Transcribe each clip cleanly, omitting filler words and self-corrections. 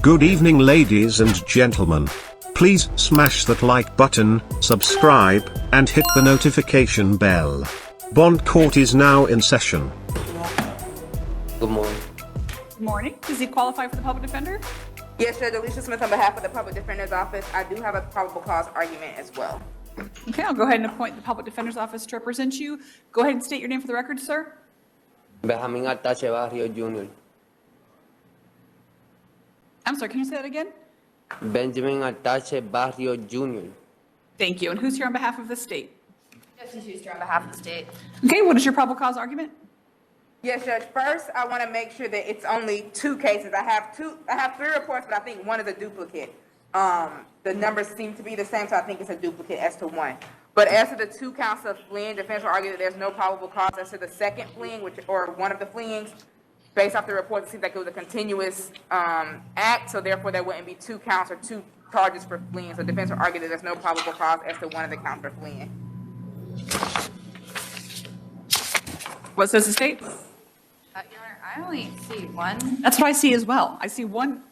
Good evening, ladies and gentlemen. Please smash that like button, subscribe, and hit the notification bell. Bond Court is now in session. Good morning. Good morning. Does he qualify for the public defender? Yes, Judge Alicia Smith on behalf of the Public Defender's Office. I do have a probable cause argument as well. Okay, I'll go ahead and appoint the public defender's office to represent you. Go ahead and state your name for the record, sir. Benjamin Artache Barrio Jr. I'm sorry, can you say that again? Benjamin Artache Barrio Jr. Thank you. And who's here on behalf of the state? Jesse Schuster on behalf of the state. Okay, what is your probable cause argument? Yes, Judge. First, I want to make sure that it's only two cases. I have three reports, but I think one is a duplicate. The numbers seem to be the same, so I think it's a duplicate as to one. But as to the two counts of fleeing, defense will argue that there's no probable cause as to the second fleeing, or one of the fleeings. Based off the report, it seems like it was a continuous act, so therefore there wouldn't be two counts or two charges for fleeing. So defense will argue that there's no probable cause as to one of the counts for fleeing. What says the state? Your Honor, I only see one. That's what I see as well. I see one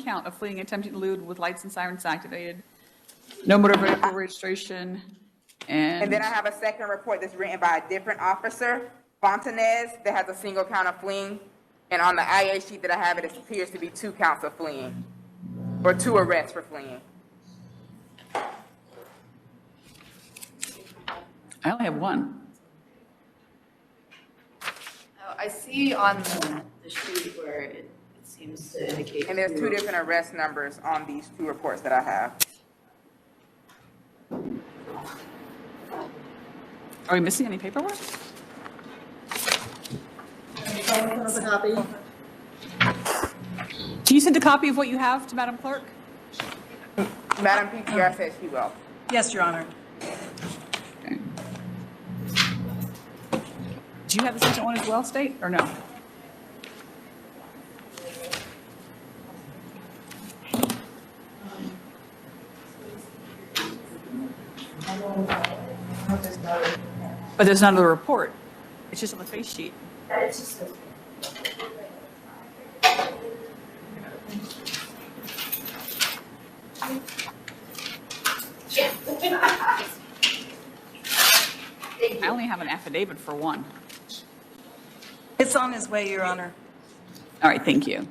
count of fleeing, attempting to elude with lights and sirens activated. No motor vehicle registration. And then I have a second report that's written by a different officer, Fontanez, that has a single count of fleeing. And on the IA sheet that I have, it appears to be two counts of fleeing, or two arrests for fleeing. I only have one. Oh, I see on the sheet where it seems to indicate. And there's two different arrest numbers on these two reports that I have. Are we missing any paperwork? Can you send a copy of what you have to Madam Clerk? Madam PTR says she will. Yes, Your Honor. Okay. Do you have the second one as well, State, or no? But there's none of the report. It's just on the face sheet. I only have an affidavit for one. It's on his way, Your Honor. All right, thank you.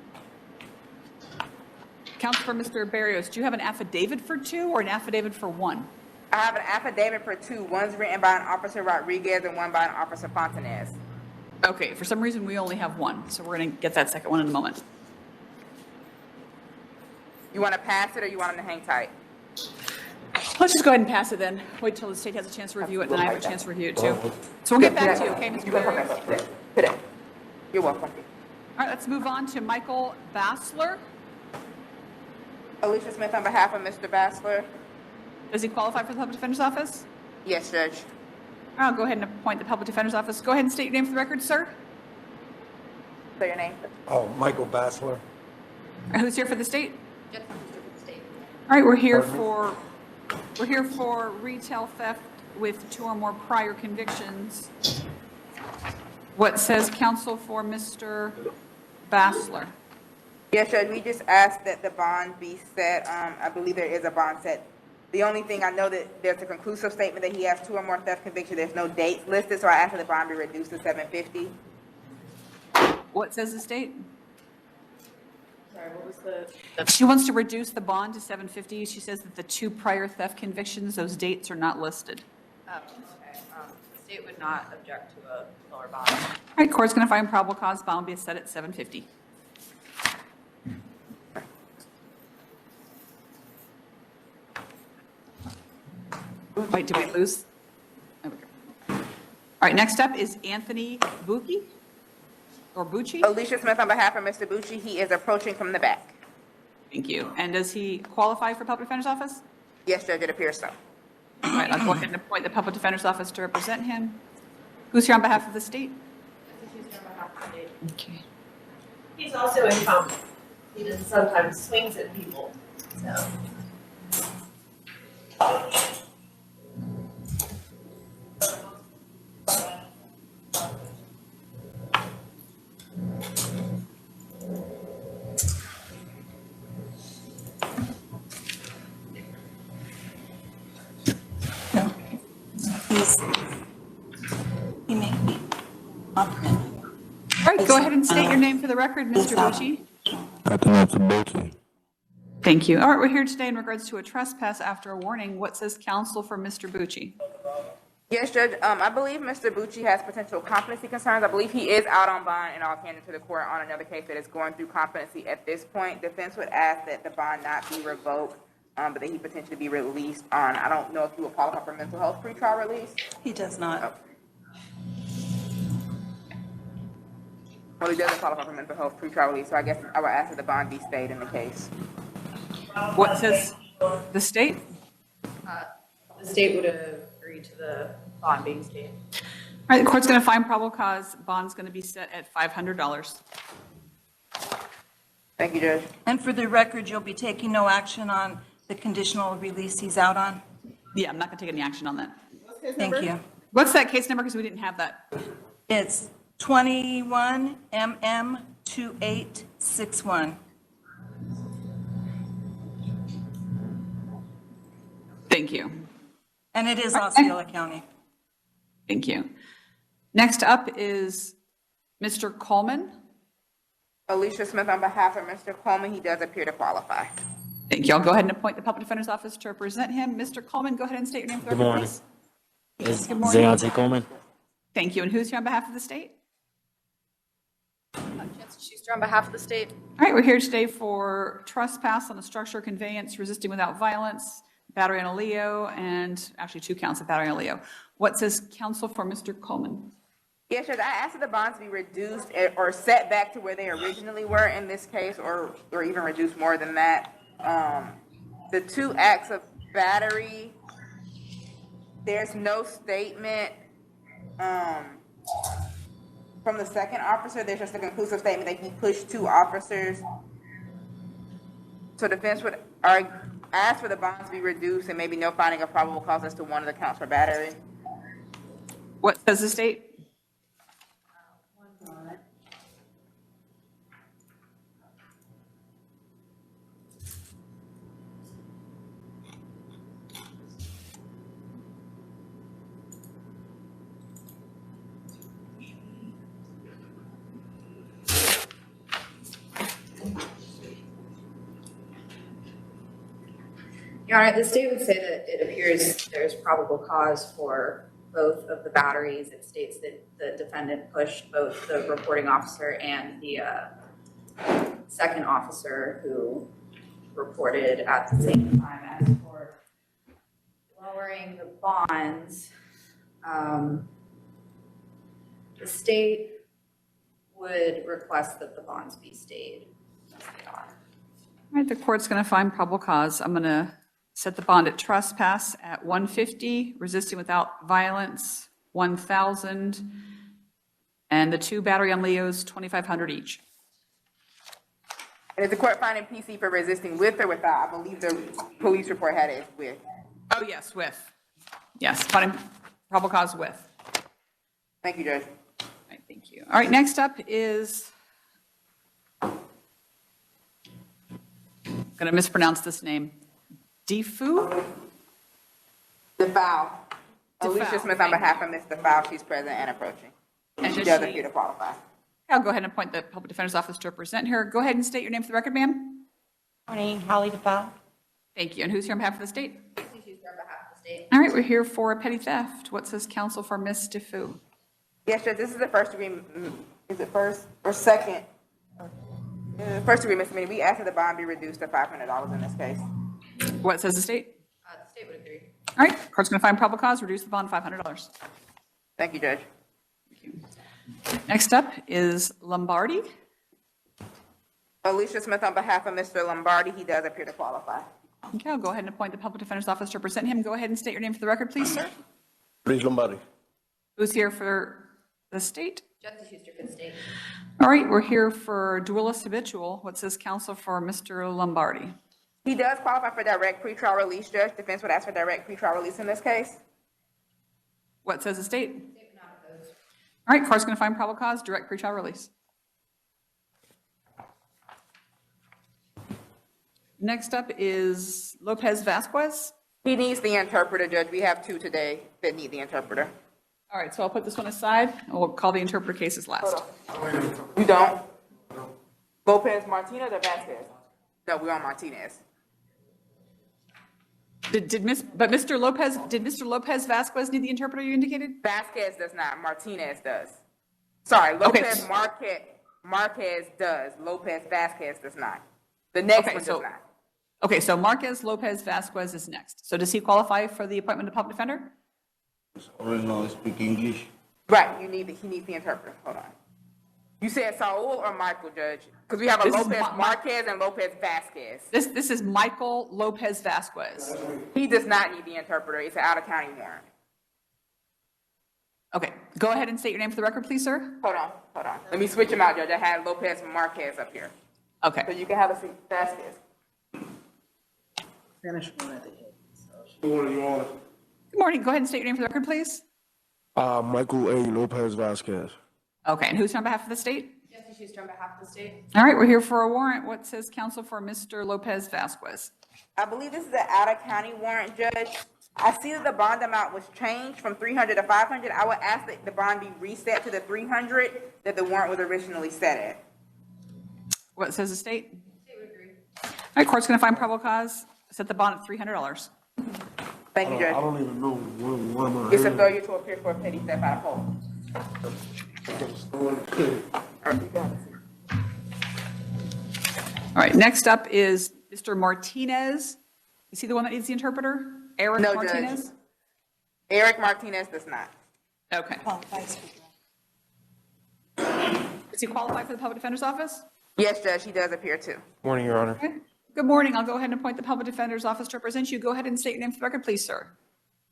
Counsel for Mr. Barrios, do you have an affidavit for two or an affidavit for one? I have an affidavit for two. One's written by an Officer Rodriguez and one by an Officer Fontanez. Okay, for some reason, we only have one, so we're going to get that second one in a moment. You want to pass it or you want them to hang tight? Let's just go ahead and pass it then. Wait till the state has a chance to review it, and then I have a chance to review it too. So we'll get back to you, okay, Mr. Barrios? Today. You're welcome. All right, let's move on to Michael Bassler. Alicia Smith on behalf of Mr. Bassler. Does he qualify for the public defender's office? Yes, Judge. I'll go ahead and appoint the public defender's office. Go ahead and state your name for the record, sir. Say your name. Oh, Michael Bassler. All right, who's here for the state? Jesse Schuster for the state. All right, we're here for retail theft with two or more prior convictions. What says counsel for Mr. Bassler? Yes, Judge. We just asked that the bond be set. I believe there is a bond set. The only thing I know that there's a conclusive statement that he has two or more theft convictions. There's no dates listed, so I asked that the bond be reduced to $750. What says the state? Sorry, what was the? She wants to reduce the bond to $750. She says that the two prior theft convictions, those dates are not listed. Oh, okay. The state would not object to a lower bond. All right, court's going to find probable cause. Bond will be set at $750. Wait, did we lose? There we go. All right, next up is Anthony Bucci, or Bucci. Alicia Smith on behalf of Mr. Bucci. He is approaching from the back. Thank you. And does he qualify for public defender's office? Yes, Judge, it appears so. All right, I'll go ahead and appoint the public defender's office to represent him. Who's here on behalf of the state? Jesse Schuster on behalf of the state. Okay. He's also incompetent. He just sometimes swings at people, so. He may be operating. All right, go ahead and state your name for the record, Mr. Bucci. I think that's a Bucci. Thank you. All right, we're here today in regards to a trespass after a warning. What says counsel for Mr. Bucci? Yes, Judge, I believe Mr. Bucci has potential competency concerns. I believe he is out on bond and all candid to the court on another case that is going through competency at this point. Defense would ask that the bond not be revoked, but that he potentially be released on, I don't know if he will qualify for mental health pretrial release. He does not. Well, he doesn't qualify for mental health pretrial release, so I guess I would ask that the bond be stayed in the case. What says the state? The state would agree to the bond being stayed. All right, the court's going to find probable cause. Bond's going to be set at $500. Thank you, Judge. And for the record, you'll be taking no action on the conditional release he's out on? Yeah, I'm not going to take any action on that. Thank you. What's that case number? Because we didn't have that. It's 21 MM 2861. Thank you. And it is Osceola County. Thank you. Next up is Mr. Coleman. Alicia Smith on behalf of Mr. Coleman, he does appear to qualify. Thank you. I'll go ahead and appoint the Public Defender's Office to represent him. Mr. Coleman, go ahead and state your name for the Good record, morning. please. Is Good morning. Zayante Coleman? Thank you. And who's here on behalf of the state? Chance Schuster on behalf of the state. All right, we're here today for trespass on a structure, conveyance, resisting without violence, battery on a Leo, and actually 2 counts of battery on a Leo. What says counsel for Mr. Coleman? Yes, Judge, I asked that the bonds be reduced or set back to where they originally were in this case, or even reduced more than that. The 2 acts of battery, there's no statement from the second officer. There's just a conclusive statement that he pushed 2 officers. So defense would ask for the bonds to be reduced and maybe no finding of probable cause as to one of the counts for battery. What says the state? Your Honor, the state would say that it appears there's probable cause for both of the batteries. It states that the defendant pushed both the reporting officer and the second officer who reported at the same time. As for lowering the bonds, the state would request that the bonds be stayed as they are. All right, the court's going to find probable cause. I'm going to set the bond at trespass at $150, resisting without violence, $1,000, and the 2 battery on Leos, $2,500 each. And is the court finding PC for resisting with or without? I believe the police report had it with. Oh, yes, with. Yes, finding probable cause with. Thank you, Judge. All right, thank you. All right, next up is, I'm going to mispronounce this name. Defoe? DeFoul. DeFoul, Alicia Smith thank on behalf of Ms. DeFoul, she's present and approaching. And She does does she- appear to qualify. I'll go ahead and appoint the Public Defender's Office to represent her. Go ahead and state your name for the record, ma'am. Morning, Holly DeFoe. Thank you. And who's here on behalf of the state? Casey Schuster on behalf of the state. All right, we're here for a petty theft. What says counsel for Ms. Defoe? Yes, Judge, this is the first degree, is it first or second? First degree misdemeanor. We asked that the bond be reduced to $500 in this case. What says the state? The state would agree. All right, court's going to find probable cause, reduce the bond $500. Thank you, Judge. Thank you. Next up is Lombardi. Alicia Smith on behalf of Mr. Lombardi, he does appear to qualify. Okay, I'll go ahead and appoint the Public Defender's Office to represent him. Go ahead and state your name for the record, please, sir. Please, Lombardi. Who's here for the state? Justice Schuster for the state. All right, we're here for duelist habitual. What says counsel for Mr. Lombardi? He does qualify for direct pretrial release, Judge. Defense would ask for direct pretrial release in this case. What says the state? All right, court's going to find probable cause, direct pretrial release. Next up is Lopez Vasquez. He needs the interpreter, Judge. We have 2 today that need the interpreter. All right, so I'll put this one aside, and we'll call the interpreter cases last. You don't? Lopez Martinez or Vasquez? No, we're on Martinez. Did Mr. Lopez Vasquez need the interpreter you indicated? Vasquez does not, Martinez does. Sorry, Lopez Marquez does, Lopez Vasquez does not. The next one does not. Okay, so Marquez Lopez Vasquez is next. So does he qualify for the appointment of public defender? I speak English. Right, he needs the interpreter, hold on. You said Saul or Michael, Judge? Because we have a This is Lopez Ma- Marquez and Lopez Vasquez. This is Michael Lopez Vasquez. He does not need the interpreter, it's an out-of-county warrant. Okay, go ahead and state your name for the record, please, sir. Hold on. Let me switch him out, Judge. I had Lopez Marquez up here. So Okay, you can have a seat, Vasquez. good morning. Go ahead and state your name for the record, please. Michael A. Lopez Vasquez. Okay, and who's on behalf of the state? Jesse Schuster on behalf of the state. All right, we're here for a warrant. What says counsel for Mr. Lopez Vasquez? I believe this is an out-of-county warrant, Judge. I see that the bond amount was changed from 300 to 500. I would ask that the bond be reset to the 300 that the warrant was originally set at. What says the state? State would agree. All right, court's going to find probable cause, set the bond at $300. Thank you, Judge. I don't even know what am I It's a failure to appear for a petty theft out of poll. All right, next up is Mr. Martinez. Is he the one that needs the interpreter? Eric No, Judge. Martinez? Eric Martinez does not. Okay. Qualifies for Does he qualify for the public defender's office? Yes, Judge, he does appear to. Morning, Your Honor. Okay. Good morning. I'll go ahead and appoint the public defender's office to represent you. Go ahead and state your name for the record, please, sir.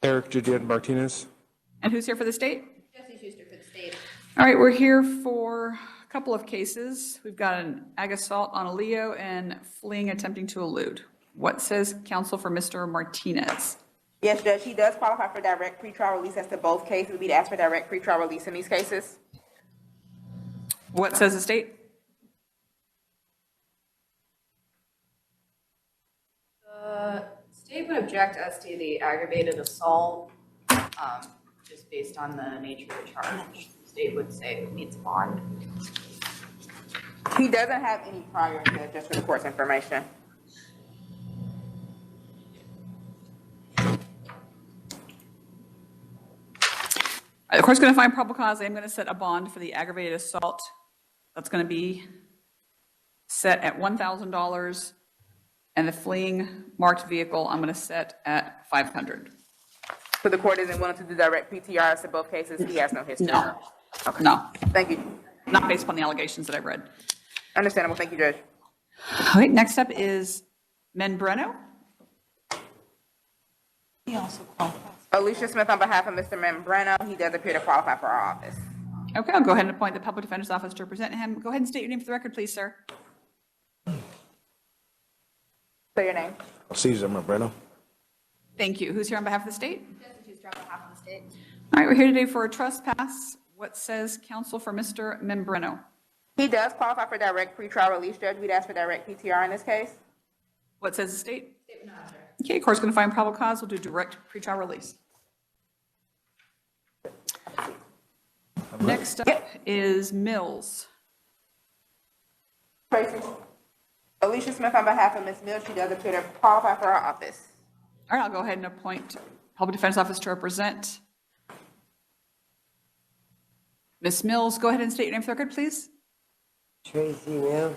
Eric Juliet Martinez. And who's here for the state? Jesse Schuster for the state. All right, we're here for a couple of cases. We've got an ag assault on a Leo and fleeing attempting to elude. What says counsel for Mr. Martinez? Yes, Judge, he does qualify for direct pretrial release as to both cases. We'd ask for direct pretrial release in these cases. What says the state? The state would object as to the aggravated assault, just based on the nature of the charge. The state would say it needs a bond. He doesn't have any prior, Judge, just for the court's information. The court's going to find probable cause. I'm going to set a bond for the aggravated assault. That's going to be set at $1,000. And the fleeing marked vehicle, I'm going to set at $500. So the court isn't willing to do direct PTR as to both cases? He has no history? No, Okay. no, Thank you. not based upon the allegations that I've read. Understandable. Thank you, Judge. All right, next up is Membreno. He also qualifies. Alicia Smith on behalf of Mr. Membreno. He does appear to qualify for our office. Okay, I'll go ahead and appoint the public defender's office to represent him. Go ahead and state your name for the record, please, sir. Say your name. Cesar Membreno. Thank you. Who's here on behalf of the state? Jesse Schuster on behalf of the state. All right, we're here today for a trespass. What says counsel for Mr. Membreno? He does qualify for direct pretrial release, Judge. We'd ask for direct PTR in this case. What says the state? State would not object. Okay, court's going to find probable cause. We'll do direct pretrial release. Next up is Mills. Tracy. Alicia Smith on behalf of Ms. Mills. She does appear to qualify for our office. All right, I'll go ahead and appoint public defender's office to represent Ms. Mills. Go ahead and state your name for the record, please. Tracy Mills.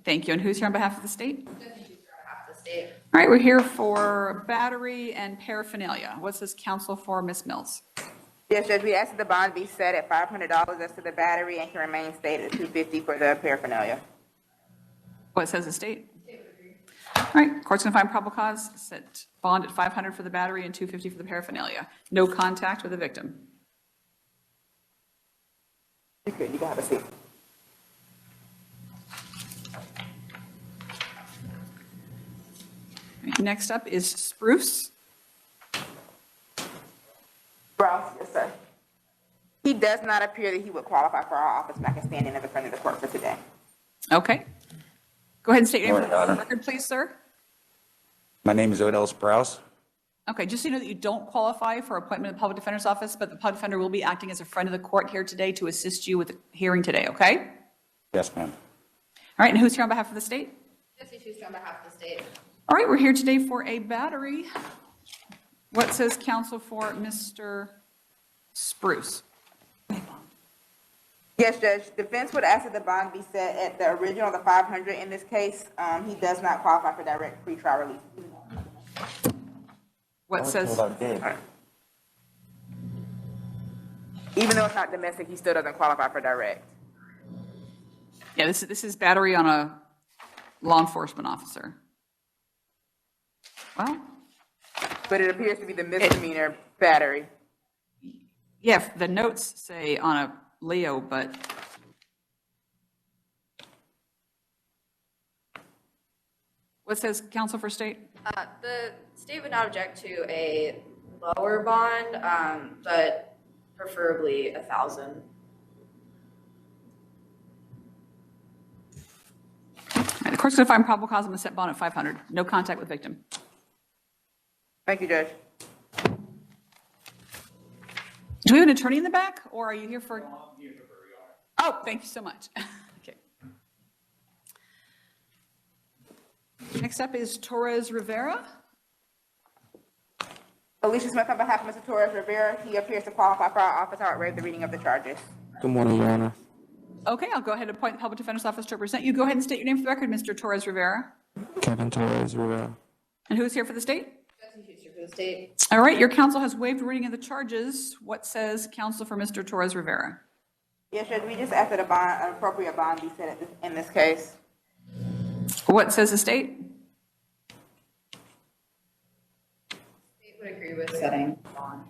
Thank you. And who's here on behalf of the state? Jesse Schuster on behalf of the state. All right, we're here for battery and paraphernalia. What says counsel for Ms. Mills? Yes, Judge, we ask that the bond be set at $500 as to the battery and can remain stated at $250 for the paraphernalia. What says the state? All right, court's going to find probable cause, set bond at $500 for the battery and $250 for the paraphernalia. No contact with the victim. You could, you can have a seat. All right, next up is Spruce. Browse, yes, sir. He does not appear that he would qualify for our office, and I can stand in as a friend of the court for today. Okay. Go ahead and state your name Morning, for the Honor. record, please, sir. My name is Odell Sprouse. Okay, just so you know that you don't qualify for appointment in the public defender's office, but the public defender will be acting as a friend of the court here today to assist you with the hearing today, okay? Yes, ma'am. All right, and who's here on behalf of the state? Jesse Schuster on behalf of the state. All right, we're here today for a battery. What says counsel for Mr. Spruce? Yes, Judge. Defense would ask that the bond be set at the original, the 500 in this case. He does not qualify for direct pretrial release. What says, Even though it's not domestic, he still doesn't qualify for direct. yeah, this is battery on a law enforcement officer. Well, But it appears to be the misdemeanor battery. yeah, the notes say on a Leo, but what says counsel for state? The state would not object to a lower bond, but preferably 1,000. The court's going to find probable cause on the set bond at 500. No contact with victim. Thank you, Judge. Do we have an attorney in the back, or are you here for? Oh, thank you so much. Okay. Next up is Torres Rivera. Alicia Smith on behalf of Mr. Torres Rivera. He appears to qualify for our office. I would waive the reading of the charges. Good morning, Your Honor. Okay, I'll go ahead and appoint the public defender's office to represent you. Go ahead and state your name for the record, Mr. Torres Rivera. Kevin Torres Rivera. And who's here for the state? Jesse Schuster for the state. All right, your counsel has waived reading of the charges. What says counsel for Mr. Torres Rivera? Yes, Judge. We just asked that an appropriate bond be set in this case. What says the state? State would agree with setting bond.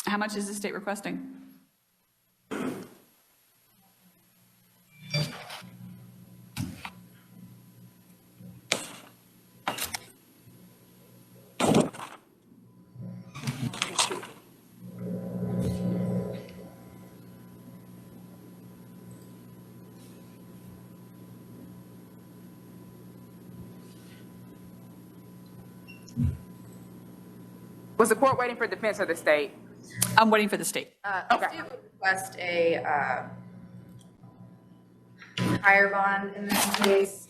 How much is the state requesting? Was the court waiting for defense or the state? I'm waiting for the state. The state would request a higher bond in this case,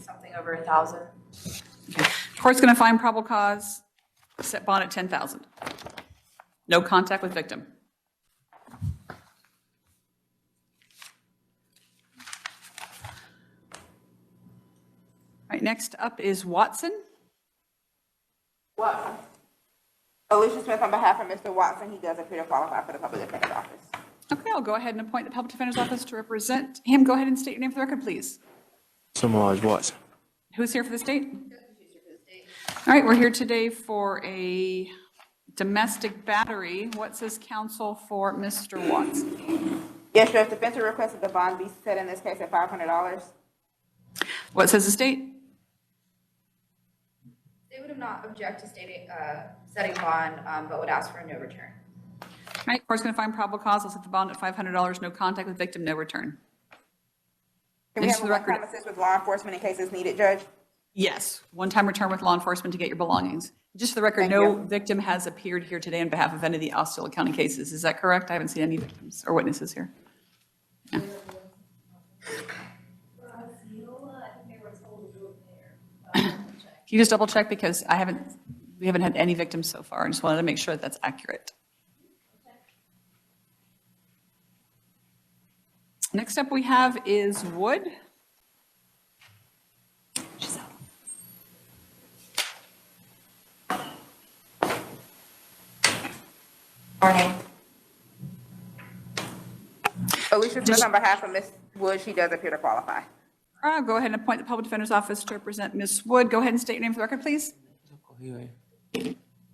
something over 1,000. Court's going to find probable cause, set bond at 10,000. No contact with victim. All right, next up is Watson. What? Alicia Smith on behalf of Mr. Watson. He does appear to qualify for the public defender's office. Okay, I'll go ahead and appoint the public defender's office to represent him. Go ahead and state your name for the record, please. Samaj Watson. Who's here for the state? All right, we're here today for a domestic battery. What says counsel for Mr. Watson? Yes, Judge. Defense would request that the bond be set in this case at $500. What says the state? They would not object to setting bond, but would ask for a no return. All right, court's going to find probable cause. I'll set the bond at $500. No contact with victim, no return. Can we Next have to a the record. one-time assist with law enforcement in cases needed, Judge? Yes, one-time return with law enforcement to get your belongings. Just for the record, Thank no you. victim has appeared here today on behalf of any of the Osceola County cases. Is that correct? I haven't seen any victims or witnesses here. Yeah. Can you just double check, because we haven't had any victims so far. I just wanted to make sure that that's accurate. Next up we have is Wood. Morning. Alicia Smith on behalf of Ms. Wood. She does appear to qualify. I'll go ahead and appoint the public defender's office to represent Ms. Wood. Go ahead and state your name for the record, please. Say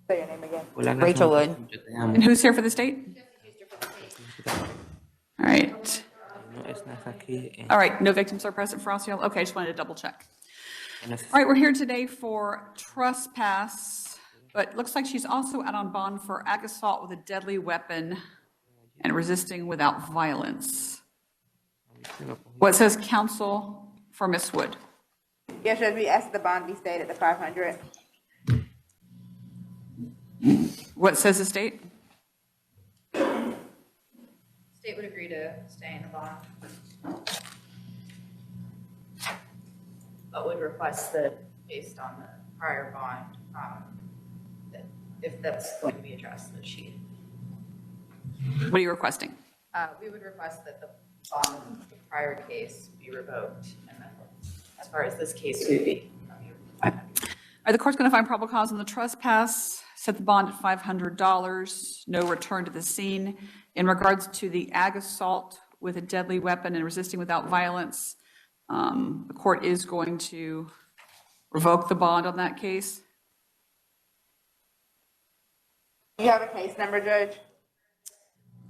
your name again. Rachel Wood. And who's here for the state? All right. All right, no victims are present for Osceola. Okay, I just wanted to double check. All right, we're here today for trespass, but it looks like she's also out on bond for ag assault with a deadly weapon and resisting without violence. What says counsel for Ms. Wood? Yes, Judge. We asked the bond be stated at $500. What says the state? State would agree to stay in the bond. But would request that, based on the prior bond, that if that's going to be addressed, that she, What are you requesting? we would request that the bond of the prior case be revoked, and then as far as this case would be. All right, the court's going to find probable cause on the trespass, set the bond at $500, no return to the scene. In regards to the ag assault with a deadly weapon and resisting without violence, the court is going to revoke the bond on that case. Do you have a case number, Judge?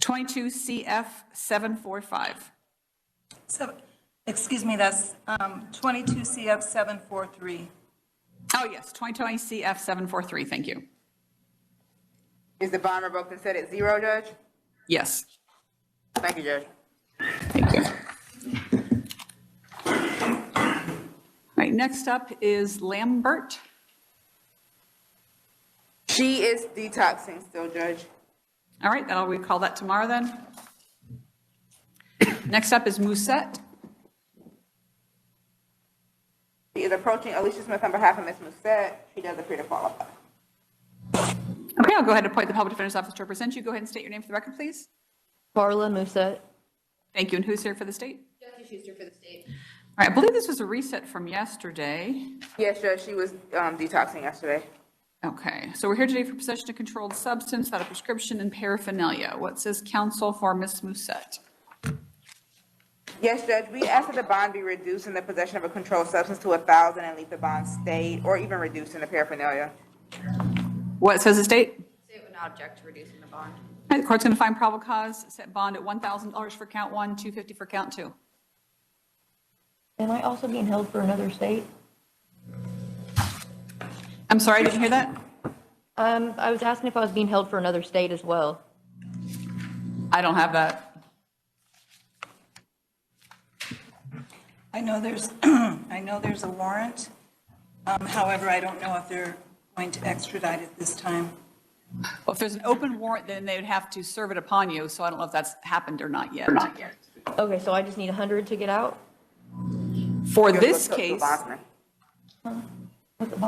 22 CF 745. Excuse me, that's 22 CF 743. Oh, yes, 2020 CF 743, thank you. Is the bond revoked and set at 0, Judge? Yes, Thank you, Judge. thank you. All right, next up is Lambert. She is detoxing still, Judge. All right, we call that tomorrow then. Next up is Musette. She is approaching Alicia Smith on behalf of Ms. Musette. She does appear to qualify. Okay, I'll go ahead and appoint the Public Defender's Office to represent you. Go ahead and state your name for the record, please. Carla Musette. Thank you, and who's here for the state? Jesse Schuster for the state. All right, I believe this was a reset from yesterday. Yes, Judge, she was detoxing yesterday. Okay, so we're here today for possession of controlled substance without a prescription and paraphernalia. What says counsel for Ms. Musette? Yes, Judge, we asked that the bond be reduced in the possession of a controlled substance to 1,000 and leave the bond state, or even reduced in the paraphernalia. What says the state? State would not object to reducing the bond. All right, the court's going to find probable cause, set bond at $1,000 for count one, $250 for count two. Am I also being held for another state? I'm sorry, I didn't hear that. I was asking if I was being held for another state as well. I don't have that. I know there's a warrant. However, I don't know if they're going to extradite it this time. Well, if there's an open warrant, then they would have to serve it upon you, so I don't know if that's happened or not yet. Okay, so I just need 100 to get out? For this To the case, bondsman.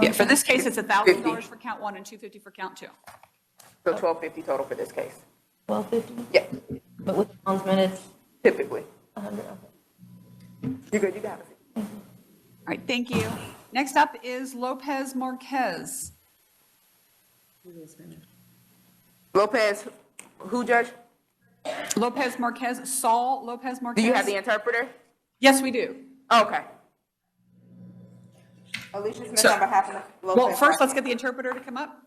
yeah, for this case, it's $1,000 for count one and $250 for count two. So $1,250 total for this case. 1250? Yeah, But with the bondsman, it's typically. 100, okay. You're good, you got it. All right, thank you. Next up is Lopez Marquez. Lopez, who, Judge? Lopez Marquez, Saul Lopez Do Marquez. you have the interpreter? Yes, we do. Okay. Alicia Smith So- on behalf of Lopez. Well, first, let's get the interpreter to come up.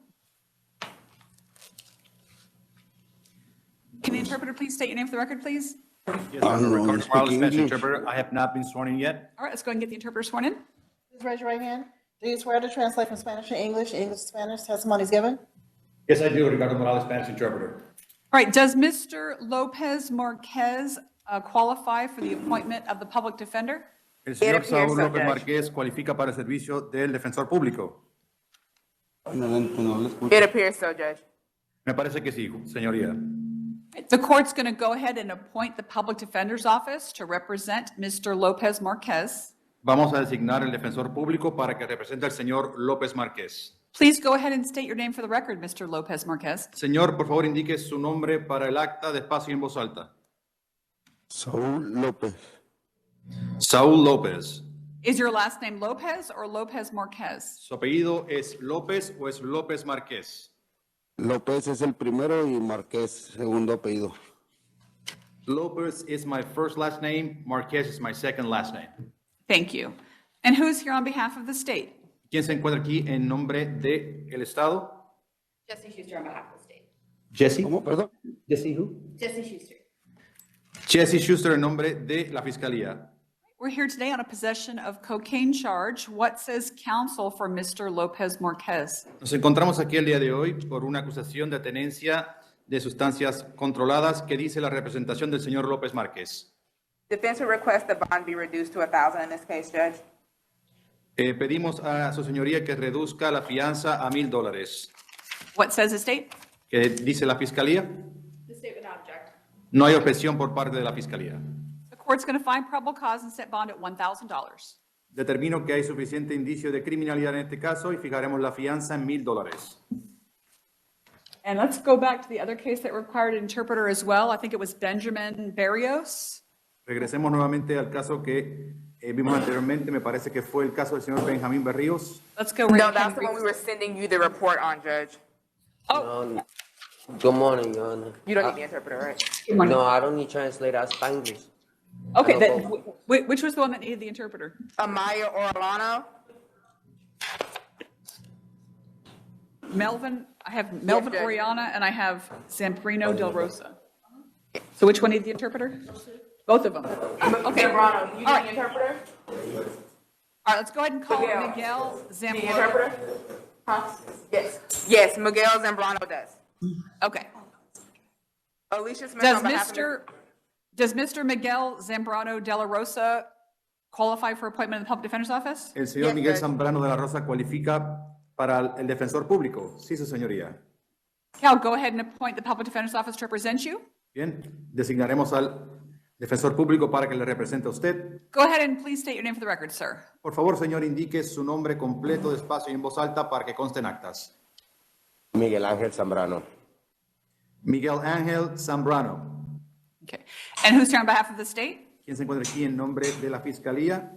Can the interpreter please state your name for the record, please? Yes, I'm Ricardo Morales, Spanish interpreter. I have not been sworn in yet. All right, let's go ahead and get the interpreter sworn in. Please raise your right hand. Do you swear to translate from Spanish to English, English to Spanish, testimonies given? Yes, I do, Ricardo Morales, Spanish interpreter. All right, does Mr. Lopez Marquez qualify for the appointment of the public defender? El señor appears so, Saúl López Judge. Márquez cualifica para el servicio del defensor público. It appears so, Judge. Me parece que sí, señoría. The court's going to go ahead and appoint the public defender's office to represent Mr. Lopez Marquez. Vamos a designar el defensor público para que represente al señor López Márquez. Please go ahead and state your name for the record, Mr. Lopez Marquez. Señor, por favor, indique su nombre para el acta despacio y en voz alta. Saúl López. Saúl López. Is your last name Lopez or Lopez Marquez? ¿Su apellido es López o es López Márquez? López es el primero y Márquez segundo apellido. López is my first last name. Márquez is my second last name. Thank you. And who's here on behalf of the state? ¿Quién se encuentra aquí en nombre del Estado? Jesse Schuster on behalf of the state. Jesse. ¿Cómo, perdón? Jesse who? Jesse Schuster. Jesse Schuster en nombre de la Fiscalía. We're here today on a possession of cocaine charge. What says counsel for Mr. Lopez Marquez? Nos encontramos aquí el día de hoy por una acusación de tenencia de sustancias controladas que dice la representación del señor López Márquez. Defense would request the bond be reduced to 1,000 in this case, Judge. Pedimos a su señoría que reduzca la fianza a $1,000. What says the state? ¿Qué dice la fiscalía? The state would not object. No hay objeción por parte de la fiscalía. The court's going to find probable cause and set bond at $1,000. Determino que hay suficiente indicio de criminalidad en este caso y fijaremos la fianza en $1,000. And let's go back to the other case that required an interpreter as well. I think it was Benjamin Berrios. Regresemos nuevamente al caso que vimos anteriormente. Me parece que fue el caso del señor Benjamín Berríos. Let's go. No, that's the one we were sending you the report on, Judge. No, good morning, Your Honor. You don't need the interpreter, right? No, I don't need translator, I Spanglish. Okay, I then, don't which was the one that needed the interpreter? Amaya Orlano. Melvin, I have Melvin Judge. Oriana and I have Zambrino Del Rosa. So which one needs the interpreter? Both of them. Okay. Zambrano, you need All right. the interpreter? All right, let's go ahead and call Miguel The Zambrano. interpreter? Huh? Yes. Yes, Miguel Zambrano does. Okay. Alicia Smith Does on behalf of Mr. Miguel Zambrano De La Rosa qualify for appointment in the Public Defender's Office? El señor Yes, Miguel Judge. Zambrano de la Rosa cualifica para el defensor público. Sí, su señoría. Cal, go ahead and appoint the Public Defender's Office to represent you. Bien, designaremos al defensor público para que le represente a usted. Go ahead and please state your name for the record, sir. Por favor, señor, indique su nombre completo, despacio y en voz alta para que conste en actas. Miguel Ángel Zambrano. Miguel Ángel Zambrano. Okay. And who's here on behalf of the state? ¿Quién se encuentra aquí en nombre de la Fiscalía?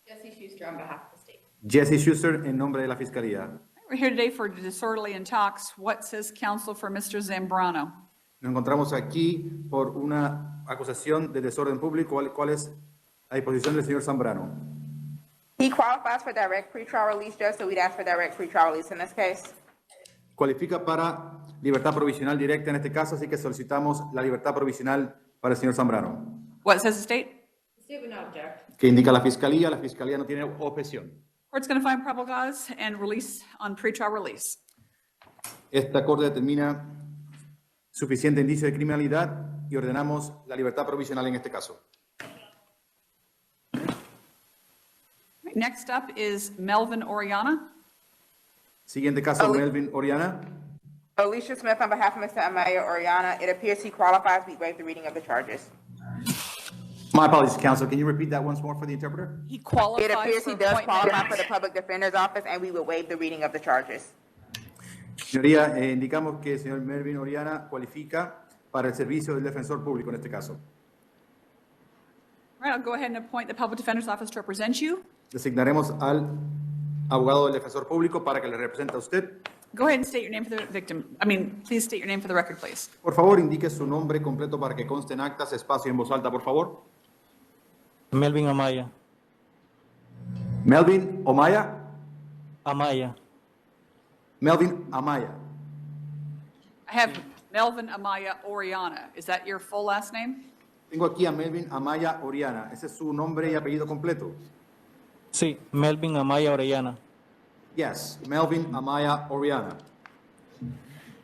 Jesse Schuster on behalf of the state. Jesse Schuster en nombre de la Fiscalía. We're here today for disorderly and talks. What says counsel for Mr. Zambrano? Nos encontramos aquí por una acusación de desorden público. ¿Cuál es la disposición del señor Zambrano? He qualifies for direct pretrial release, Judge, so we'd ask for direct pretrial release in this case. Cualifica para libertad provisional directa en este caso, así que solicitamos la libertad provisional para el señor Zambrano. What says the state? The state would not object. ¿Qué indica la Fiscalía? La Fiscalía no tiene objeción. Court's going to find probable cause and release on pretrial release. Esta Corte determina suficiente indicio de criminalidad y ordenamos la libertad provisional en este caso. Next up is Melvin Oriana. Siguiente caso, Melvin Oriana. Alicia Smith on behalf of Mr. Amaya Oriana. It appears he qualifies. We waive the reading of the charges. My apologies, counsel. Can you repeat that once more for the interpreter? He qualifies It appears for he does appointment. qualify for the Public Defender's Office, and we will waive the reading of the charges. Señoría, indicamos que el señor Melvin Oriana cualifica para el servicio del defensor público en este caso. All right, I'll go ahead and appoint the Public Defender's Office to represent you. Designaremos al abogado del defensor público para que le represente a usted. Go ahead and state your name for the victim. Please state your name for the record, please. Por favor, indique su nombre completo para que conste en actas, espacio y en voz alta, por favor. Melvin Amaya. Melvin Omaya. Amaya. Melvin Amaya. I have Melvin Amaya Oriana. Is that your full last name? Tengo aquí a Melvin Amaya Oriana. ¿Ese es su nombre y apellido completo? Sí, Melvin Amaya Orellana. Yes, Melvin Amaya Oriana.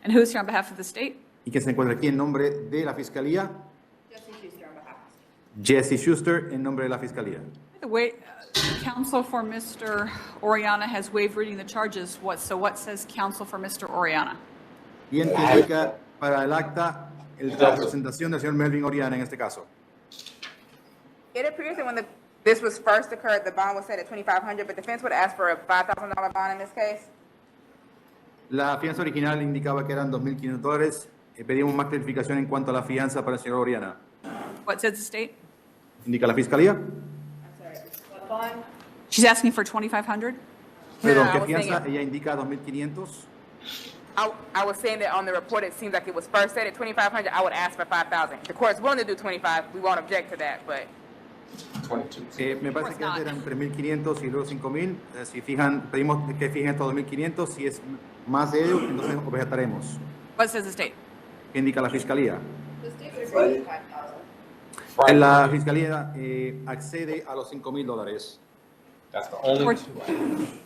And who's here on behalf of the state? ¿Y quién se encuentra aquí en nombre de la Fiscalía? Jesse Schuster on behalf of the state. Jesse Schuster en nombre de la Fiscalía. The counsel for Mr. Oriana has waived reading the charges. What says counsel for Mr. Oriana? Bien, que indica para el acta la presentación del señor Melvin Oriana en este caso. It appears that when this was first occurred, the bond was set at $2,500, but defense would ask for a $5,000 bond in this case. La fianza original indicaba que eran $2,500. Pedimos más clarificación en cuanto a la fianza para el señor Oriana. What says the state? ¿Indica la Fiscalía? I'm sorry, what bond? She's asking for $2,500. Perdón, I ¿qué was fianza? saying- Ella indica 2,500. I was saying that on the report, it seems like it was first set at $2,500. I would ask for $5,000. The court's willing to do $25,000. We won't object to that, but Me parece que antes eran 3,500 y luego 5,000. Si fijan, pedimos que fijen estos 2,500. Si es más de ello, entonces objetaremos. What says the state? ¿Qué indica la Fiscalía? The state would agree with $5,000. La Fiscalía accede a los $5,000.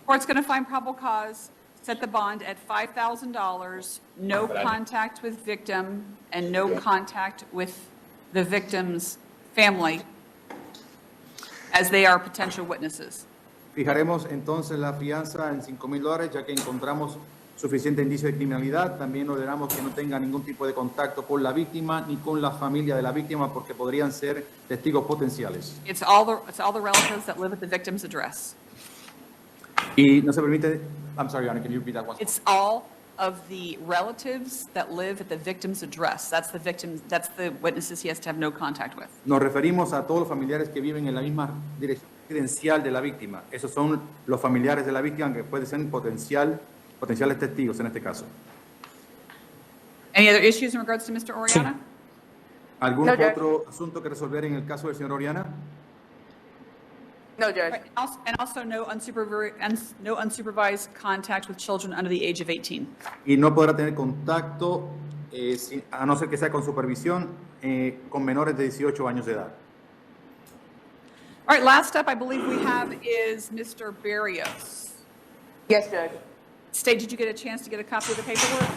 Court's going to find probable cause, set the bond at $5,000, no contact with victim, and no contact with the victim's family, as they are potential witnesses. Fijaremos entonces la fianza en $5,000, ya que encontramos suficiente indicio de criminalidad. También ordenamos que no tenga ningún tipo de contacto con la víctima ni con la familia de la víctima porque podrían ser testigos potenciales. It's all the relatives that live at the victim's address. Y no se permite, I'm sorry, Honor, can you repeat that once more? It's all of the relatives that live at the victim's address. That's the witnesses he has to have no contact with. Nos referimos a todos los familiares que viven en la misma dirección residencial de la víctima. Esos son los familiares de la víctima que pueden ser potenciales testigos en este caso. Any other issues in regards to Mr. Oriana? ¿Algún No, Judge. otro asunto que resolver en el caso del señor Oriana? No, Judge. Right, and also no unsupervised contact with children under the age of 18. Y no podrá tener contacto, a no ser que sea con supervisión, con menores de 18 años de edad. All right, last up I believe we have is Mr. Barrios. Yes, Judge. State, did you get a chance to get a copy of the paperwork?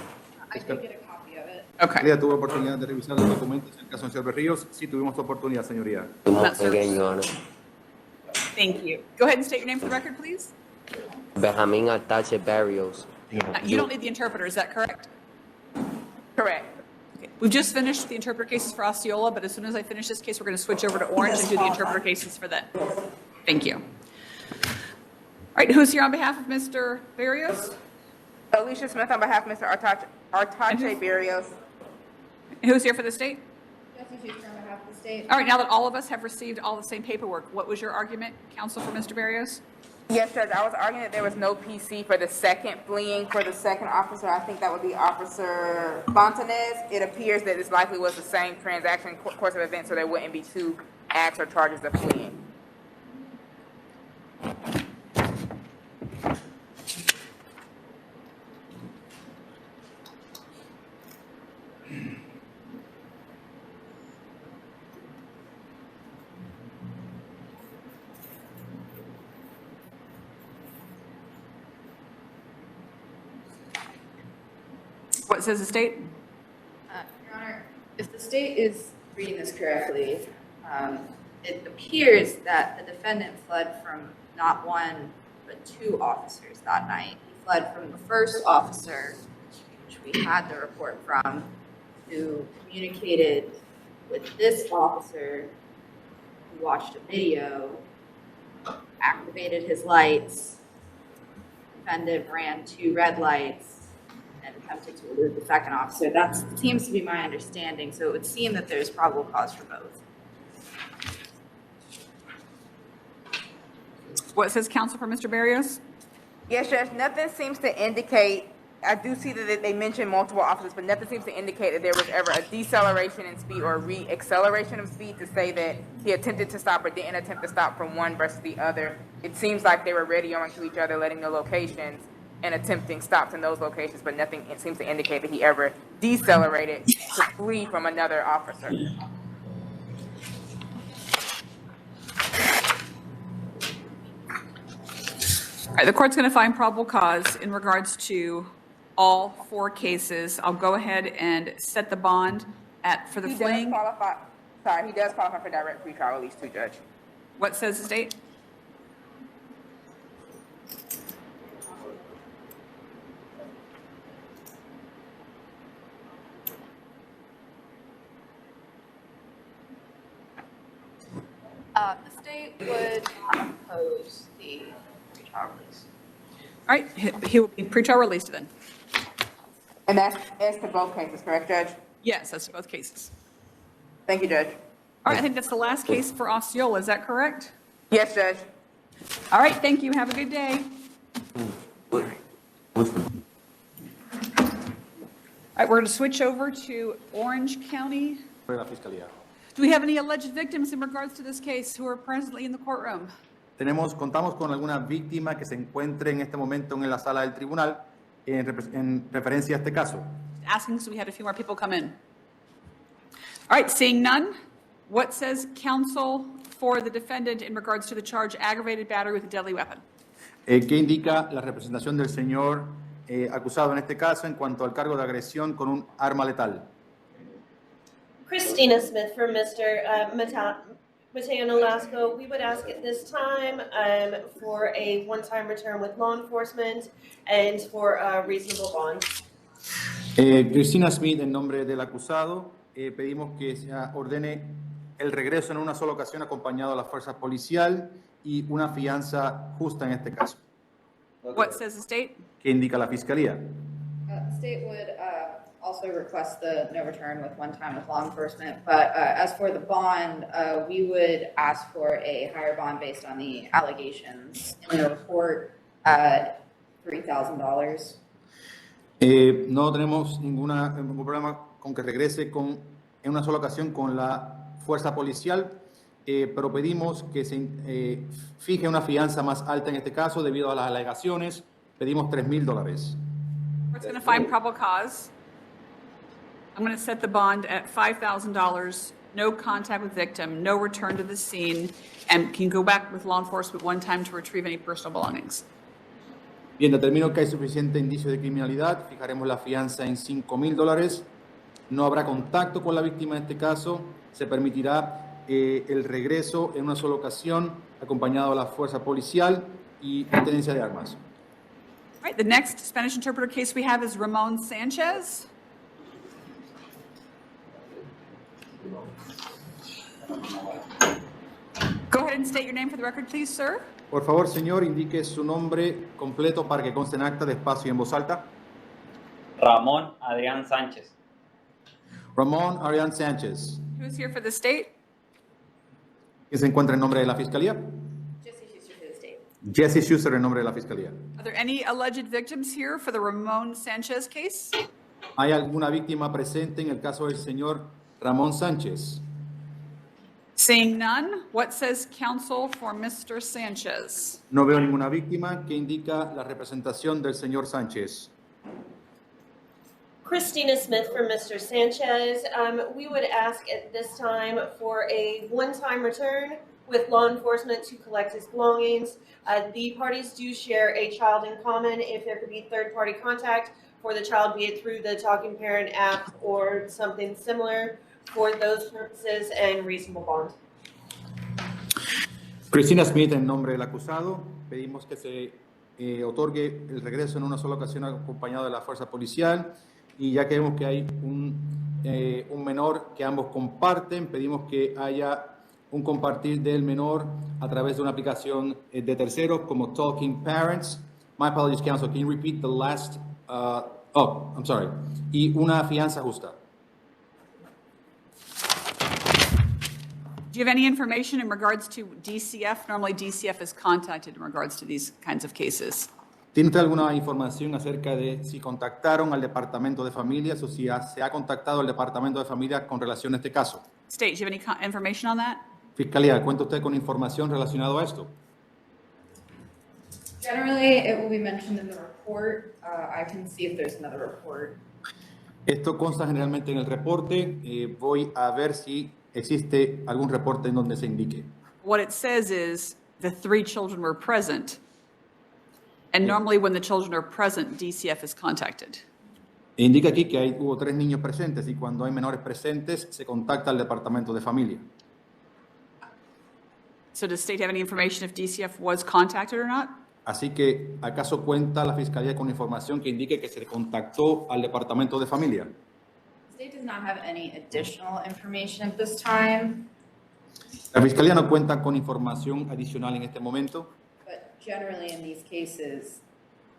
I did get a copy of it. Okay. ¿Ella tuvo oportunidad de revisar los documentos en el caso del señor Berríos? Sí, tuvimos oportunidad, señoría. Good morning again, Your Honor. Thank you. Go ahead and state your name for the record, please. Benjamin Altache Barrios. You don't need the interpreter, is that correct? Correct. Okay. We've just finished the interpreter cases for Osceola, but as soon as I finish this case, we're going to switch over to Orange and do the interpreter cases for that. Thank you. All right, who's here on behalf of Mr. Barrios? Alicia Smith on behalf of Mr. Artache Barrios. Who's here for the state? Jesse Schuster on behalf of the state. All right, now that all of us have received all the same paperwork, what was your argument, counsel, for Mr. Barrios? Yes, Judge, I was arguing that there was no PC for the second fleeing for the second officer. I think that would be Officer Fontanez. It appears that this likely was the same transaction course of events, so there wouldn't be two acts or charges of fleeing. What says the state? Your Honor, if the state is reading this correctly, it appears that the defendant fled from not one, but two officers that night. He fled from the first officer, which we had the report from, who communicated with this officer, who watched a video, activated his lights, defendant ran 2 red lights, and attempted to elude the second officer. That seems to be my understanding, so it would seem that there's probable cause for both. What says counsel for Mr. Barrios? Yes, Judge, nothing seems to indicate, I do see that they mentioned multiple officers, but nothing seems to indicate that there was ever a deceleration in speed or re-acceleration of speed to say that he attempted to stop or didn't attempt to stop from one versus the other. It seems like they were radioing to each other, letting know locations and attempting stops in those locations, but nothing seems to indicate that he ever decelerated to flee from another officer. All right, the court's going to find probable cause in regards to all 4 cases. I'll go ahead and set the bond for the He fleeing. he does qualify for direct pretrial release too, Judge. What says the state? The state would not oppose the pretrial release. All right, he will be pretrial released then. And that's as to both cases, correct, Judge? Yes, that's both cases. Thank you, Judge. All right, I think that's the last case for Osceola. Is that correct? Yes, Judge. All right, thank you. Have a good day. All right, we're going to switch over to Orange County. Do we have any alleged victims in regards to this case who are presently in the courtroom? Contamos con alguna víctima que se encuentre en este momento en la sala del tribunal en referencia a este caso. Asking so we had a few more people come in. All right, seeing none, what says counsel for the defendant in regards to the charge aggravated battery with a deadly weapon? ¿Qué indica la representación del señor acusado en este caso en cuanto al cargo de agresión con un arma letal? Christina Smith for Mr. Mateo Nolasco, we would ask at this time for a one-time return with law enforcement and for a reasonable bond. Cristina Smith, en nombre del acusado, pedimos que se ordene el regreso en una sola ocasión acompañado de la fuerza policial y una fianza justa en este caso. What says the state? ¿Qué indica la fiscalía? The state would also request the no return with one time with law enforcement, but as for the bond, we would ask for a higher bond based on the allegations in the report, $3,000. No tenemos ningún problema con que regrese en una sola ocasión con la fuerza policial, pero pedimos que se fije una fianza más alta en este caso debido a las alegaciones. Pedimos $3,000. Court's going to find probable cause. I'm going to set the bond at $5,000, no contact with victim, no return to the scene, and can go back with law enforcement one time to retrieve any personal belongings. Bien, determino que hay suficiente indicio de criminalidad. Fijaremos la fianza en $5,000. No habrá contacto con la víctima en este caso. Se permitirá el regreso en una sola ocasión acompañado de la fuerza policial y tenencia de armas. All right, the next Spanish interpreter case we have is Ramon Sanchez. Go ahead and state your name for the record, please, sir. Por favor, señor, indique su nombre completo para que conste en acta despacio y en voz alta. Ramón Adrián Sánchez. Ramón Adrián Sánchez. Who's here for the state? ¿Quién se encuentra en nombre de la fiscalía? Jesse Schuster for the state. Jesse Schuster en nombre de la fiscalía. Are there any alleged victims here for the Ramon Sanchez case? ¿Hay alguna víctima presente en el caso del señor Ramón Sánchez? Seeing none, what says counsel for Mr. Sanchez? No veo ninguna víctima. ¿Qué indica la representación del señor Sánchez? Christina Smith for Mr. Sanchez. We would ask at this time for a one-time return with law enforcement to collect his belongings. The parties do share a child in common. If there could be third-party contact for the child, be it through the Talking Parent app or something similar, for those purposes and reasonable bond. Cristina Smith, en nombre del acusado, pedimos que se otorgue el regreso en una sola ocasión acompañado de la fuerza policial y ya que vemos que hay un menor que ambos comparten, pedimos que haya un compartir del menor a través de una aplicación de terceros como Talking Parents. My apologies, counsel. Can you repeat the last? I'm sorry. Y una fianza justa. Do you have any information in regards to DCF? Normally DCF is contacted in regards to these kinds of cases. ¿Tiene usted alguna información acerca de si contactaron al Departamento de Familias o si se ha contactado al Departamento de Familias con relación a este caso? State, do you have any information on that? Fiscalía, ¿cuenta usted con información relacionada a esto? Generally, it will be mentioned in the report. I can see if there's another report. Esto consta generalmente en el reporte. Voy a ver si existe algún reporte en donde se indique. What it says is the 3 children were present. And normally when the children are present, DCF is contacted. Indica aquí que hubo 3 niños presentes y cuando hay menores presentes se contacta al Departamento de Familia. So does state have any information if DCF was contacted or not? Así que, ¿acaso cuenta la Fiscalía con información que indique que se contactó al Departamento de Familia? The state does not have any additional information at this time, La Fiscalía no cuenta con información adicional en este momento, but generally in these cases,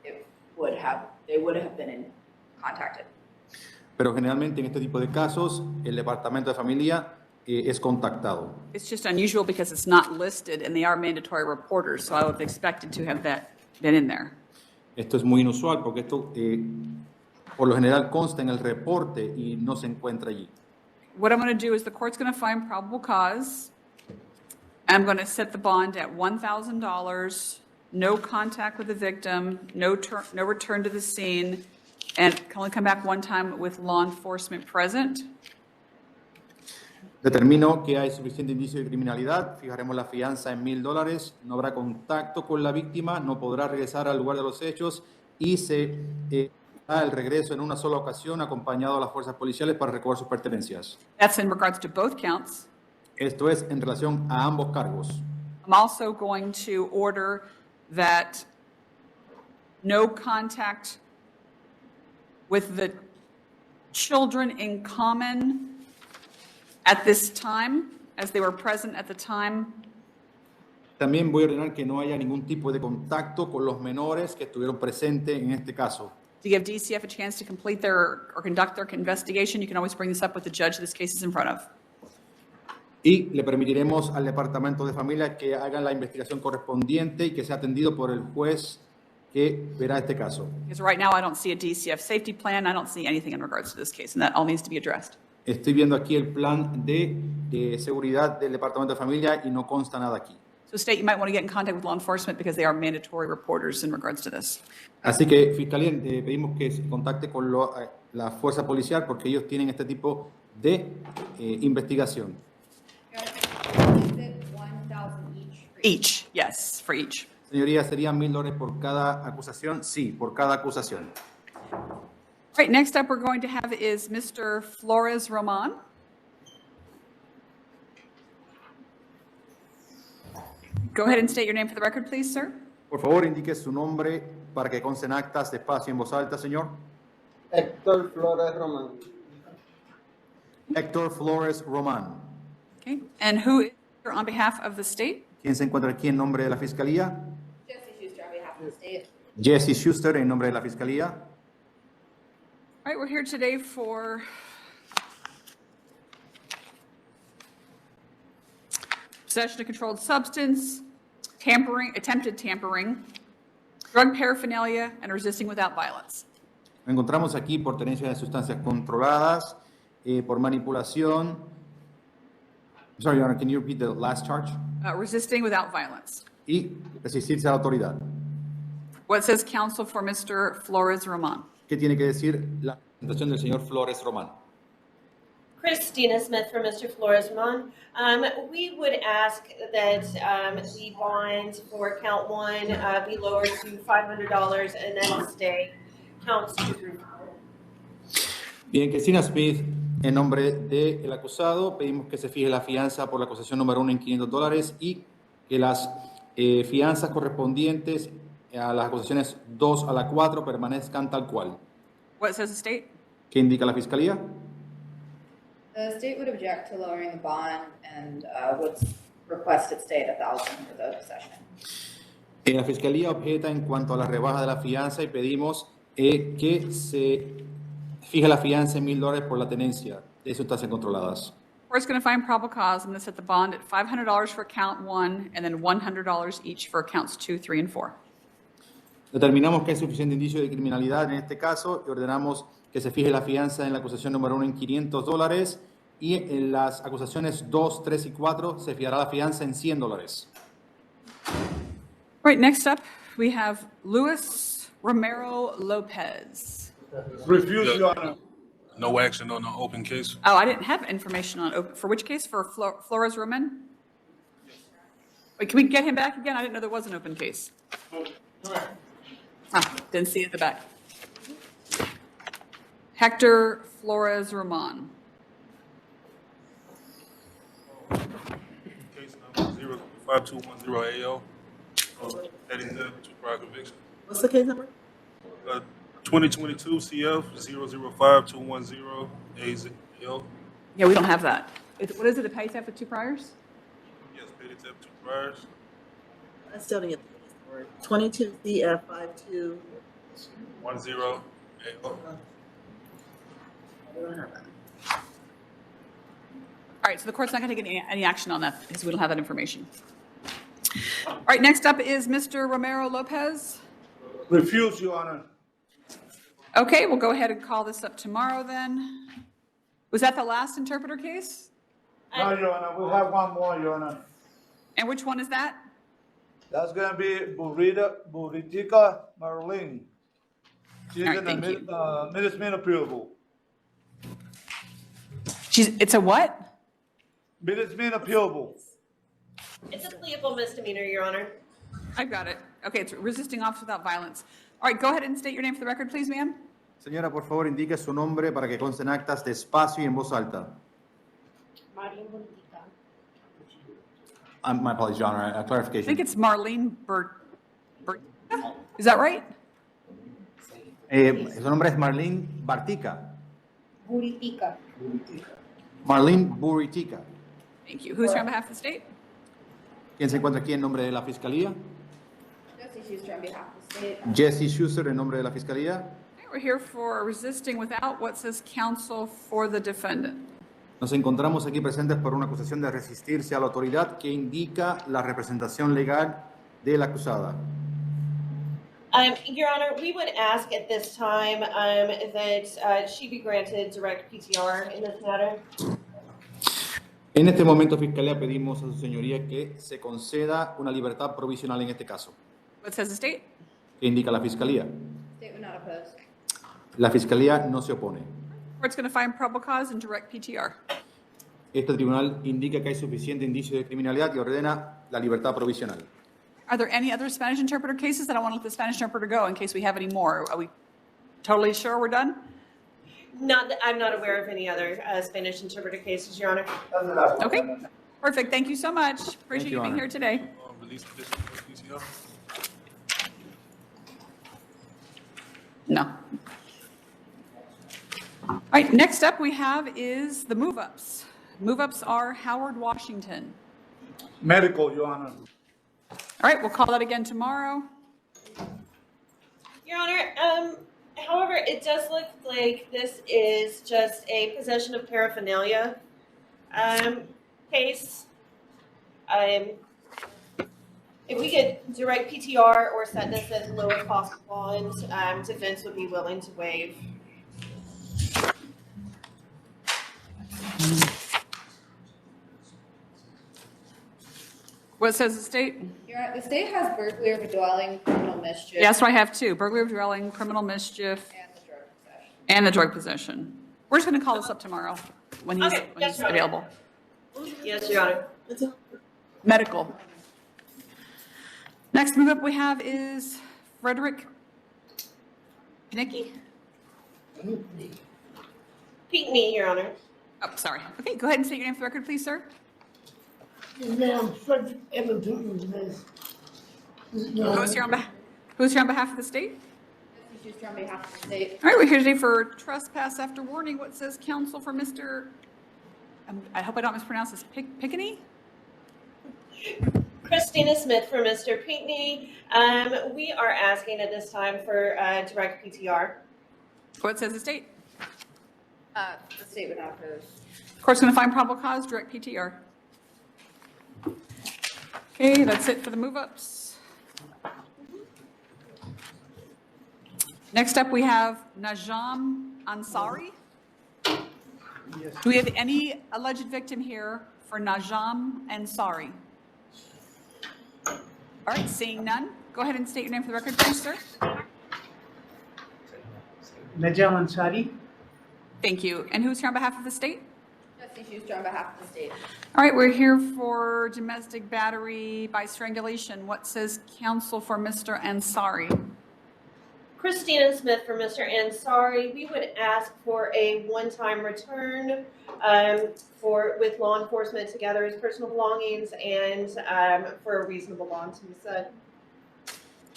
they would have been contacted. pero generalmente en este tipo de casos el Departamento de Familia es contactado. It's just unusual because it's not listed and they are mandatory reporters, so I would have expected to have that been in there. Esto es muy inusual porque esto por lo general consta en el reporte y no se encuentra allí. What I'm going to do is the court's going to find probable cause. I'm going to set the bond at $1,000, no contact with the victim, no return to the scene, and can only come back one time with law enforcement present. Determino que hay suficiente indicio de criminalidad, fijaremos la fianza en $1,000, no habrá contacto con la víctima, no podrá regresar al lugar de los hechos y se hará el regreso en una sola ocasión acompañado de las fuerzas policiales para recoger sus pertenencias. That's in regards to both counts. Esto es en relación a ambos cargos. I'm also going to order that no contact with the children in common at this time, as they were present at the time. También voy a ordenar que no haya ningún tipo de contacto con los menores que estuvieron presentes en este caso. To give DCF a chance to complete their or conduct their investigation, you can always bring this up with the judge this case is in front of. Y le permitiremos al Departamento de Familia que hagan la investigación correspondiente y que sea atendido por el juez que verá este caso. Because right now I don't see a DCF safety plan. I don't see anything in regards to this case, and that all needs to be addressed. Estoy viendo aquí el plan de seguridad del Departamento de Familia y no consta nada aquí. So state, you might want to get in contact with law enforcement because they are mandatory reporters in regards to this. Así que, Fiscalía, pedimos que se contacte con la fuerza policial porque ellos tienen este tipo de investigación. Each, yes, for each. Señoría, ¿serían $1,000 por cada acusación? Sí, por cada acusación. All right, next up we're going to have is Mr. Flores Roman. Go ahead and state your name for the record, please, sir. Por favor, indique su nombre para que conste en actas despacio y en voz alta, señor. Héctor Flores Román. Héctor Flores Román. Okay, and who is here on behalf of the state? ¿Quién se encuentra aquí en nombre de la Fiscalía? Jesse Schuster on behalf of the state. Jesse Schuster en nombre de la Fiscalía. All right, we're here today for possession of controlled substance, tampering, attempted tampering, drug paraphernalia, and resisting without violence. Nos encontramos aquí por tenencia de sustancias controladas, por manipulación. Sorry, Your Honor, can you repeat the last charge? Resisting without violence. Y resistirse a la autoridad. What says counsel for Mr. Flores Roman? ¿Qué tiene que decir la presentación del señor Flores Román? Christina Smith for Mr. Flores Roman. We would ask that the bond for count 1 be lowered to $500 and then stay counts 2 through 4. Bien, Christina Smith, en nombre del acusado, pedimos que se fije la fianza por la acusación número 1 en $500 y que las fianzas correspondientes a las acusaciones 2 a la 4 permanezcan tal cual. What says the state? ¿Qué indica la Fiscalía? The state would object to lowering the bond and would request it stay at $1,000 for the possession. La Fiscalía objeta en cuanto a la rebaja de la fianza y pedimos que se fije la fianza en $1,000 por la tenencia de sustancias controladas. Court's going to find probable cause. I'm going to set the bond at $500 for count 1 and then $100 each for counts 2, 3, and 4. Determinamos que hay suficiente indicio de criminalidad en este caso y ordenamos que se fije la fianza en la acusación número 1 en $500 y en las acusaciones 2, 3 y 4 se fijará la fianza en $100. Right, next up, we have Luis Romero Lopez. Refuse, Your Honor. No action on the open case. Oh, I didn't have information on open. For which case? For Flores Roman? Wait, can we get him back again? I didn't know there was an open case. Didn't see it at the back. Hector Flores Roman. Case number 05210AO. Heading to prior conviction. What's the case number? 2022 CF 005210AZL. Yeah, we don't have that. What is it, a pay theft with 2 priors? Yes, paid it to 2 priors. I still didn't get the case number. 22 CF 52. 10AO. I don't have that. All right, so the court's not going to get any action on that because we don't have that information. All right, next up is Mr. Romero Lopez. Refuse, Your Honor. Okay, we'll go ahead and call this up tomorrow then. Was that the last interpreter case? No, Your Honor, we'll have one more, Your Honor. And which one is that? That's gonna be Buritica Marlene. She's All right, in thank the you. Minutes appealable. It's a what? Minutes appealable. It's a pleable misdemeanor, Your Honor. I've got it. Okay, it's resisting officer without violence. All right, go ahead and state your name for the record, please, ma'am. Señora, por favor, indique su nombre para que consten actas despacio y en voz alta. My apologies, Your Honor, a I clarification. think it's Marlene Is that right? Su nombre es Marlene Bartica. Buritica. Marlene Buritica. Thank you. Who's here on behalf of the state? ¿Quién se encuentra aquí en nombre de la Fiscalía? Jesse Schuster on behalf of the state. Jesse Schuster en nombre de la Fiscalía. Okay, we're here for resisting without what says counsel for the defendant. Nos encontramos aquí presentes por una acusación de resistirse a la autoridad que indica la representación legal de la acusada. Your Honor, we would ask at this time that she be granted direct PTR in this matter. En este momento, Fiscalía, pedimos a su señoría que se conceda una libertad provisional en este caso. What says the state? ¿Qué indica la Fiscalía? State would not oppose. La Fiscalía no se opone. Court's going to find probable cause and direct PTR. Este tribunal indica que hay suficiente indicio de criminalidad y ordena la libertad provisional. Are there any other Spanish interpreter cases? I don't want to let the Spanish interpreter go in case we have any more. Are we totally sure we're done? I'm not aware of any other Spanish interpreter cases, Your Honor. Okay, perfect. Thank you so much. Appreciate you being here today. Release petition for PTR. No. All right, next up we have is the move-ups. Move-ups are Howard Washington. Medical, Your Honor. All right, we'll call that again tomorrow. Your Honor, however, it does look like this is just a possession of paraphernalia case. If we could direct PTR or set this as low as possible, and defense would be willing to waive. What says the state? The state has burglary of a dwelling, criminal mischief. Yeah, that's what I have too. Burglary of dwelling, criminal mischief, And the drug possession. and the drug possession. We're just going to call this up tomorrow when he's, Okay, when yes, he's Your Honor. available. Yes, Your Honor. Medical. Next move up we have is Frederick Pinicky? Pinckney, Your Honor. Oh, sorry. Okay, go ahead and state your name for the record, please, sir. Ma'am, Frederick Edmonton is Who's here on behalf of the state? Jesse Schuster on behalf of the state. All right, we're here today for trespass after warning. What says counsel for Mr., I hope I don't mispronounce this, Pickney? Christina Smith for Mr. Pinckney. We are asking at this time for direct PTR. What says the state? The state would not oppose. Court's going to find probable cause, direct PTR. Okay, that's it for the move-ups. Next up, we have Najam Ansari. Do we have any alleged victim here for Najam Ansari? All right, seeing none, go ahead and state your name for the record, please, sir. Najam Ansari. Thank you. And who's here on behalf of the state? Jesse Schuster on behalf of the state. All right, we're here for domestic battery by strangulation. What says counsel for Mr. Ansari? Christina Smith for Mr. Ansari. We would ask for a one-time return with law enforcement to gather his personal belongings and for a reasonable bond to be set.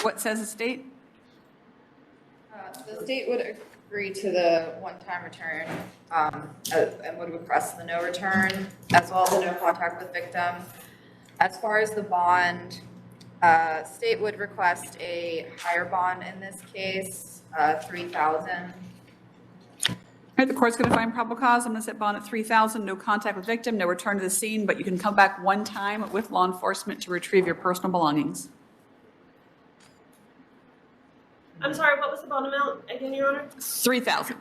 What says the state? The state would agree to the one-time return and would request the no return, as well as the no contact with victim. As far as the bond, state would request a higher bond in this case, $3,000. All right, the court's going to find probable cause. I'm going to set bond at $3,000, no contact with victim, no return to the scene, but you can come back one time with law enforcement to retrieve your personal belongings. I'm sorry, what was the bond amount again, Your Honor? $3,000.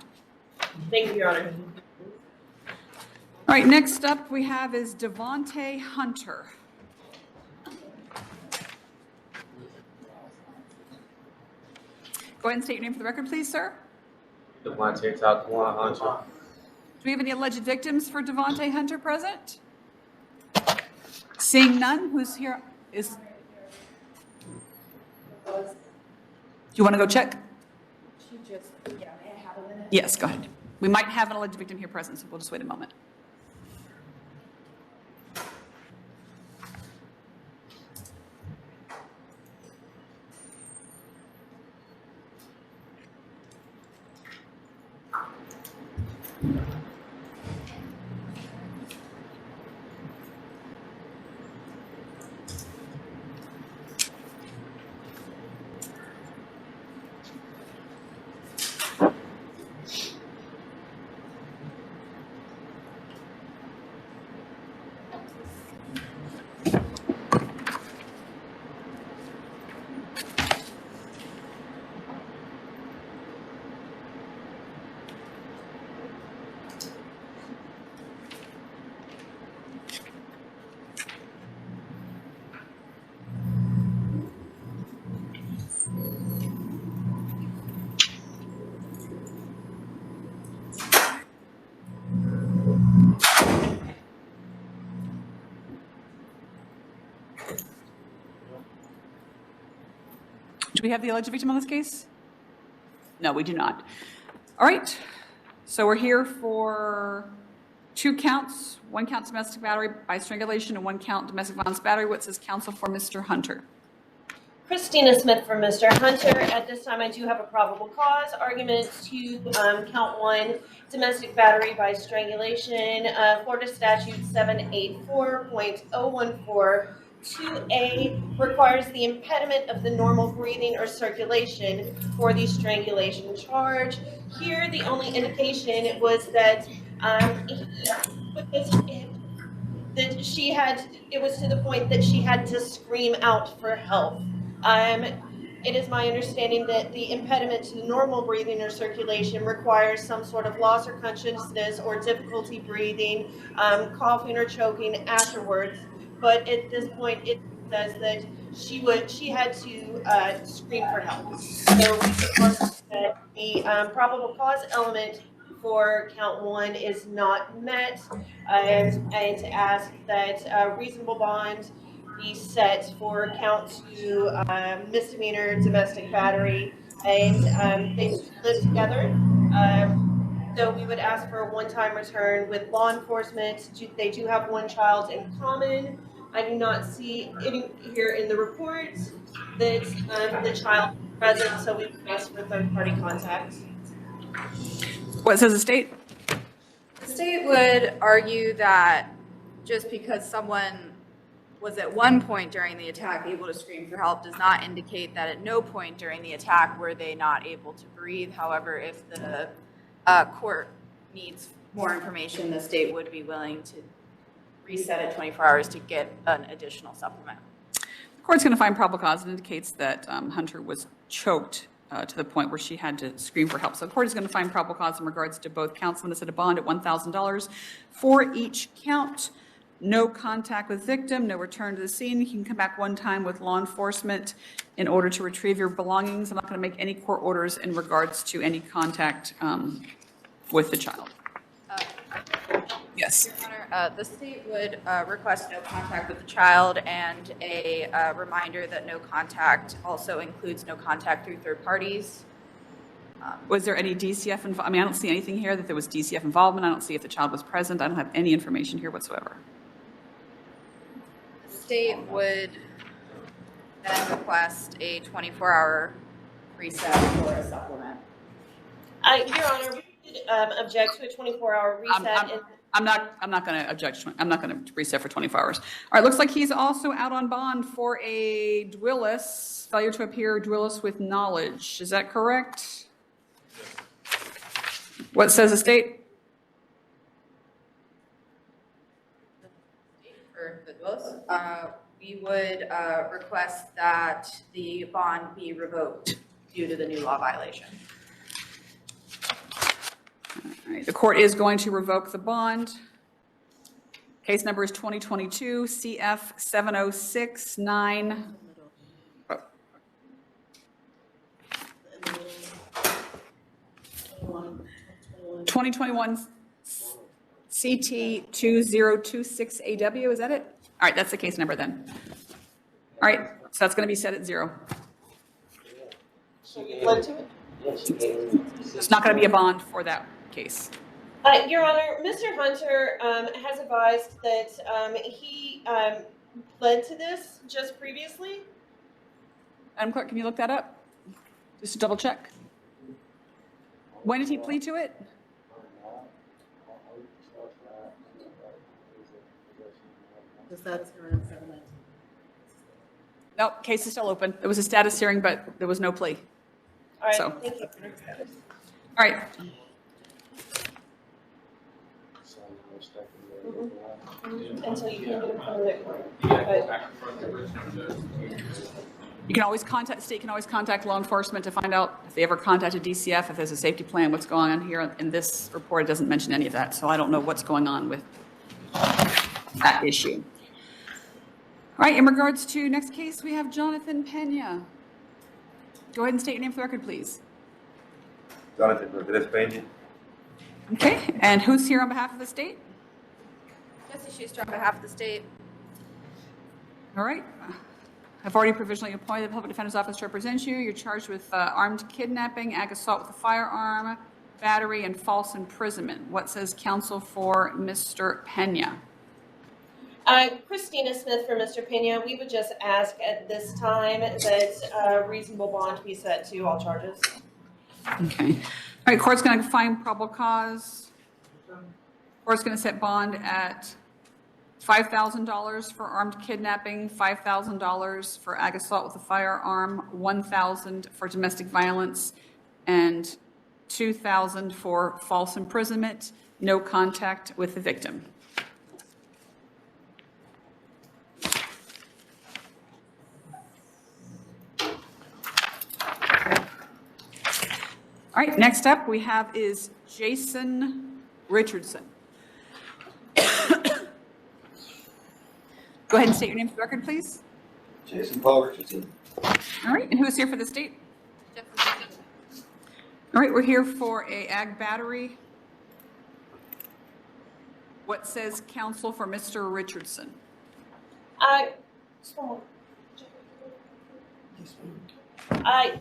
Thank you, Your Honor. All right, next up we have is Devontae Hunter. Go ahead and state your name for the record, please, sir. Devontae Taquan Hunter. Do we have any alleged victims for Devontae Hunter present? Seeing none, who's here is... Do you want to go check? Yes, go ahead. We might have an alleged victim here present, so we'll just wait a moment. Do we have the alleged victim on this case? No, we do not. All right, so we're here for 2 counts, 1 count domestic battery by strangulation and 1 count domestic violence battery. What says counsel for Mr. Hunter? Christina Smith for Mr. Hunter. At this time, I do have a probable cause argument to count 1, domestic battery by strangulation. Florida statute 784.014 2A requires the impediment of the normal breathing or circulation for the strangulation charge. Here, the only indication was that it was to the point that she had to scream out for help. It is my understanding that the impediment to normal breathing or circulation requires some sort of loss of consciousness or difficulty breathing, coughing or choking afterwards. But at this point, it says that she had to scream for help. So we suppose that the probable cause element for count 1 is not met, and to ask that a reasonable bond be set for count 2, misdemeanor domestic battery, and they live together. So we would ask for a one-time return with law enforcement. They do have 1 child in common. I do not see any here in the report that the child is present, so we would ask for third-party contact. What says the state? The state would argue that just because someone was at one point during the attack able to scream for help does not indicate that at no point during the attack were they not able to breathe. However, if the court needs more information, the state would be willing to reset it 24 hours to get an additional supplement. The court's going to find probable cause. It indicates that Hunter was choked to the point where she had to scream for help. So the court is going to find probable cause in regards to both counts. I'm going to set a bond at $1,000 for each count. No contact with victim, no return to the scene. You can come back 1 time with law enforcement in order to retrieve your belongings. I'm not going to make any court orders in regards to any contact with the child. Yes. Your Honor, the state would request no contact with the child and a reminder that no contact also includes no contact through third parties. Was there any DCF involved? I mean, I don't see anything here that there was DCF involvement. I don't see if the child was present. I don't have any information here whatsoever. The state would then request a 24-hour reset for a supplement. Your Honor, we would object to a 24-hour reset. I'm not going to object. I'm not going to reset for 24 hours. All right, looks like he's also out on bond for a Dwillis, failure to appear Dwillis with knowledge. Is that correct? What says the state? For the Dwillis, we would request that the bond be revoked due to the new law violation. All right, the court is going to revoke the bond. Case number is 2022 CF 7069. 2021 CT 2026AW, is that it? All right, that's the case number then. All right, so that's going to be set at 0. There's not going to be a bond for that case. Your Honor, Mr. Hunter has advised that he pled to this just previously. Madam Clerk, can you look that up? Just to double check. When did he plead to it? The status hearing on 7/19. Nope, case is still open. It was a status hearing, but there was no plea. All right, So- thank you. All right, Until you can get in front of the court. you can always contact, state can always contact law enforcement to find out if they ever contacted DCF, if there's a safety plan, what's going on here. In this report, it doesn't mention any of that, so I don't know what's going on with that issue. All right, in regards to next case, we have Jonathan Pena. Go ahead and state your name for the record, please. Jonathan Rodriguez Peña. Okay, and who's here on behalf of the state? Jesse Schuster on behalf of the state. All right. I've already provisionally appointed the Public Defender's Office to represent you. You're charged with armed kidnapping, ag assault with a firearm, battery, and false imprisonment. What says counsel for Mr. Pena? Christina Smith for Mr. Pena. We would just ask at this time that a reasonable bond be set to all charges. Okay. All right, court's going to find probable cause. Court's going to set bond at $5,000 for armed kidnapping, $5,000 for ag assault with a firearm, $1,000 for domestic violence, and $2,000 for false imprisonment, no contact with the victim. All right, next up we have is Jason Richardson. Go ahead and state your name for the record, please. Jason Paul Richardson. All right, and who is here for the state? All right, we're here for a ag battery. What says counsel for Mr. Richardson?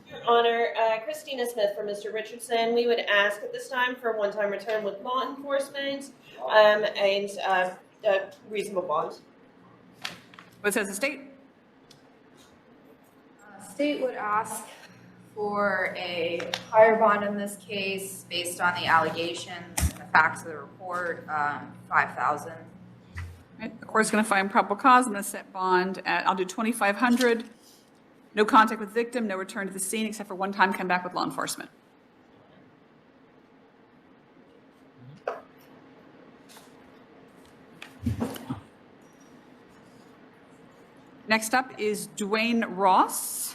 Your Honor, Christina Smith for Mr. Richardson. We would ask at this time for a one-time return with law enforcement and a reasonable bond. What says the state? State would ask for a higher bond in this case based on the allegations and the facts of the report, $5,000. Right, the court's going to find probable cause. I'm going to set bond at, I'll do $2,500. No contact with victim, no return to the scene except for one time come back with law enforcement. Next up is Dwayne Ross.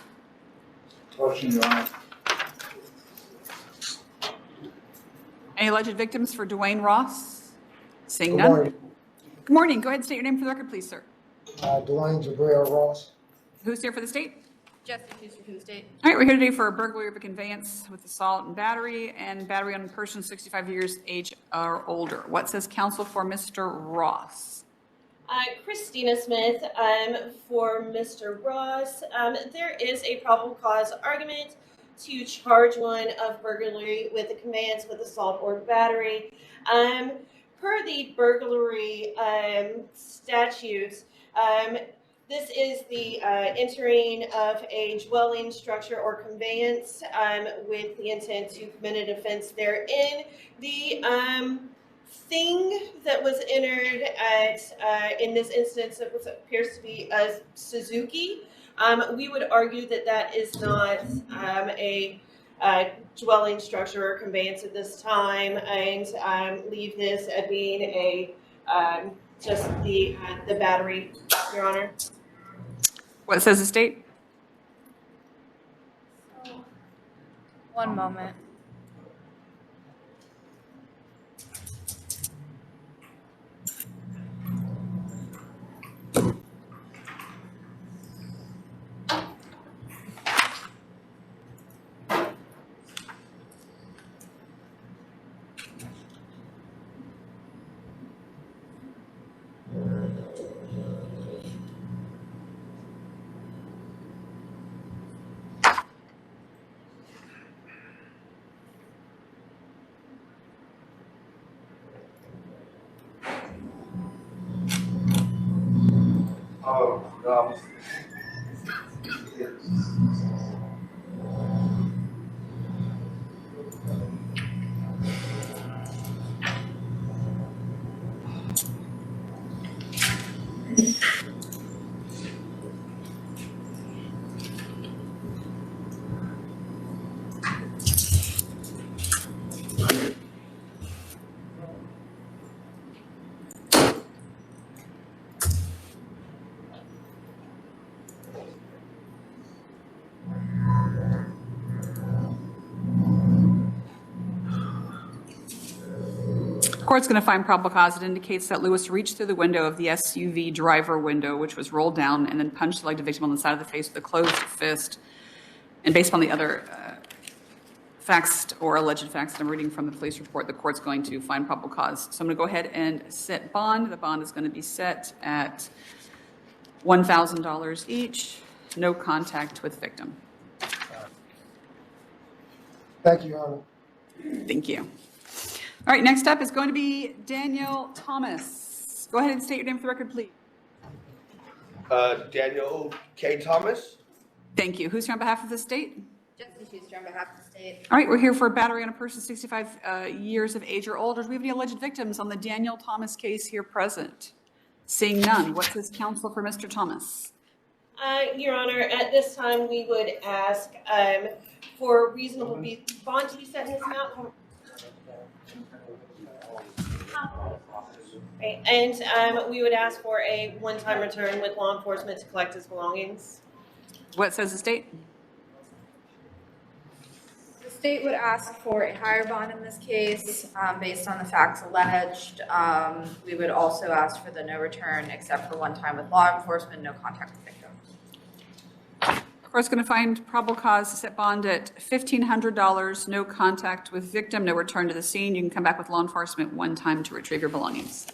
Motion, Your Honor. Any alleged victims for Dwayne Ross? Seeing Good none. morning. Good morning. Go ahead and state your name for the record, please, sir. Dwayne Jabril Ross. Who's here for the state? Jesse Schuster for the state. All right, we're here today for a burglary of a conveyance with assault and battery on a person 65 years age or older. What says counsel for Mr. Ross? Christina Smith for Mr. Ross. There is a probable cause argument to charge one of burglary with a conveyance with assault or battery. Per the burglary statutes, this is the entering of a dwelling, structure, or conveyance with the intent to commit an offense therein. The thing that was entered at, in this instance, it appears to be a Suzuki. We would argue that that is not a dwelling, structure, or conveyance at this time, and leave this at being a just the battery, Your Honor. What says the state? One moment. Oh, God. Court's going to find probable cause. It indicates that Lewis reached through the window of the SUV driver window, which was rolled down, and then punched the leg of the victim on the side of the face with a closed fist. And based on the other facts or alleged facts that I'm reading from the police report, the court's going to find probable cause. So I'm going to go ahead and set bond. The bond is going to be set at $1,000 each. No contact with victim. Thank you, Your Honor. Thank you. All right, next up is going to be Daniel Thomas. Go ahead and state your name for the record, please. Daniel K. Thomas. Thank you. Who's here on behalf of the state? Jessica Schuster on behalf of the state. All right, we're here for a battery on a person 65 years of age or older. Do we have any alleged victims on the Daniel Thomas case here present? Seeing none, what says counsel for Mr. Thomas? Your Honor, at this time, we would ask for reasonable bond to be set in this amount. Okay, and we would ask for a one-time return with law enforcement to collect his belongings. What says the state? The state would ask for a higher bond in this case based on the facts alleged. We would also ask for the no return except for one time with law enforcement, no contact with victims. Of course, going to find probable cause to set bond at $1,500, no contact with victim, no return to the scene. You can come back with law enforcement one time to retrieve your belongings.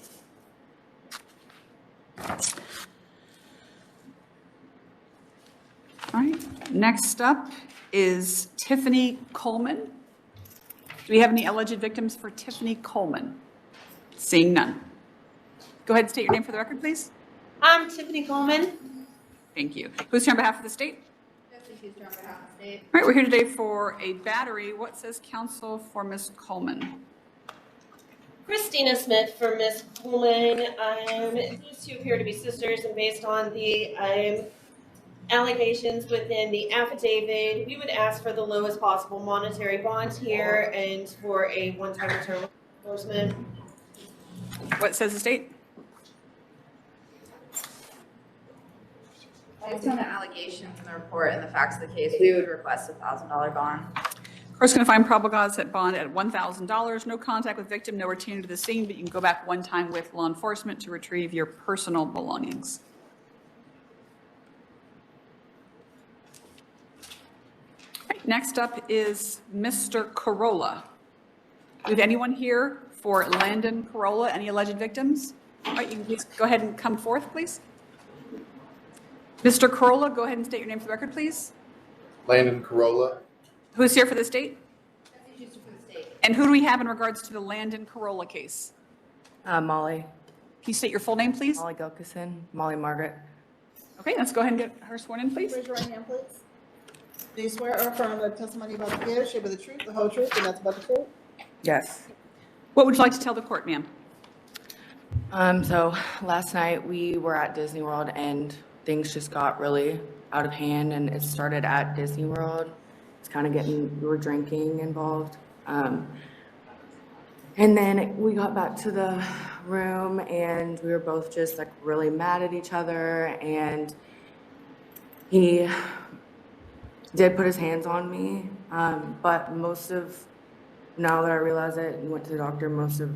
All right, next up is Tiffany Coleman. Do we have any alleged victims for Tiffany Coleman? Seeing none. Go ahead and state your name for the record, please. I'm Tiffany Coleman. Thank you. Who's here on behalf of the state? Jessica Schuster on behalf of the state. All right, we're here today for a battery. What says counsel for Ms. Coleman? Christina Smith for Ms. Coleman. These two appear to be sisters, and based on the allegations within the affidavit, we would ask for the lowest possible monetary bond here and for a one-time return with enforcement. What says the state? Based on the allegations in the report and the facts of the case, we would request a $1,000 bond. Of course, going to find probable cause set bond at $1,000. No contact with victim, no return to the scene, but you can go back one time with law enforcement to retrieve your personal belongings. Right, next up is Mr. Corolla. Do we have anyone here for Landon Corolla? Any alleged victims? All right, you can please go ahead and come forth, please. Mr. Corolla, go ahead and state your name for the record, please. Landon Corolla. Who's here for the state? Jessica Schuster for the state. And who do we have in regards to the Landon Corolla case? Molly. Can you state your full name, please? Molly Gilkison. Molly Margaret. Okay, let's go ahead and get her sworn in, please. Raise your right hand, please. Do you swear or affirm that the testimony you're about to give shall be the truth, the whole truth, and nothing but the truth? Yes. What would you like to tell the court, ma'am? So last night we were at Disney World and things just got really out of hand, and it started at Disney World. It's kind of we were drinking involved. And then we got back to the room and we were both just like really mad at each other, and he did put his hands on me. But now that I realize it and went to the doctor, most of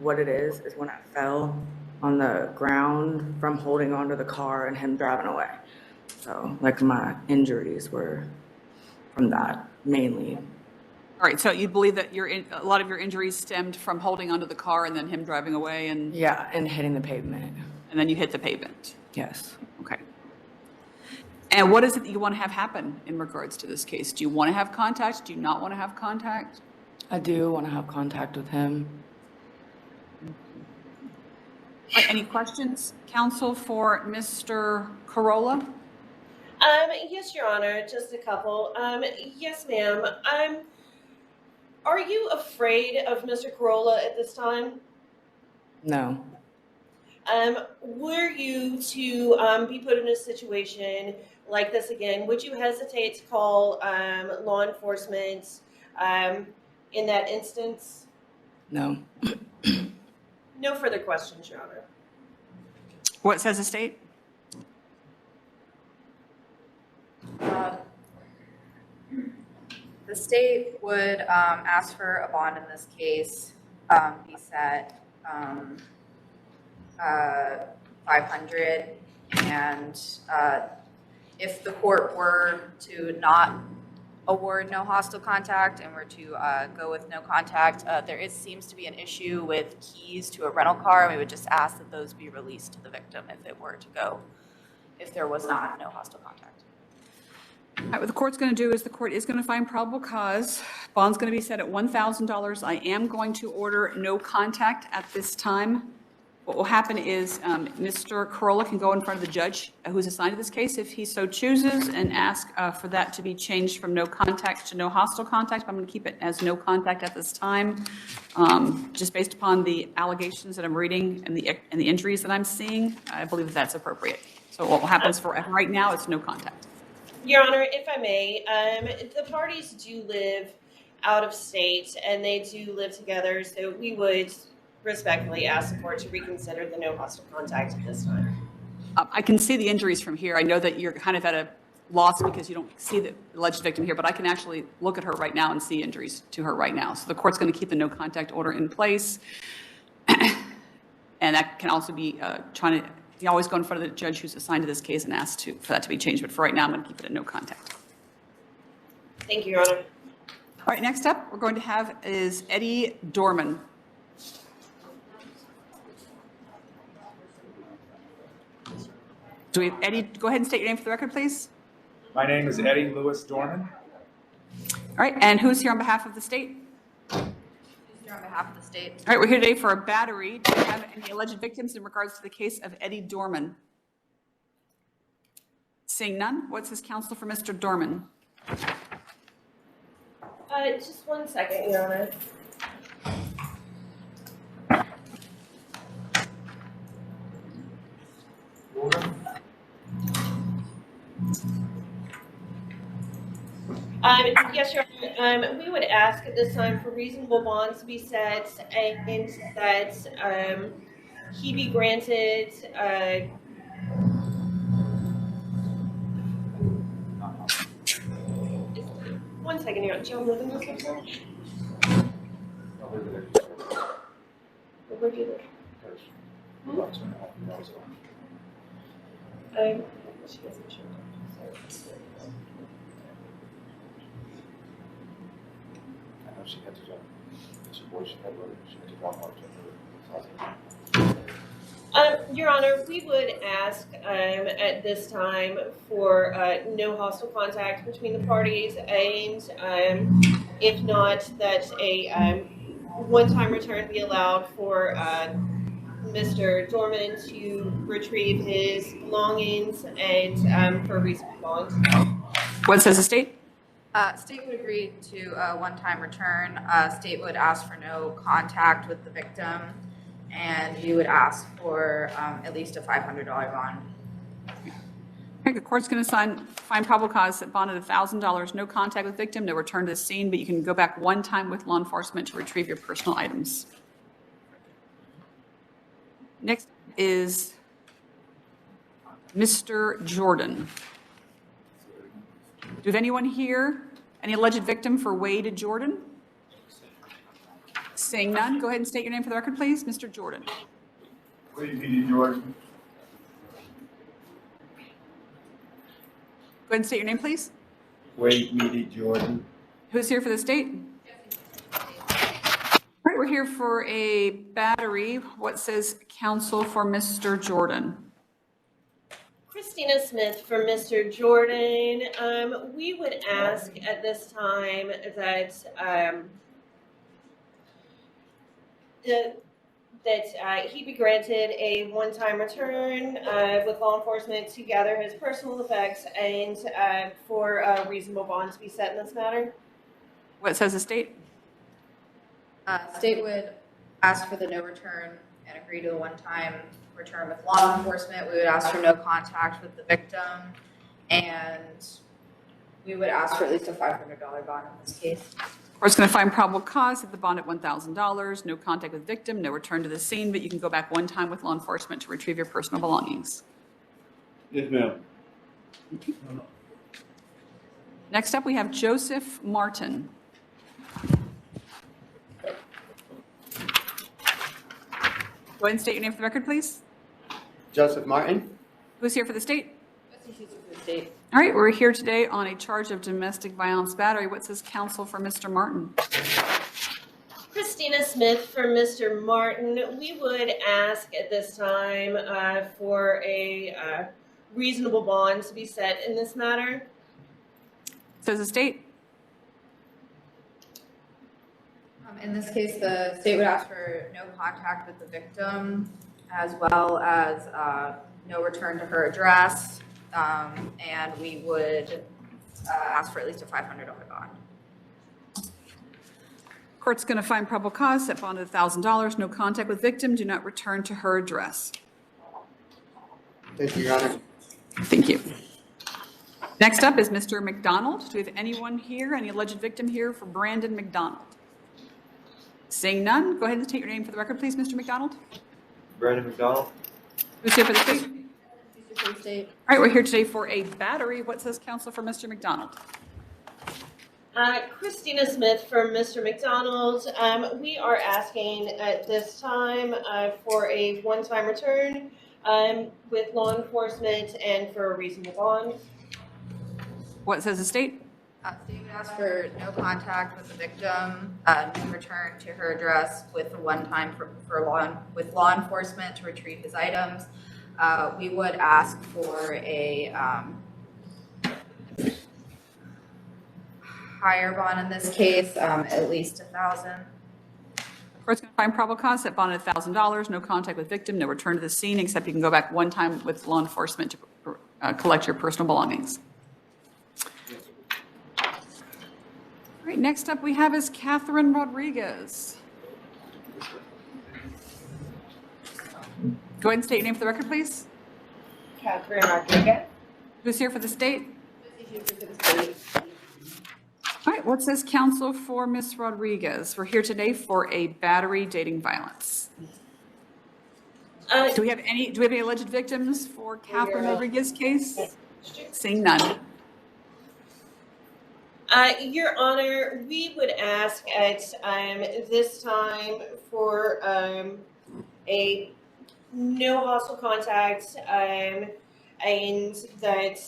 what it is when I fell on the ground from holding onto the car and him driving away. So like my injuries were from that mainly. All right, so you believe that a lot of your injuries stemmed from holding onto the car and then him driving away and... Yeah, and hitting the pavement. And then you hit the pavement? Yes. Okay. And what is it that you want to have happen in regards to this case? Do you want to have contact? Do you not want to have contact? I do want to have contact with him. All right, any questions? Counsel for Mr. Corolla? Yes, Your Honor, just a couple. Yes, ma'am. Are you afraid of Mr. Corolla at this time? No. Were you to be put in a situation like this again, would you hesitate to call law enforcement in that instance? No. No further questions, Your Honor. What says the state? The state would ask for a bond in this case be set 500, and if the court were to not award no hostile contact and were to go with no contact, there seems to be an issue with keys to a rental car, and we would just ask that those be released to the victim if there was not no hostile contact. All right, what the court's going to do is the court is going to find probable cause. Bond's going to be set at $1,000. I am going to order no contact at this time. What will happen is Mr. Corolla can go in front of the judge who's assigned to this case if he so chooses and ask for that to be changed from no contact to no hostile contact. I'm going to keep it as no contact at this time, just based upon the allegations that I'm reading and the injuries that I'm seeing. I believe that's appropriate. So what will happen is for right now, it's no contact. Your Honor, if I may, the parties do live out of state and they do live together, so we would respectfully ask the court to reconsider the no hostile contact at this time. I can see the injuries from here. I know that you're kind of at a loss because you don't see the alleged victim here, but I can actually look at her right now and see injuries to her right now. So the court's going to keep the no contact order in place. And that can also be you always go in front of the judge who's assigned to this case and ask for that to be changed. But for right now, I'm going to keep it at no contact. Thank you, Your Honor. All right, next up, we're going to have is Eddie Dorman. Do we have Eddie, go ahead and state your name for the record, please. My name is Eddie Lewis Dorman. All right, and who's here on behalf of the state? Who's here on behalf of the state? All right, we're here today for a battery. Do we have any alleged victims in regards to the case of Eddie Dorman? Seeing none, what's his counsel for Mr. Dorman? Just 1 second, Your Honor. Yes, Your Honor. We would ask at this time for reasonable bonds to be set and that he be granted 1 second, Your Honor. Do you live in this house? Where do you live? She doesn't show up. I know she had to jump. She had to drop off. Your Honor, we would ask at this time for no hostile contact between the parties, and if not, that a one-time return be allowed for Mr. Dorman to retrieve his belongings and for a reasonable bond. What says the state? State would agree to a one-time return. State would ask for no contact with the victim, and we would ask for at least a $500 bond. Okay, the court's going to find probable cause at bond at $1,000, no contact with victim, no return to the scene, but you can go back one time with law enforcement to retrieve your personal items. Next is Mr. Jordan. Do we have anyone here? Any alleged victim for Wade Jordan? Seeing none, go ahead and state your name for the record, please. Mr. Jordan. Wade Jordan. Go ahead and state your name, please. Wade Jordan. Who's here for the state? All right, we're here for a battery. What says counsel for Mr. Jordan? Christina Smith for Mr. Jordan. We would ask at this time that he be granted a one-time return with law enforcement to gather his personal effects and for a reasonable bond to be set in this matter. What says the state? State would ask for the no return and agree to a one-time return with law enforcement. We would ask for no contact with the victim, and we would ask for at least a $500 bond in this case. Court's going to find probable cause at the bond at $1,000, no contact with victim, no return to the scene, but you can go back one time with law enforcement to retrieve your personal belongings. Yes, ma'am. Next up, we have Joseph Martin. Go ahead and state your name for the record, please. Joseph Martin. Who's here for the state? For the state. All right, we're here today on a charge of domestic violence battery. What says counsel for Mr. Martin? Christina Smith for Mr. Martin. We would ask at this time for a reasonable bond to be set in this matter. Says the state. In this case, the state would ask for no contact with the victim, as well as no return to her address, and we would ask for at least a $500 bond. Court's going to find probable cause, set bond at $1,000, no contact with victim, do not return to her address. Thank you, Your Honor. Thank you. Next up is Mr. McDonald. Do we have anyone here, any alleged victim here for Brandon McDonald? Seeing none, go ahead and state your name for the record, please, Mr. McDonald. Brandon McDonald. Who's here for the state? All right, we're here today for a battery. What says counsel for Mr. McDonald? Christina Smith for Mr. McDonald. We are asking at this time for a one-time return with law enforcement and for a reasonable bond. What says the state? State would ask for no contact with the victim, no return to her address with a one-time with law enforcement to retrieve his items. We would ask for a higher bond in this case, at least $1,000. Court's going to find probable cause, set bond at $1,000, no contact with victim, no return to the scene, except you can go back one time with law enforcement to collect your personal belongings. All right, next up we have is Catherine Rodriguez. Go ahead and state your name for the record, please. Catherine Rodriguez. Who's here for the state? All right, what says counsel for Ms. Rodriguez? We're here today for a battery dating violence. Do we have any alleged victims for Catherine Rodriguez's case? Seeing none. Your Honor, we would ask at this time for a no hostile contact and that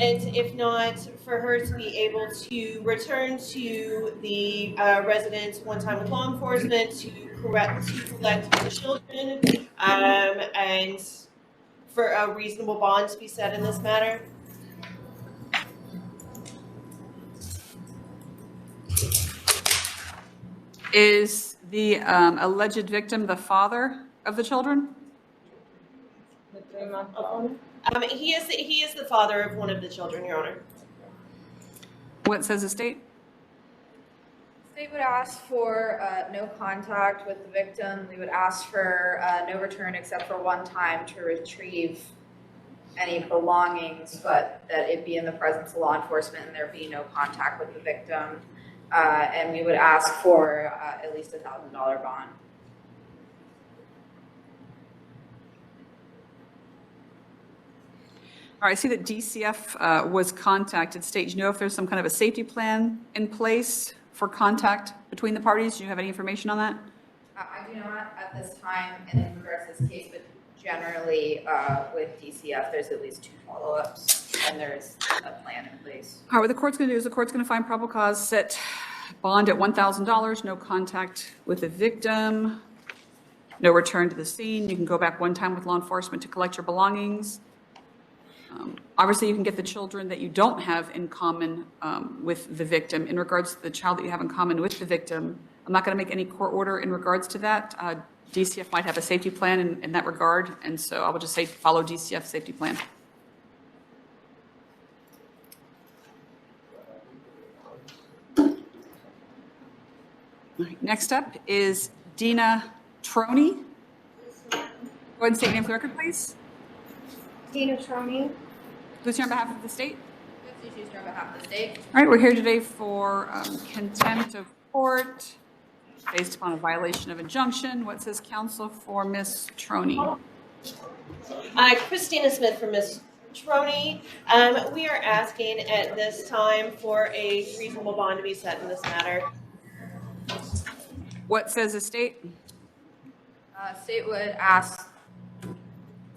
and if not, for her to be able to return to the residence one time with law enforcement to collect the children and for a reasonable bond to be set in this matter. Is the alleged victim the father of the children? He is the father of one of the children, Your Honor. What says the state? State would ask for no contact with the victim. We would ask for no return except for one time to retrieve any belongings, but that it be in the presence of law enforcement and there be no contact with the victim. And we would ask for at least $1,000 bond. All right, I see that DCF was contacted. State, do you know if there's some kind of a safety plan in place for contact between the parties? Do you have any information on that? I do not at this time in regards to this case, but generally with DCF, there's at least 2 follow-ups and there's a plan in place. All right, what the court's going to do is the court's going to find probable cause, set bond at $1,000, no contact with the victim, no return to the scene. You can go back one time with law enforcement to collect your belongings. Obviously, you can get the children that you don't have in common with the victim. In regards to the child that you have in common with the victim, I'm not going to make any court order in regards to that. DCF might have a safety plan in that regard, and so I will just say follow DCF's safety plan. All right, next up is Dina Troney. Go ahead and state your name for the record, please. Dina Troney. Who's here on behalf of the state? She's here on behalf of the state. All right, we're here today for contempt of court based upon a violation of injunction. What says counsel for Ms. Troney? Christina Smith for Ms. Troney. We are asking at this time for a reasonable bond to be set in this matter. What says the state? State would ask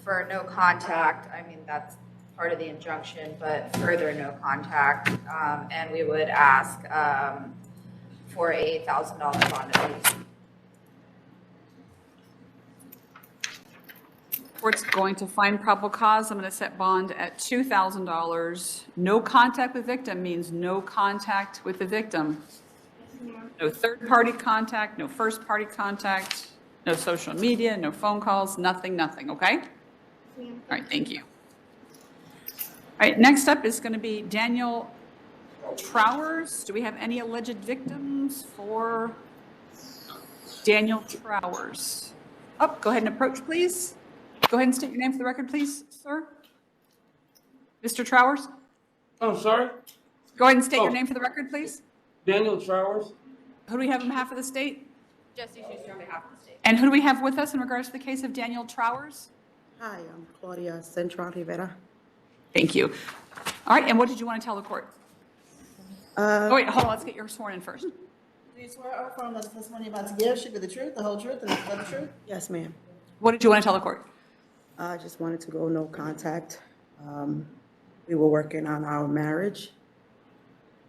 for no contact. I mean, that's part of the injunction, but further no contact. And we would ask for a $1,000 bond at least. Court's going to find probable cause. I'm going to set bond at $2,000. No contact with victim means no contact with the victim. No third-party contact, no first-party contact, no social media, no phone calls, nothing, okay? All right, thank you. All right, next up is going to be Daniel Trowers. Do we have any alleged victims for Daniel Trowers? Up, go ahead and approach, please. Go ahead and state your name for the record, please, sir. Mr. Trowers? I'm sorry? Go ahead and state your name for the record, please. Daniel Trowers? Who do we have on behalf of the state? Jesse Schuster on behalf of the state. And who do we have with us in regards to the case of Daniel Trowers? Hi, I'm Claudia Central Rivera. Thank you. All right, and what did you want to tell the court? Oh, wait, hold on, let's get your sworn in first. Do you swear or affirm that the testimony you're about to give should be the truth, the whole truth, and nothing but the truth? Yes, ma'am. What did you want to tell the court? I just wanted to go no contact. We were working on our marriage,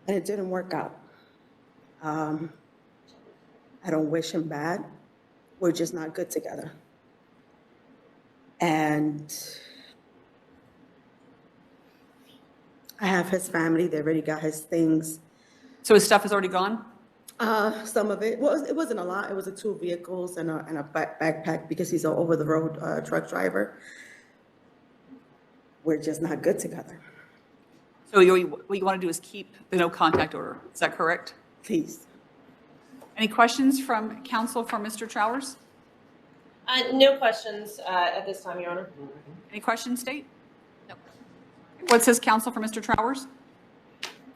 and it didn't work out. I don't wish him bad. We're just not good together. And I have his family. They already got his things. So his stuff is already gone? Some of it. Well, it wasn't a lot. It was 2 vehicles and a backpack because he's an over-the-road truck driver. We're just not good together. So what you want to do is keep the no contact order. Is that correct? Please. Any questions from counsel for Mr. Trowers? No questions at this time, Your Honor. Any questions, State? No. What says counsel for Mr. Trowers?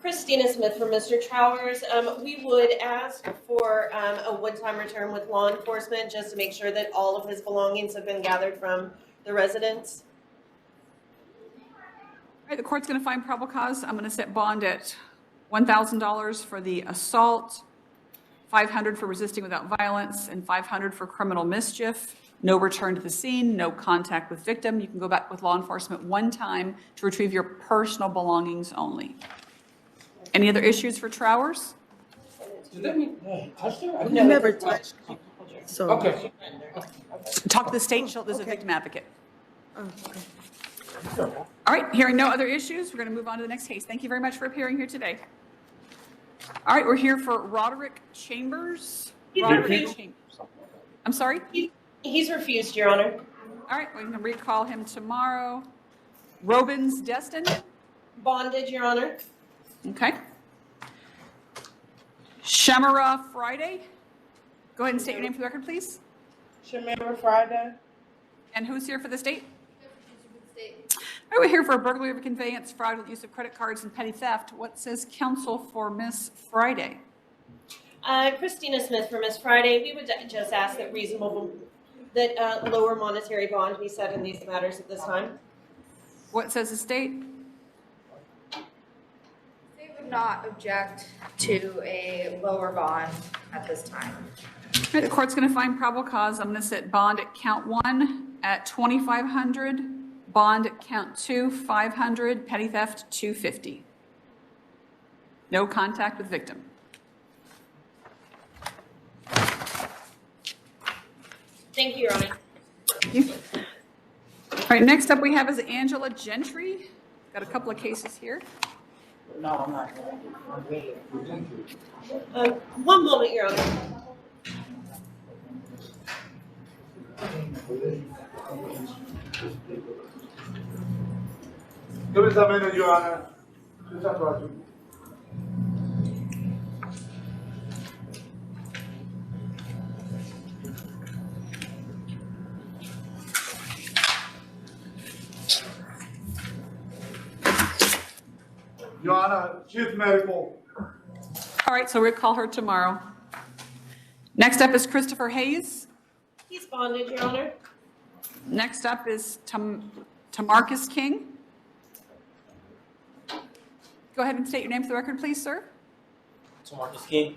Christina Smith for Mr. Trowers. We would ask for a one-time return with law enforcement just to make sure that all of his belongings have been gathered from the residence. All right, the court's going to find probable cause. I'm going to set bond at $1,000 for the assault, $500 for resisting without violence, and $500 for criminal mischief. No return to the scene, no contact with victim. You can go back with law enforcement one time to retrieve your personal belongings only. Any other issues for Trowers? Does that mean touched her? We never touched him. So. Okay. Talk to the state. There's a victim advocate. Oh, okay. All right, hearing no other issues, we're going to move on to the next case. Thank you very much for appearing here today. All right, we're here for Roderick Chambers. Roderick Chambers. I'm sorry? He's refused, Your Honor. All right, we can recall him tomorrow. Robins Destin? Bonded, Your Honor. Okay. Shamara Friday? Go ahead and state your name for the record, please. Shamara Friday. And who's here for the state? All right, we're here for a burglary of a conveyance, fraudulent use of credit cards, and petty theft. What says counsel for Miss Friday? Christina Smith for Miss Friday. We would just ask that lower monetary bond be set in these matters at this time. What says the state? They would not object to a lower bond at this time. All right, the court's going to find probable cause. I'm going to set bond at count 1 at $2,500. Bond at count 2, $500, petty theft, $250. No contact with victim. Thank you, Your Honor. All right, next up we have is Angela Gentry. Got a couple of cases here. No, I'm not. One moment, Your Honor. Give us a minute, Your Honor. Just a project. Your Honor, Chief Medical. All right, so we'll call her tomorrow. Next up is Christopher Hayes. He's bonded, Your Honor. Next up is Tamarcus King. Go ahead and state your name for the record, please, sir. Tamarcus King.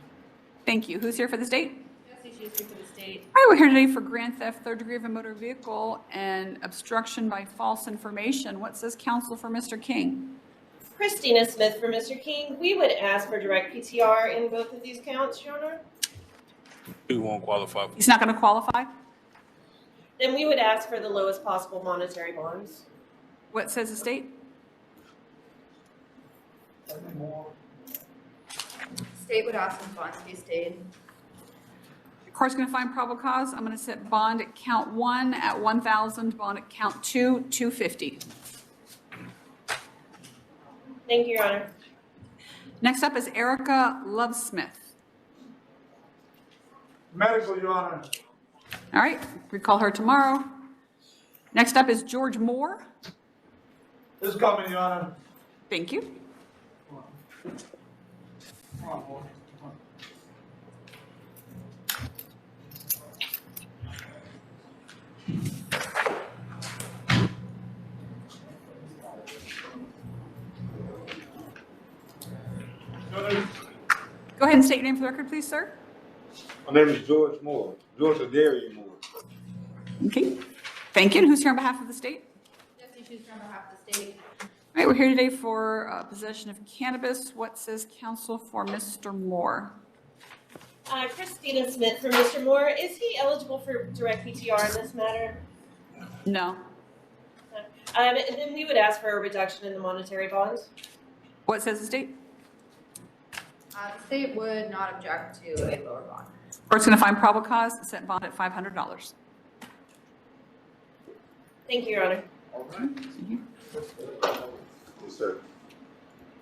Thank you. Who's here for the state? Jesse Schuster for the state. All right, we're here today for grand theft, third degree of a motor vehicle, and obstruction by false information. What says counsel for Mr. King? Christina Smith for Mr. King. We would ask for direct PTR in both of these counts, Your Honor. He won't qualify. He's not going to qualify? Then we would ask for the lowest possible monetary bonds. What says the state? State would ask some bonds to be stayed. The court's going to find probable cause. I'm going to set bond at count 1 at $1,000, bond at count 2, $250. Thank you, Your Honor. Next up is Erica Lovesmith. Medical, Your Honor. All right, recall her tomorrow. Next up is George Moore. This is coming, Your Honor. Thank you. Go ahead and state your name for the record, please, sir. My name is George Moore, George Adarian Moore. Okay, thank you. And who's here on behalf of the state? Jesse Schuster on behalf of the state. All right, we're here today for possession of cannabis. What says counsel for Mr. Moore? Christina Smith for Mr. Moore. Is he eligible for direct PTR in this matter? No. And then we would ask for a reduction in the monetary bonds. What says the state? The state would not object to a lower bond. Court's going to find probable cause, set bond at $500. Thank you, Your Honor. Yes, sir.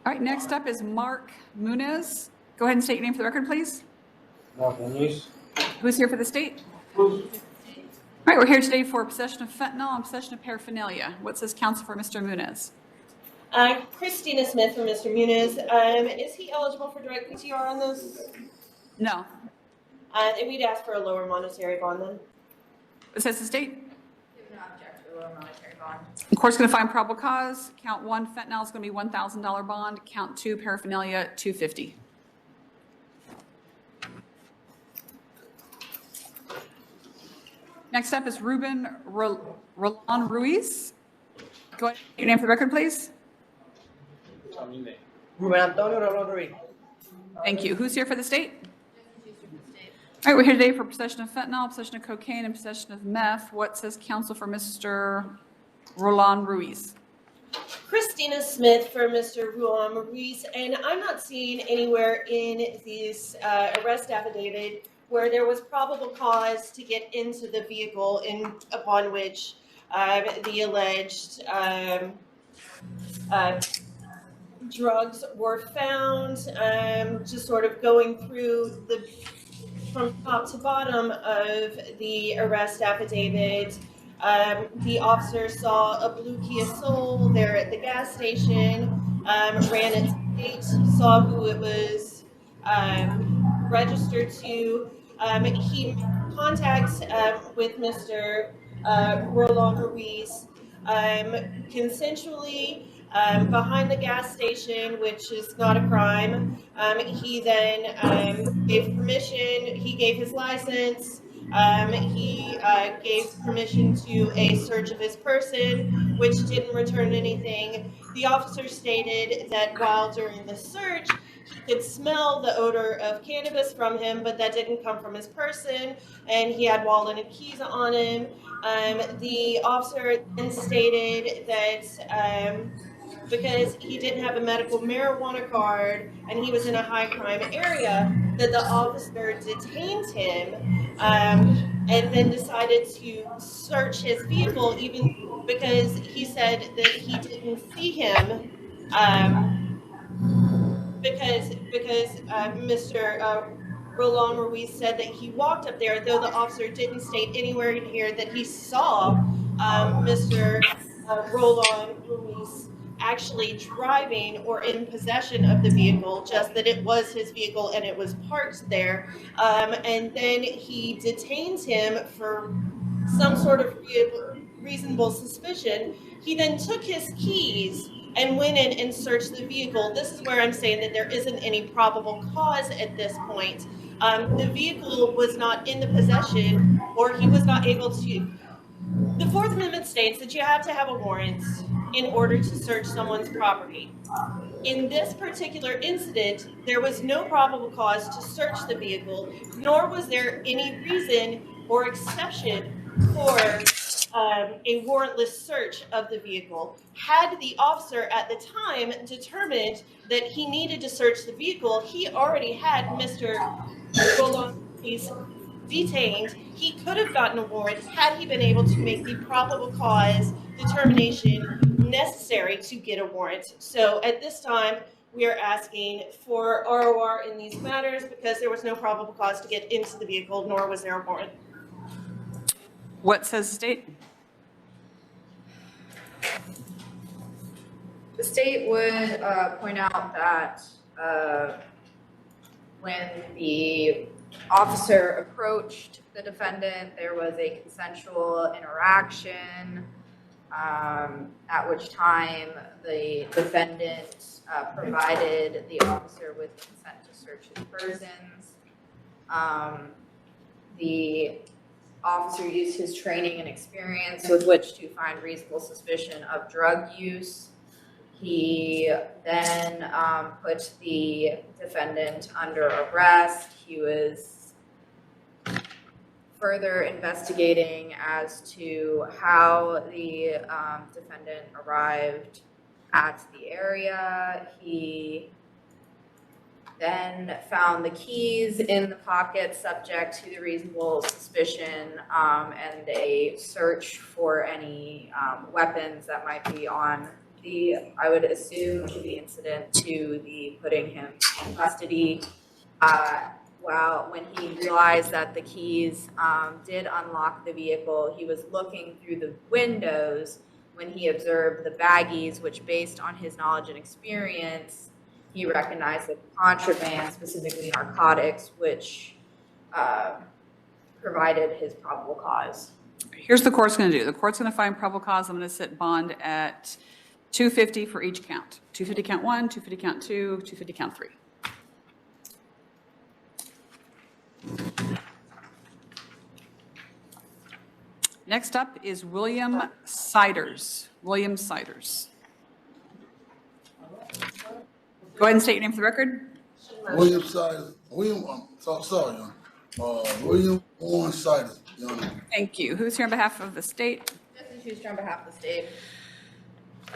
All right, next up is Mark Muniz. Go ahead and state your name for the record, please. Mark Muniz. Who's here for the state? All right, we're here today for possession of fentanyl and possession of paraphernalia. What says counsel for Mr. Muniz? Christina Smith for Mr. Muniz. Is he eligible for direct PTR on those? No. And we'd ask for a lower monetary bond then. What says the state? We would not object to a lower monetary bond. The court's going to find probable cause. Count 1, fentanyl is going to be $1,000 bond. Count 2, paraphernalia, $250. Next up is Ruben Roland Ruiz. Go ahead, your name for the record, please. Ruben Antonio Rolón Ruiz. Thank you. Who's here for the state? All right, we're here today for possession of fentanyl, possession of cocaine, and possession of meth. What says counsel for Mr. Roland Ruiz? Christina Smith for Mr. Roland Ruiz, and I'm not seeing anywhere in this arrest affidavit where there was probable cause to get into the vehicle upon which the alleged drugs were found. Just sort of going through from top to bottom of the arrest affidavit. The officer saw a blue Kia Soul there at the gas station, ran its plate, saw who it was registered to. He contacts with Mr. Roland Ruiz consensually behind the gas station, which is not a crime. He then gave permission, he gave his license, he gave permission to a search of his person, which didn't return anything. The officer stated that while during the search, he could smell the odor of cannabis from him, but that didn't come from his person, and he had wallet and keys on him. The officer then stated that because he didn't have a medical marijuana card and he was in a high crime area, that the officer detained him and then decided to search his vehicle, even because he said that he didn't see him because Mr. Roland Ruiz said that he walked up there, though the officer didn't state anywhere in here that he saw Mr. Roland Ruiz actually driving or in possession of the vehicle, just that it was his vehicle and it was parked there. And then he detains him for some sort of reasonable suspicion. He then took his keys and went in and searched the vehicle. This is where I'm saying that there isn't any probable cause at this point. The vehicle was not in the possession, or he was not able to. The Fourth Amendment states that you have to have a warrant in order to search someone's property. In this particular incident, there was no probable cause to search the vehicle, nor was there any reason or exception for a warrantless search of the vehicle. Had the officer at the time determined that he needed to search the vehicle, he already had Mr. Bolognese detained. He could have gotten a warrant had he been able to make the probable cause determination necessary to get a warrant. So at this time, we are asking for ROR in these matters because there was no probable cause to get into the vehicle, nor was there a warrant. What says the state? The state would point out that when the officer approached the defendant, there was a consensual interaction, at which time the defendant provided the officer with consent to search his persons. The officer used his training and experience with which to find reasonable suspicion of drug use. He then put the defendant under arrest. He was further investigating as to how the defendant arrived at the area. He then found the keys in the pocket subject to the reasonable suspicion and a search for any weapons that might be on the, I would assume, to the incident to the putting him in custody. When he realized that the keys did unlock the vehicle, he was looking through the windows when he observed the baggies, which based on his knowledge and experience, he recognized that contraband, specifically narcotics, which provided his probable cause. Here's the court's going to do. The court's going to find probable cause. I'm going to set bond at $250 for each count. $250 count 1, $250 count 2, $250 count 3. Next up is William Siders. William Siders. Go ahead and state your name for the record. William Siders. William Warren Siders, Your Honor. Thank you. Who's here on behalf of the state? Justice Schuster on behalf of the state.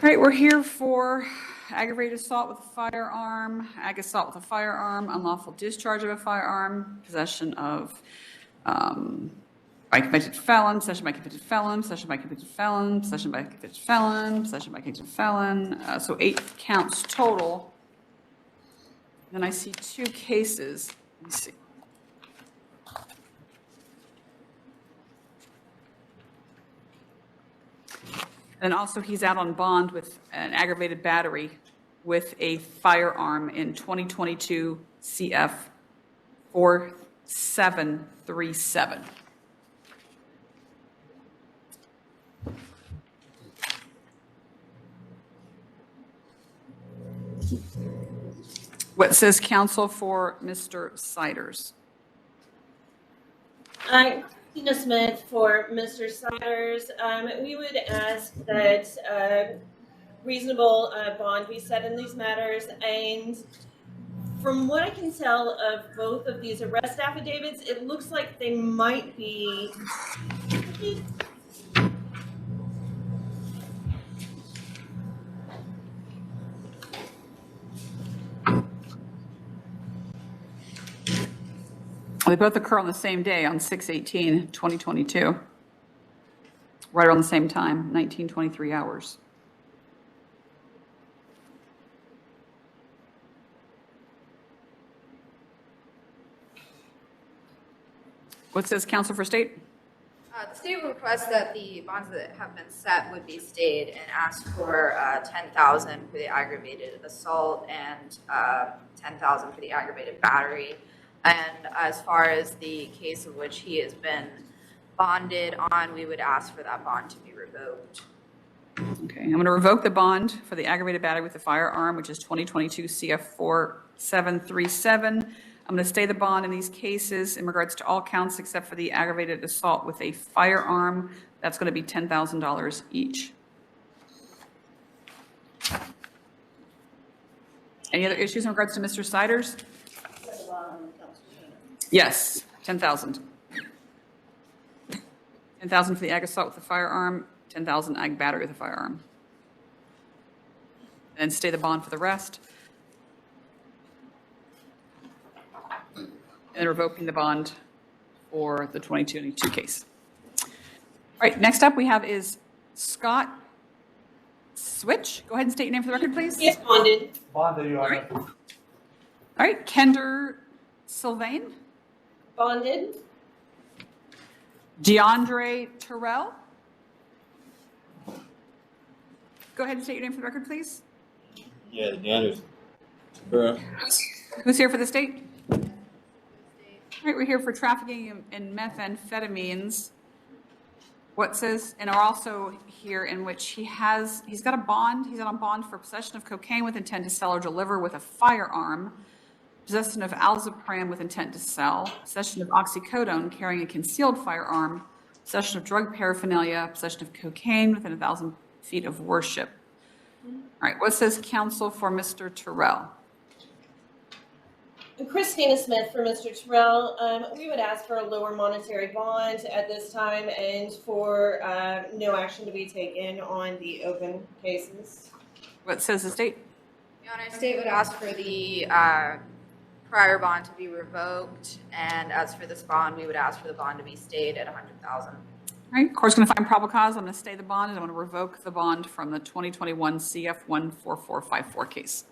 All right, we're here for aggravated assault with a firearm, assault with a firearm, unlawful discharge of a firearm, possession of by convicted felon, possession by convicted felon, possession by convicted felon, possession by convicted felon, possession by convicted felon. So 8 counts total. Then I see 2 cases. Let me see. And also he's out on bond with an aggravated battery with a firearm in 2022 CF 4737. What says counsel for Mr. Siders? Tina Smith for Mr. Siders. We would ask that reasonable bond be set in these matters. And from what I can tell of both of these arrest affidavits, it looks like they might be They both occur on the same day, on 6/18/2022, right around the same time, 1923 hours. What says counsel for state? The state would request that the bonds that have been set would be stayed and ask for $10,000 for the aggravated assault and $10,000 for the aggravated battery. And as far as the case of which he has been bonded on, we would ask for that bond to be revoked. Okay, I'm going to revoke the bond for the aggravated battery with the firearm, which is 2022 CF 4737. I'm going to stay the bond in these cases in regards to all counts except for the aggravated assault with a firearm. That's going to be $10,000 each. Any other issues in regards to Mr. Siders? Yes, 10,000. 10,000 for the ag assault with the firearm, 10,000 ag battery with a firearm. And stay the bond for the rest. And revoking the bond for the 22 case. All right, next up we have is Scott Switch. Go ahead and state your name for the record, please. Yes, bonded. Bonded, Your Honor. All right, Kender Sylvain. Bonded. DeAndre Terrell. Go ahead and state your name for the record, please. Yeah, DeAndre Terrell. Who's here for the state? All right, we're here for trafficking in methamphetamines. What says, and are also here in which he's got a bond. He's on a bond for possession of cocaine with intent to sell or deliver with a firearm, possession of alzapram with intent to sell, possession of oxycodone carrying a concealed firearm, possession of drug paraphernalia, possession of cocaine within 1,000 feet of worship. All right, what says counsel for Mr. Terrell? Christina Smith for Mr. Terrell. We would ask for a lower monetary bond at this time and for no action to be taken on the open cases. What says the state? Your Honor, state would ask for the prior bond to be revoked, and as for this bond, we would ask for the bond to be stayed at $100,000. All right, court's going to find probable cause. I'm going to stay the bond, and I'm going to revoke the bond from the 2021 CF 14454 case.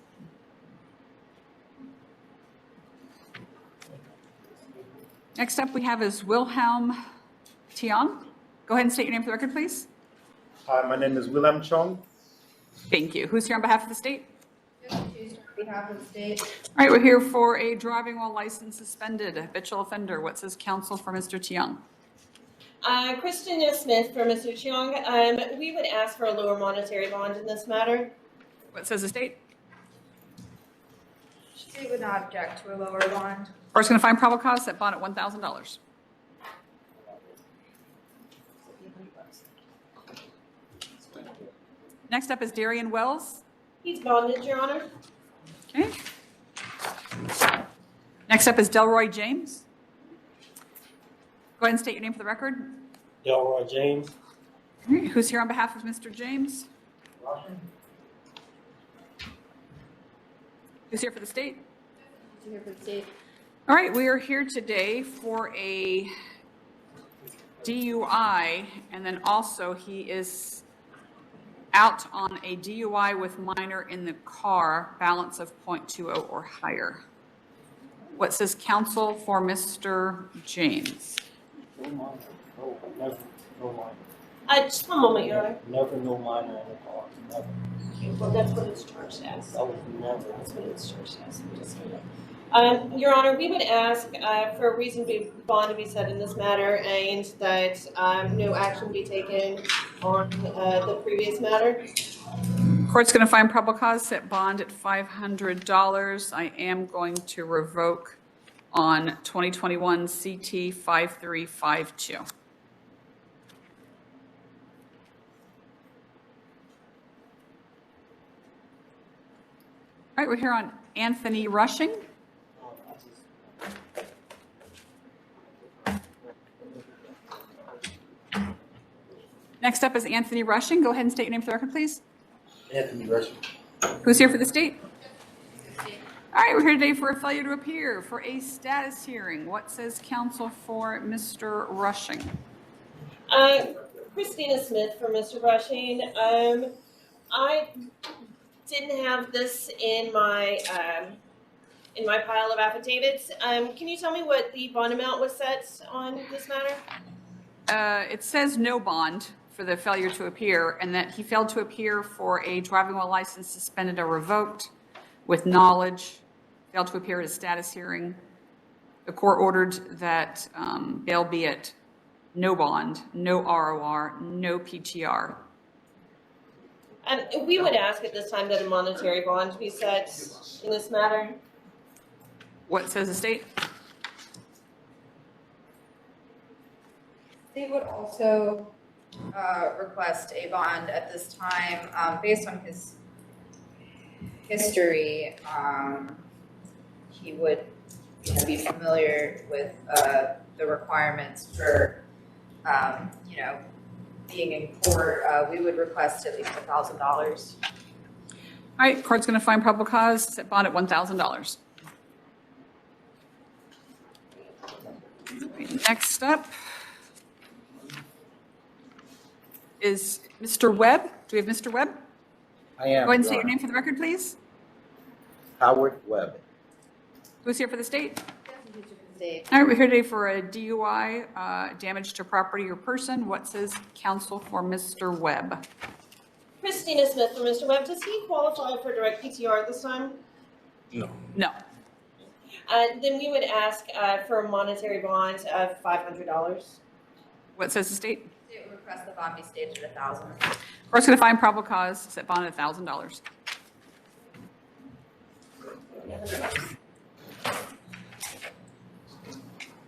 Next up we have is Wilhelm Tiong. Go ahead and state your name for the record, please. Hi, my name is Wilhelm Chong. Thank you. Who's here on behalf of the state? On behalf of the state. All right, we're here for a driving while license suspended, habitual offender. What says counsel for Mr. Tiong? Christina Smith for Mr. Cheong. We would ask for a lower monetary bond in this matter. What says the state? State would not object to a lower bond. Court's going to find probable cause, set bond at $1,000. Next up is Darian Wells. He's bonded, Your Honor. Okay. Next up is Delroy James. Go ahead and state your name for the record. Delroy James. All right, who's here on behalf of Mr. James? Who's here for the state? Here for the state. All right, we are here today for a DUI, and then also he is out on a DUI with minor in the car, balance of .20 or higher. What says counsel for Mr. James? No minor. Just one moment, Your Honor. Never no minor in the car. Never. Okay, well, that's what it's charged as. That was never. That's what it's charged as. Your Honor, we would ask for a reasonable bond to be set in this matter and that no action be taken on the previous matter. Court's going to find probable cause, set bond at $500. I am going to revoke on 2021 CT 5352. All right, we're here on Anthony Rushing. Next up is Anthony Rushing. Go ahead and state your name for the record, please. Anthony Rushing. Who's here for the state? All right, we're here today for a failure to appear for a status hearing. What says counsel for Mr. Rushing? Christina Smith for Mr. Rushing. I didn't have this in my pile of affidavits. Can you tell me what the bond amount was set on this matter? It says no bond for the failure to appear, and that he failed to appear for a driving while license suspended or revoked with knowledge, failed to appear at a status hearing. The court ordered that bail be at no bond, no ROR, no PTR. And we would ask at this time that a monetary bond be set in this matter. What says the state? They would also request a bond at this time, based on his history. He would be familiar with the requirements for, being in court. We would request at least $1,000. All right, court's going to find probable cause, set bond at $1,000. Next up is Mr. Webb. Do we have Mr. Webb? I am. Go ahead and say Your your name Honor. for the record, please. Howard Webb. Who's here for the state? State. All right, we're here today for a DUI, damage to property or person. What says counsel for Mr. Webb? Christina Smith for Mr. Webb. Does he qualify for direct PTR at this time? No. No. Then we would ask for a monetary bond of $500. What says the state? They would request the bond be staged at $1,000. Court's going to find probable cause, set bond at $1,000.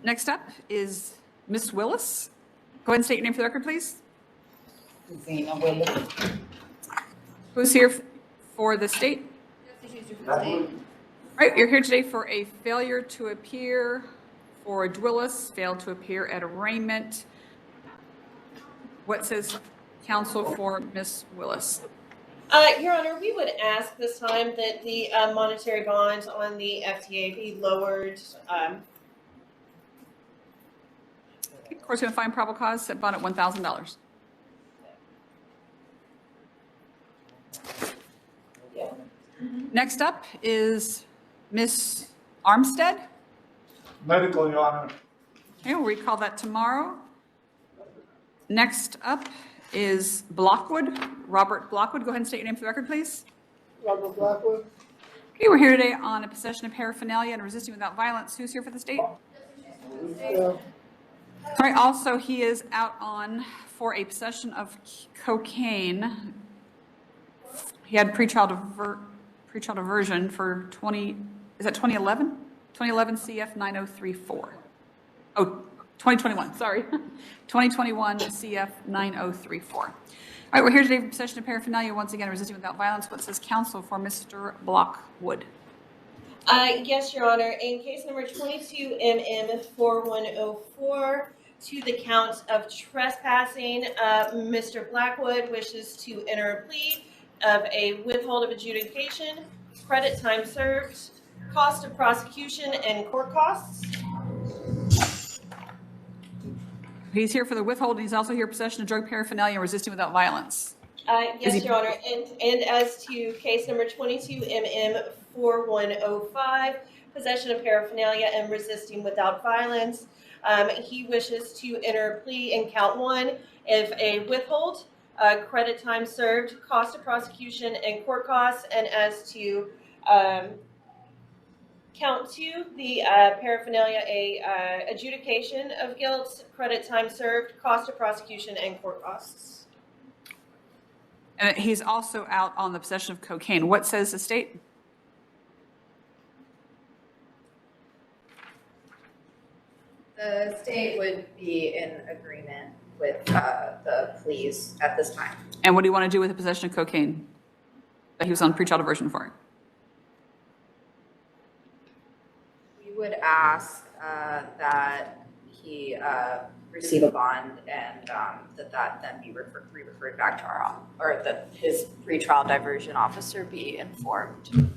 Next up is Miss Willis. Go ahead and state your name for the record, please. Zena Willis. Who's here for the state? All right, you're here today for a failure to appear for Willis, failed to appear at arraignment. What says counsel for Miss Willis? Your Honor, we would ask this time that the monetary bond on the FTA be lowered. Court's going to find probable cause, set bond at $1,000. Next up is Miss Armstead. Medical, Your Honor. Okay, we'll recall that tomorrow. Next up is Blockwood, Robert Blockwood. Go ahead and state your name for the record, please. Robert Blackwood. Okay, we're here today on a possession of paraphernalia and resisting without violence. Who's here for the state? All right, also he is out on for a possession of cocaine. He had pretrial diversion for 2011? 2011 CF 9034. Oh, 2021, sorry. 2021 CF 9034. All right, we're here today for possession of paraphernalia, once again, resisting without violence. What says counsel for Mr. Blockwood? Yes, Your Honor. In case number 22 MM4104, to the count of trespassing, Mr. Blackwood wishes to enter a plea of a withhold of adjudication, credit time served, cost of prosecution, and court costs. He's here for the withhold, and he's also here possession of drug paraphernalia and resisting without violence. Yes, Your Honor. And as to case number 22 MM4105, possession of paraphernalia and resisting without violence, he wishes to enter a plea in count 1 of a withhold, credit time served, cost of prosecution, and court costs. And as to count 2, the paraphernalia, adjudication of guilt, credit time served, cost of prosecution, and court costs. And he's also out on the possession of cocaine. What says the state? The state would be in agreement with the pleas at this time. And what do you want to do with the possession of cocaine that he was on pretrial diversion for? We would ask that he receive a bond and that then be referred back to our, or that his pretrial diversion officer be informed.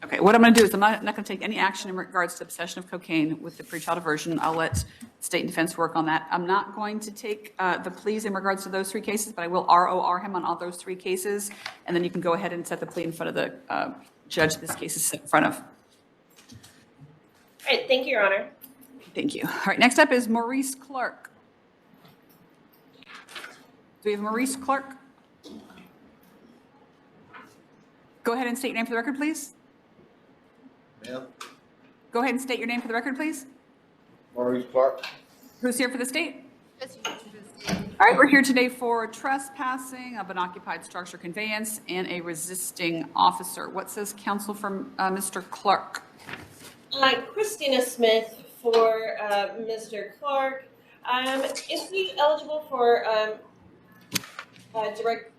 Okay, what I'm going to do is I'm not going to take any action in regards to possession of cocaine with the pretrial diversion. I'll let state and defense work on that. I'm not going to take the pleas in regards to those 3 cases, but I will ROR him on all those 3 cases, and then you can go ahead and set the plea in front of the judge this case is in front of. All right, thank you, Your Honor. Thank you. All right, next up is Maurice Clark. Do we have Maurice Clark? Go ahead and state your name for the record, please. Ma'am? Go ahead and state your name for the record, please. Maurice Clark. Who's here for the state? All right, we're here today for trespassing of an occupied structure conveyance and a resisting officer. What says counsel from Mr. Clark? Christina Smith for Mr. Clark. Is he eligible for direct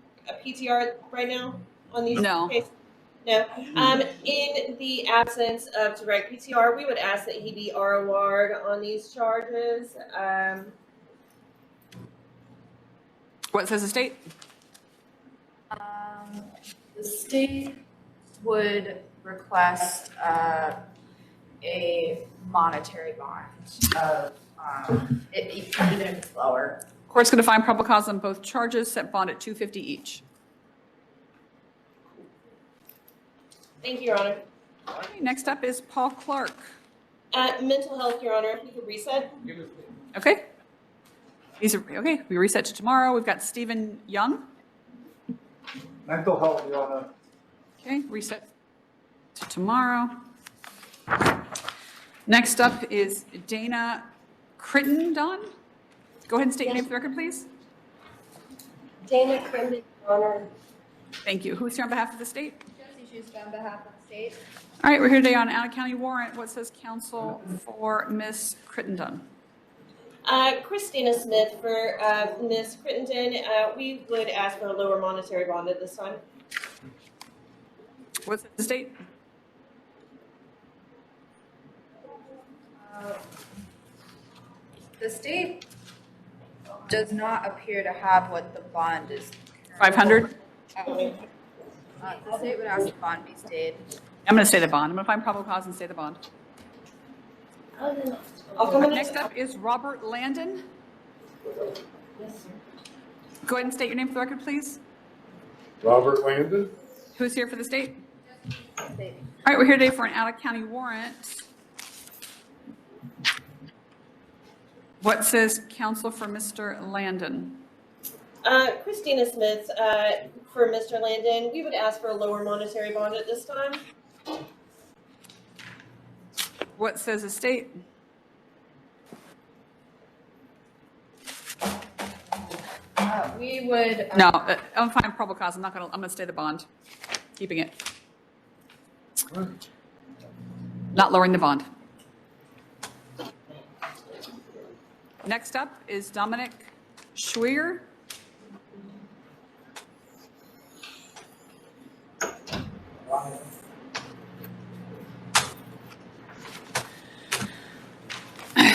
PTR right now on these No. cases? No. In the absence of direct PTR, we would ask that he be ROR'd on these charges. What says the state? The state would request a monetary bond of, even if it's lower. Court's going to find probable cause on both charges, set bond at $250 each. Thank you, Your Honor. Okay, next up is Paul Clark. Mental health, Your Honor, if we could reset. Okay. Okay, we reset to tomorrow. We've got Stephen Young. Mental health, Your Honor. Okay, reset to tomorrow. Next up is Dana Crittenden. Go ahead and state your name for the record, please. Dana Crittenden, Your Honor. Thank you. Who's here on behalf of the state? Jesse Schuster on behalf of the state. All right, we're here today on out-of-county warrant. What says counsel for Ms. Crittenden? Christina Smith for Ms. Crittenden. We would ask for a lower monetary bond at this time. What's the state? The state does not appear to have what the bond is. 500? The state would ask the bond be stayed. I'm going to say the bond. I'm going to find probable cause and say the bond. Next up is Robert Landon. Go ahead and state your name for the record, please. Robert Landon. Who's here for the state? All right, we're here today for an out-of-county warrant. What says counsel for Mr. Landon? Christina Smith for Mr. Landon. We would ask for a lower monetary bond at this time. What says the state? We would. No, I'm fine, probable cause. I'm gonna stay the bond. Keeping it. Not lowering the bond. Next up is Dominic Schwier.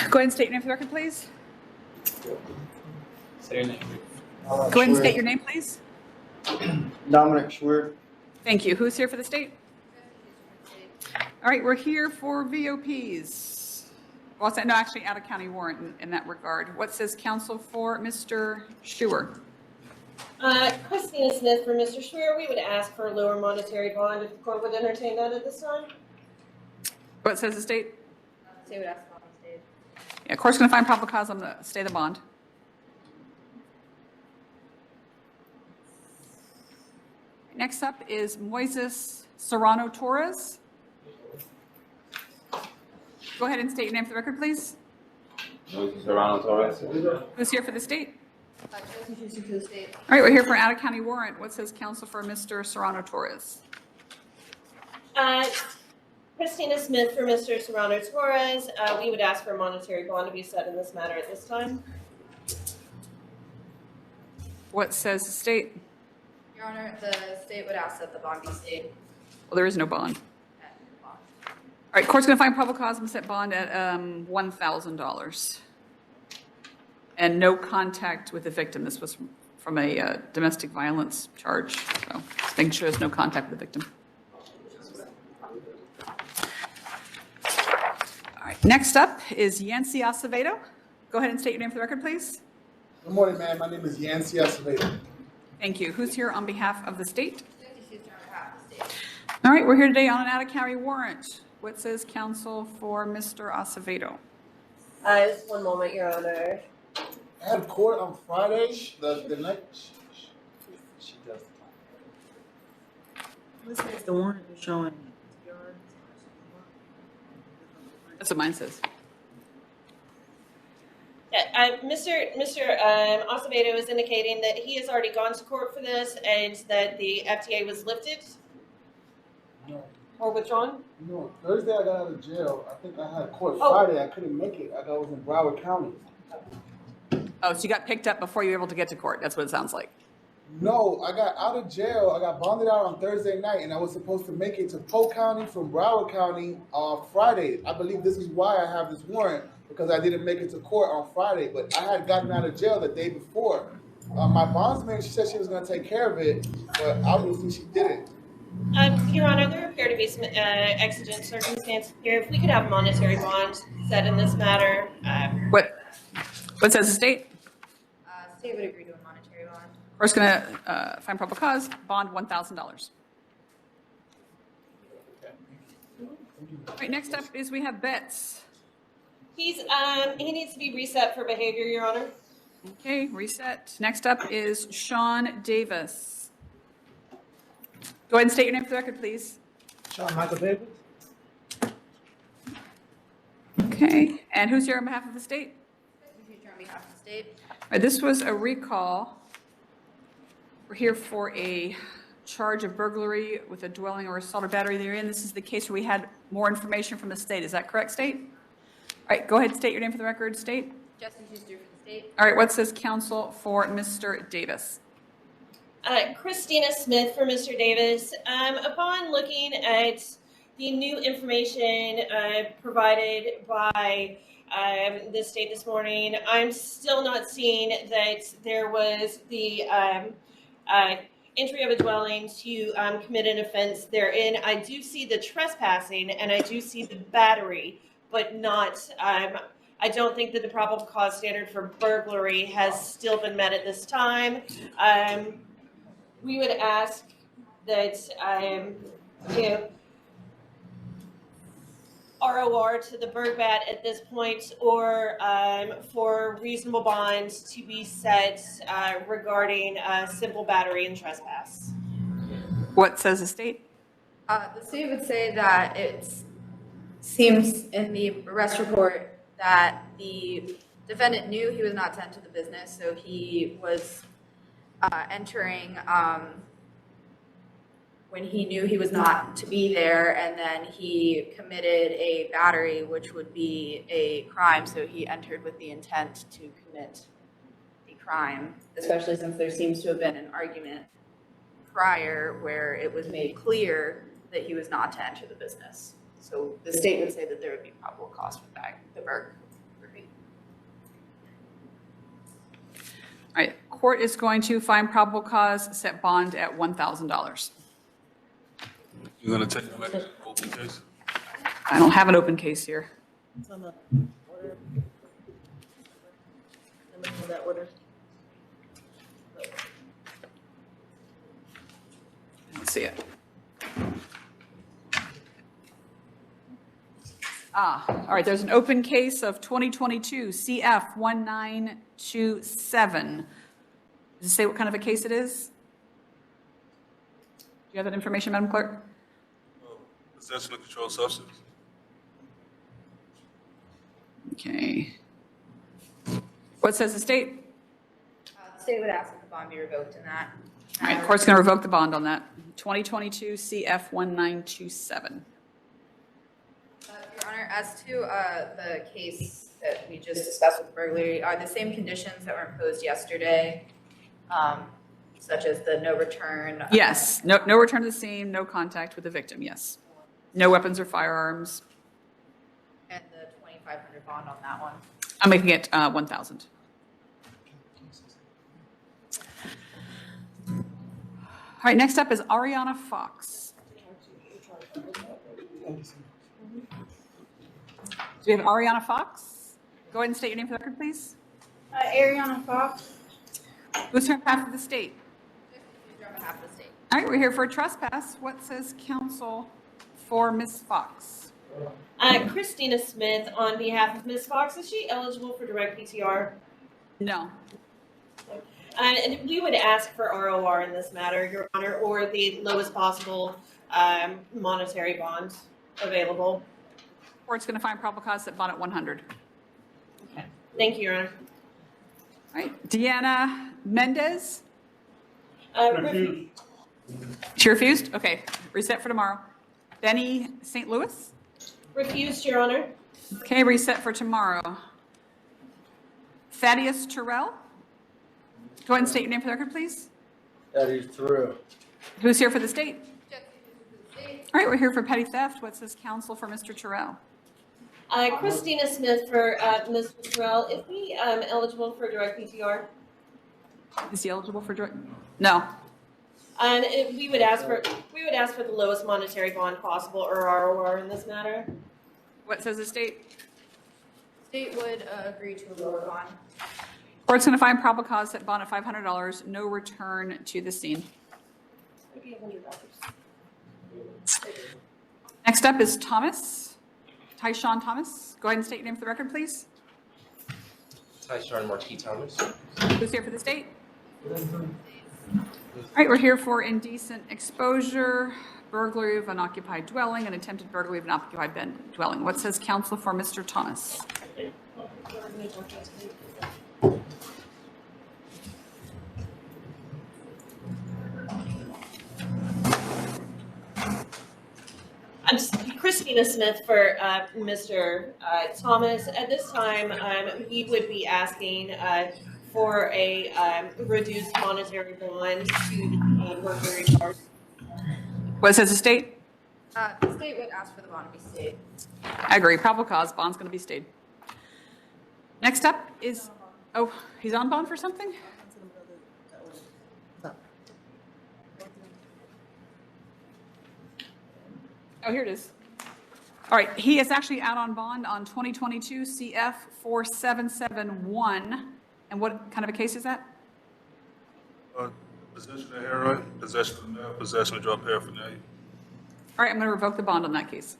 Go ahead and state your name for the record, please. Say your name. Go ahead and state your name, please. Dominic Schwer. Thank you. Who's here for the state? All right, we're here for VOPs. Well, no, actually, out-of-county warrant in that regard. What says counsel for Mr. Schwer? Christina Smith for Mr. Schwer. We would ask for a lower monetary bond if the court would entertain that at this time. What says the state? The state would ask the bond be stayed. Yeah, court's going to find probable cause. I'm going to stay the bond. Next up is Moises Serrano Torres. Go ahead and state your name for the record, please. Moises Serrano Torres. Who's here for the state? Jesse Schuster for the state. All right, we're here for an out-of-county warrant. What says counsel for Mr. Serrano Torres? Christina Smith for Mr. Serrano Torres. We would ask for a monetary bond to be set in this matter at this time. What says the state? Your Honor, the state would ask that the bond be stayed. Well, there is no bond. All right, court's going to find probable cause and set bond at $1,000. And no contact with the victim. This was from a domestic violence charge, so just making sure there's no contact with the victim. All right, next up is Yancy Acevedo. Go ahead and state your name for the record, please. Good morning, ma'am. My name is Yancy Acevedo. Thank you. Who's here on behalf of the state? All right, we're here today on an out-of-county warrant. What says counsel for Mr. Acevedo? Just one moment, Your Honor. I had court on Friday, the night. She does. What says the warrant is showing? That's what mine says. Yeah, Mr. Acevedo is indicating that he has already gone to court for this and that the FTA was lifted. or withdrawn? No, Thursday I got out of jail. I think I had court Oh. Friday. I couldn't make it. I was in Broward County. Oh, so you got picked up before you were able to get to court. That's what it sounds like. No, I got out of jail. I got bonded out on Thursday night, and I was supposed to make it to Polk County from Broward County on Friday. I believe this is why I have this warrant, because I didn't make it to court on Friday. But I had gotten out of jail the day before. My bondsman, she said she was going to take care of it, but obviously she didn't. Your Honor, there appear to be some exigent circumstances here. If we could have monetary bond set in this matter. What says the state? State would agree to a monetary bond. Court's going to find probable cause, bond $1,000. All right, next up is we have Betts. He needs to be reset for behavior, Your Honor. Okay, reset. Next up is Sean Davis. Go ahead and state your name for the record, please. Sean Michael Davis? Okay, and who's here on behalf of the state? Future on behalf of the state. All right, this was a recall. We're here for a charge of burglary with a dwelling or assault or battery therein. This is the case where we had more information from the state. Is that correct, state? All right, go ahead and state your name for the record, state. Justin Schuster for the state. All right, what says counsel for Mr. Davis? Christina Smith for Mr. Davis. Upon looking at the new information provided by the state this morning, I'm still not seeing that there was the entry of a dwelling to commit an offense therein. I do see the trespassing and I do see the battery, but not, I don't think that the probable cause standard for burglary has still been met at this time. We would ask that, ROR to the Bergbat at this point, or for reasonable bonds to be set regarding simple battery and trespass. What says the state? The state would say that it seems in the arrest report that the defendant knew he was not to enter the business, so he was entering when he knew he was not to be there, and then he committed a battery, which would be a crime, so he entered with the intent to commit a crime, especially since there seems to have been an argument prior where it was made clear that he was not to enter the business. So the state would say that there would be probable cause for the burglary. All right, court is going to find probable cause, set bond at $1,000. You're gonna take the open case? I don't have an open case here. It's on the order. I'm looking for that order. I don't see it. All right, there's an open case of 2022 CF 1927. Does it say what kind of a case it is? Do you have that information, Madam Clerk? Possession of controlled substance. Okay. What says the state? The state would ask that the bond be revoked in that. All right, court's going to revoke the bond on that. 2022 CF 1927. Your Honor, as to the case that we just discussed with burglary, are the same conditions that were imposed yesterday, such as the no return? Yes, no return to the scene, no contact with the victim, yes. No weapons or firearms. And the $2,500 bond on that one? I'm making it 1,000. All right, next up is Ariana Fox. Do we have Ariana Fox? Go ahead and state your name for the record, please. Ariana Fox. Who's here on behalf of the state? On behalf of the state. All right, we're here for a trespass. What says counsel for Ms. Fox? Christina Smith on behalf of Ms. Fox. Is she eligible for direct PTR? No. And we would ask for ROR in this matter, Your Honor, or the lowest possible monetary bond available. Court's going to find probable cause set bond at 100. Okay. Thank you, Your Honor. All right, Deanna Mendez? Refused. She refused? Okay, reset for tomorrow. Benny St. Louis? Refused, Your Honor. Okay, reset for tomorrow. Thaddeus Terrell? Go ahead and state your name for the record, please. That is true. Who's here for the state? All right, we're here for petty theft. What says counsel for Mr. Terrell? Christina Smith for Mr. Terrell. Is he eligible for direct PTR? Is he eligible for direct? No. And we would ask for the lowest monetary bond possible, or ROR, in this matter. What says the state? State would agree to a lower bond. Court's going to find probable cause, set bond at $500, no return to the scene. Next up is Tyshawn Thomas. Go ahead and state your name for the record, please. Tyshawn Marquis Thomas. Who's here for the state? All right, we're here for indecent exposure, burglary of an occupied dwelling, and attempted burglary of an occupied dwelling. What says counsel for Mr. Thomas? I'm Christina Smith for Mr. Thomas. At this time, we would be asking for a reduced monetary bond to the burglary charge. What says the state? The state would ask for the bond to be stayed. I agree. Probable cause, bond's going to be stayed. Next up is, oh, he's on bond for something? Oh, here it is. All right, he is actually out on bond on 2022 CF 4771. And what kind of a case is that? Possession of heroin, possession of meth, possession of drug paraphernalia. All right, I'm going to revoke the bond on that case.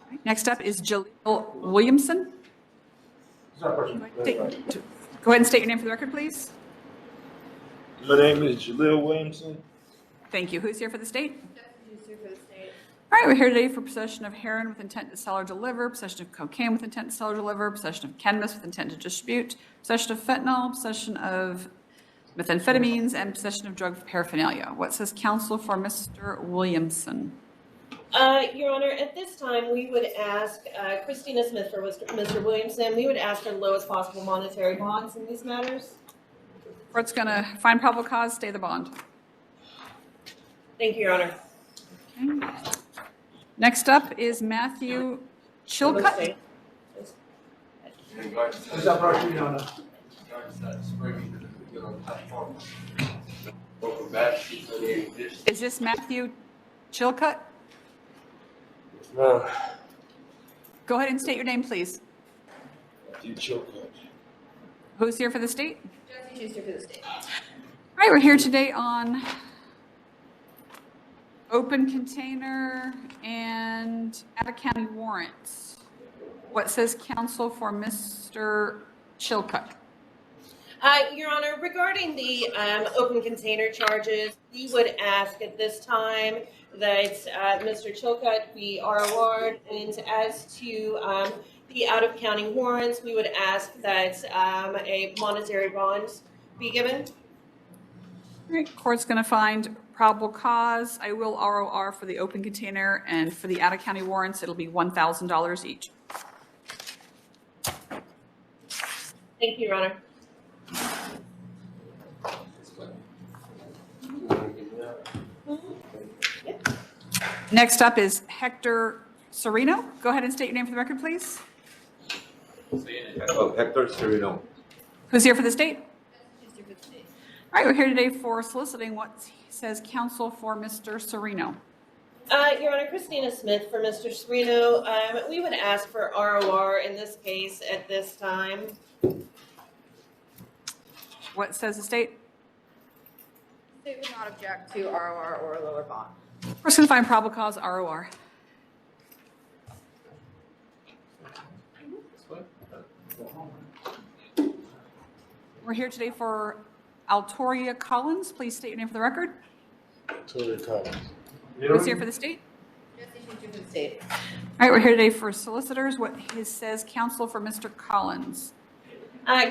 All right, next up is Jaleel Williamson. Go ahead and state your name for the record, please. My name is Jaleel Williamson. Thank you. Who's here for the state? Who's here for the state? All right, we're here today for possession of heroin with intent to sell or deliver, possession of cocaine with intent to sell or deliver, possession of cannabis with intent to distribute, possession of fentanyl, possession of methamphetamines, and possession of drug paraphernalia. What says counsel for Mr. Williamson? Your Honor, at this time, we would ask Christina Smith for Mr. Williamson. We would ask for the lowest possible monetary bonds in these matters. Court's going to find probable cause, stay the bond. Thank you, Your Honor. Okay. Next up is Matthew Chilcutt. Is this Matthew Chilcutt? No. Go ahead and state your name, please. Matthew Chilcutt. Who's here for the state? Jesse Schuster for the state. All right, we're here today on open container and out-of-county warrants. What says counsel for Mr. Chilcutt? Your Honor, regarding the open container charges, we would ask at this time that Mr. Chilcutt be ROR'd, and as to the out-of-county warrants, we would ask that a monetary bond be given. All right, court's going to find probable cause. I will ROR for the open container, and for the out-of-county warrants, it'll be $1,000 each. Thank you, Your Honor. Next up is Hector Sereno. Go ahead and state your name for the record, please. Hector Sereno. Who's here for the state? Schuster for the state. All right, we're here today for soliciting what says counsel for Mr. Sereno. Your Honor, Christina Smith for Mr. Sereno. We would ask for ROR in this case at this time. What says the state? State would not object to ROR or a lower bond. We're just going to find probable cause, ROR. We're here today for Altoria Collins. Please state your name for the record. Altoria Collins. Who's here for the state? Jesse Schuster for the state. All right, we're here today for solicitors. What says counsel for Mr. Collins?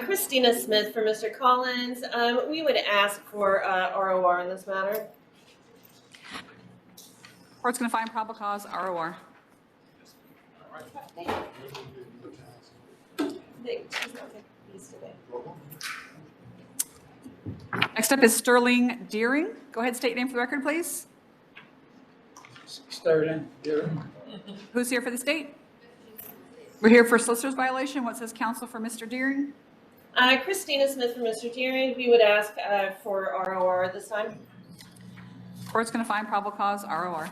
Christina Smith for Mr. Collins. We would ask for ROR in this matter. Court's going to find probable cause, ROR. Next up is Sterling Deering. Go ahead, state your name for the record, please. Sterling Deering. Who's here for the state? We're here for solicitor's violation. What says counsel for Mr. Deering? Christina Smith for Mr. Deering. We would ask for ROR this time. Court's going to find probable cause, ROR.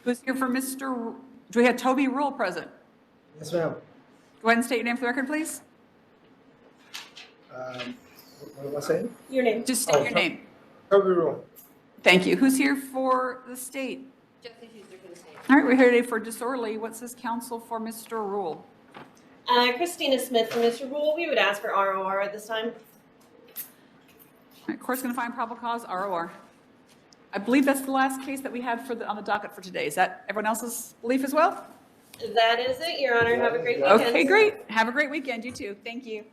Who's here for Mr. Do we have Toby Rule present? Yes, ma'am. Go ahead and state your name for the record, please. What am I saying? Your name. Just state your name. Toby Room. Thank you. Who's here for the state? All right, we're here today for disorderly. What says counsel for Mr. Rule? Christina Smith for Mr. Rule. We would ask for ROR at this time. All right, court's going to find probable cause, ROR. I believe that's the last case that we have on the docket for today. Is that everyone else's belief as well? That is it, Your Honor. Have a great weekend. Okay, great. Have a great weekend. You too. Thank you.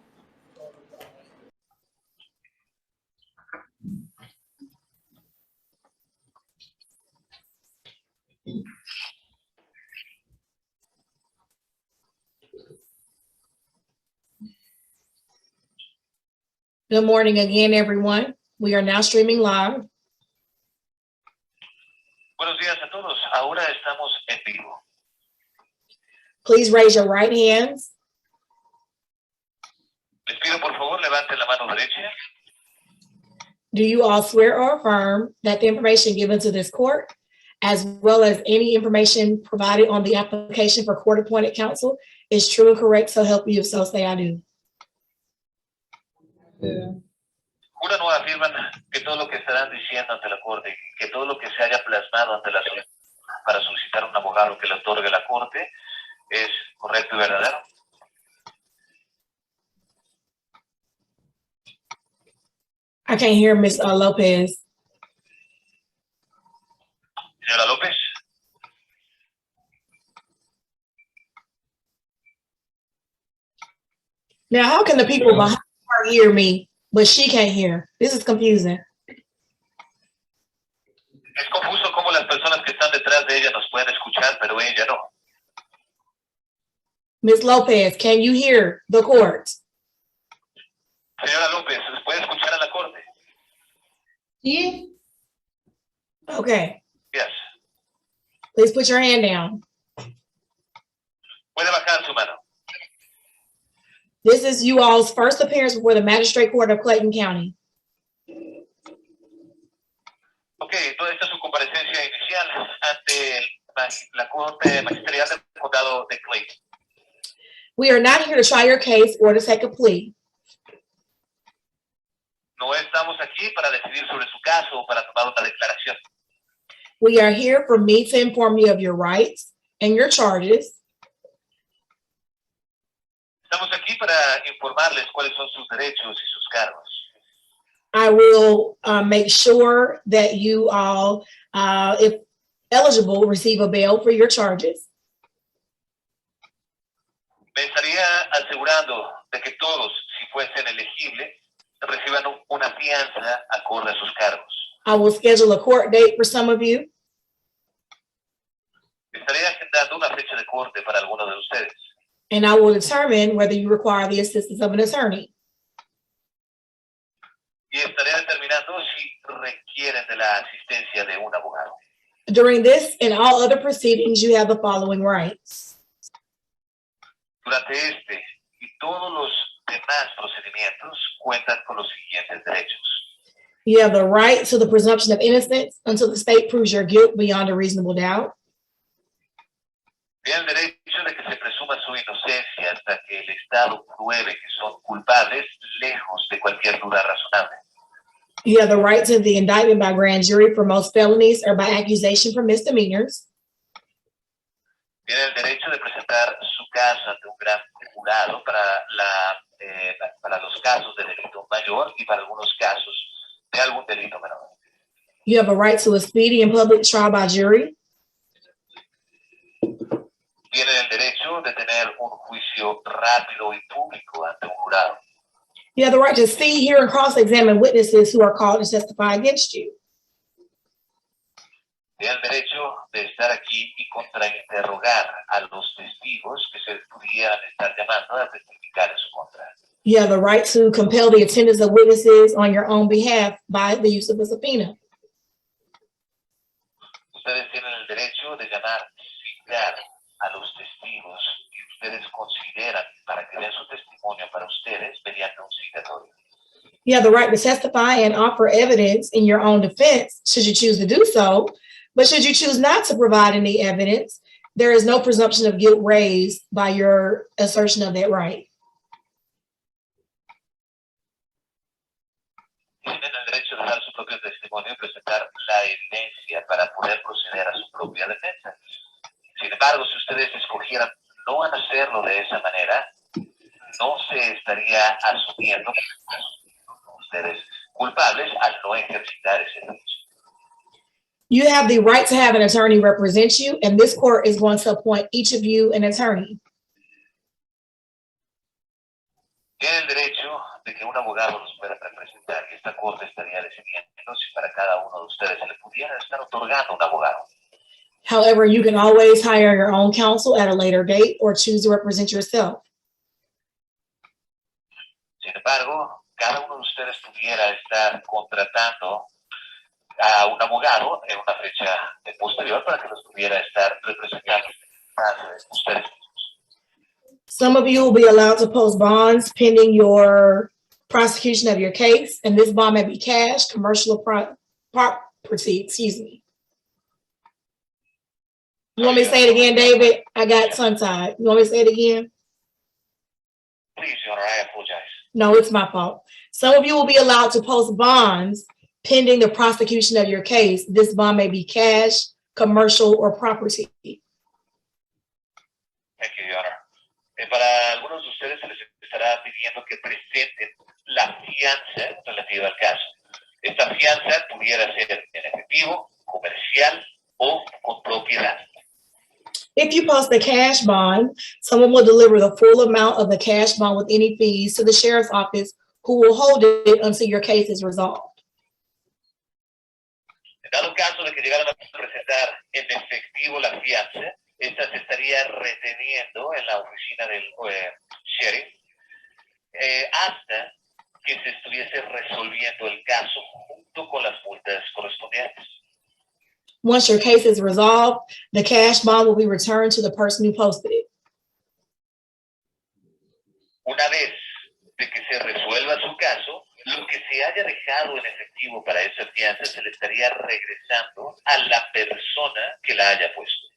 Good morning again, everyone. We are now streaming live. Buenos días a todos. Ahora estamos en vivo. Please raise your right hands. Les pido por favor levanten la mano derecha. Do you all swear or affirm that the information given to this court, as well as any information provided on the application for court-appointed counsel, is true and correct, so help you, if so say I do? Juran o afirman que todo lo que estarán diciendo ante la corte, que todo lo que se haya plasmado ante la solicitud para solicitar un abogado que le otorgue la corte es correcto y verdadero. I can't hear Ms. Lopez. Señora López. Now, how can the people behind her hear me, but she can't hear? This is confusing. Es confuso cómo las personas que están detrás de ella nos pueden escuchar, pero ella no. Ms. Lopez, can you hear the court? Señora López, ¿se puede escuchar a la corte? Yeah. Okay. Yes. Please put your hand down. Puede bajar su mano. This is you all's first appearance before the Magistrate Court of Clayton County. Ok, toda esta es su comparecencia inicial ante la Corte Magisterial del Condado de Clayton. We are not here to try your case or to take a plea. No estamos aquí para decidir sobre su caso o para tomar una declaración. We are here for me to inform you of your rights and your charges. Estamos aquí para informarles cuáles son sus derechos y sus cargos. I will make sure that you all, if eligible, receive a bail for your charges. Me estaría asegurando de que todos, si fuesen elegibles, reciban una fianza acorde a sus cargos. I will schedule a court date for some of you. Estaré agendando una fecha de corte para algunos de ustedes. And I will determine whether you require the assistance of an attorney. Y estaré determinando si requieren de la asistencia de un abogado. During this and all other proceedings, you have the following rights. Durante este y todos los demás procedimientos cuentan con los siguientes derechos. You have the right to the presumption of innocence until the state proves your guilt beyond a reasonable doubt. Tienen el derecho de que se presuma su inocencia hasta que el Estado pruebe que son culpables lejos de cualquier duda razonable. You have the right to the indictment by grand jury for most felonies or by accusation for misdemeanors. Tienen el derecho de presentar su caso ante un gran jurado para los casos de delito mayor y para algunos casos de algún delito menor. You have a right to a speedy and public trial by jury. Tienen el derecho derecho de tener un juicio rápido y público ante un jurado. You have the right to see, hear, and cross-examine witnesses who are called to testify against you. Tiene el derecho de estar aquí y contrainterrogar a los testigos que se pudieran estar llamando a testificar en su contra. You have the right to compel the attendance of witnesses on your own behalf by the use of a subpoena. Ustedes tienen el derecho de llamar, citar a los testigos que ustedes consideran para que den su testimonio para ustedes mediante un citatorio. You have the right to testify and offer evidence in your own defense, should you choose to do so. But should you choose not to provide any evidence, there is no presumption of guilt raised by your assertion of that right. Tienen el derecho de dar su propio testimonio y presentar la evidencia para poder proceder a su propia defensa. Sin embargo, si ustedes escogieran no hacerlo de esa manera, no se estaría asumiendo ustedes culpables al no ejercitar ese derecho. You have the right to have an attorney represent you, and this court is going to appoint each of you an attorney. Tienen el derecho de que un abogado los pueda representar y esta corte estaría decidiendo si para cada uno de ustedes se le pudiera estar otorgando un abogado. However, you can always hire your own counsel at a later date or choose to represent yourself. Sin embargo, cada uno de ustedes pudiera estar contratando a un abogado en una fecha posterior para que los pudiera estar representando a ustedes. Some of you will be allowed to post bonds pending your prosecution of your case, and this bond may be cash, commercial, or property, excuse me. You want me to say it again, David? I got tongue-tied. You want me to say it again? Please, Your Honor, I apologize. No, it's my fault. Some of you will be allowed to post bonds pending the prosecution of your case. This bond may be cash, commercial, or property. Thank you, Your Honor. Para algunos de ustedes se les estará pidiendo que presenten la fianza relativa al caso. Esta fianza pudiera ser en efectivo, comercial o con propiedad. If you post a cash bond, someone will deliver the full amount of the cash bond with any fees to the sheriff's office, who will hold it until your case is resolved. En dado caso de que llegaran a presentar en efectivo la fianza, esta se estaría reteniendo en la oficina del sheriff hasta que se estuviese resolviendo el caso junto con las multas correspondientes. Once your case is resolved, the cash bond will be returned to the person who posted it. Una vez de que se resuelva su caso, lo que se haya dejado en efectivo para esa fianza se le estaría regresando a la persona que la haya puesto.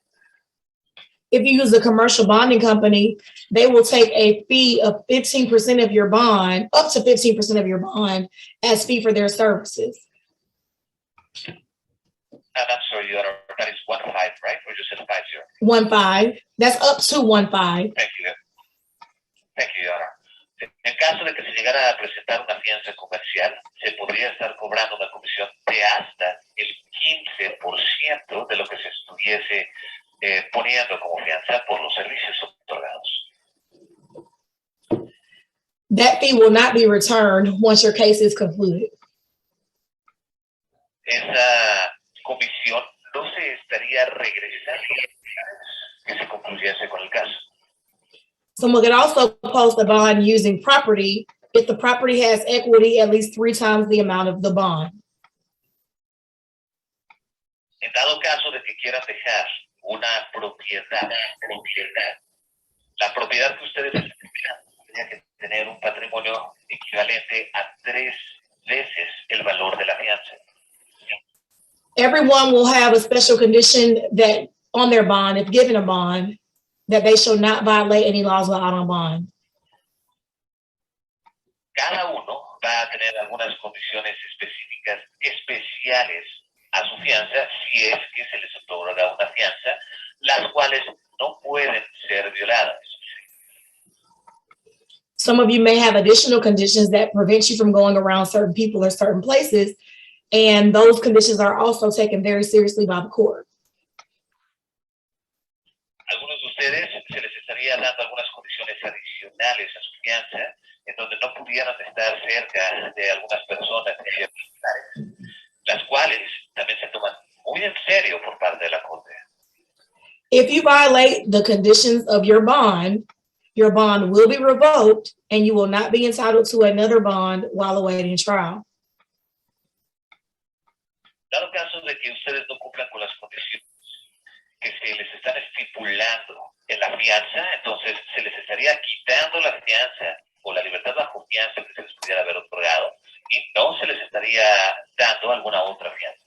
If you use a commercial bonding company, they will take a fee of 15% of your bond, up to 15% of your bond, as fee for their services. And I'm sorry, Your Honor, that is 1.5, right? Or just 5-0? 1.5. That's up to 1.5. Thank you. Thank you, Your Honor. En caso de que se llegara a presentar una fianza comercial, se podría estar cobrando una comisión de hasta el 15% de lo que se estuviese poniendo como fianza por los servicios otorgados. That fee will not be returned once your case is concluded. Esa comisión no se estaría regresando que se concluyese con el caso. Someone could also post a bond using property if the property has equity at least 3 times the amount of the bond. En dado caso de que quieran dejar una propiedad, la propiedad que ustedes tendría que tener un patrimonio equivalente a 3 veces el valor de la fianza. Everyone will have a special condition that on their bond, if given a bond, that they shall not violate any laws while out on bond. Cada uno va a tener algunas condiciones específicas, especiales a su fianza, si es que se les otorga una fianza, las cuales no pueden ser violadas. Some of you may have additional conditions that prevent you from going around certain people or certain places, and those conditions are also taken very seriously by the court. algunos de ustedes se les estaría dando algunas condiciones adicionales a su fianza, en donde no pudieran estar cerca de algunas personas en ciertos lugares, las cuales también se toman muy en serio por parte de la Corte. If you violate the conditions of your bond will be revoked and you will not be entitled to another bond while awaiting trial. Dado caso de que ustedes no cumplan con las condiciones que se les están estipulando en la fianza, entonces se les estaría quitando la fianza o la libertad bajo fianza que se les pudiera haber otorgado y no se les estaría dando alguna otra fianza.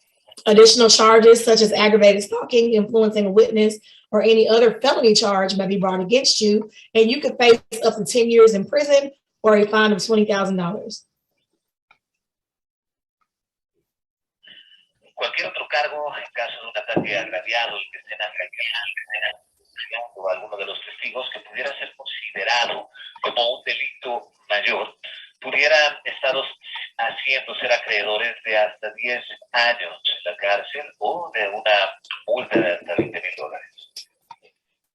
Additional charges such as aggravated stalking, influencing a witness, or any other felony charge may be brought against you, and you could face up to 10 years in prison or a fine of $20,000. Cualquier otro cargo en caso de un ataque agraviado, el que estén agravando a alguno de los testigos que pudiera ser considerado como un delito mayor, pudieran estar haciendo ser acreedores de hasta 10 años en la cárcel o de una multa de hasta $20,000.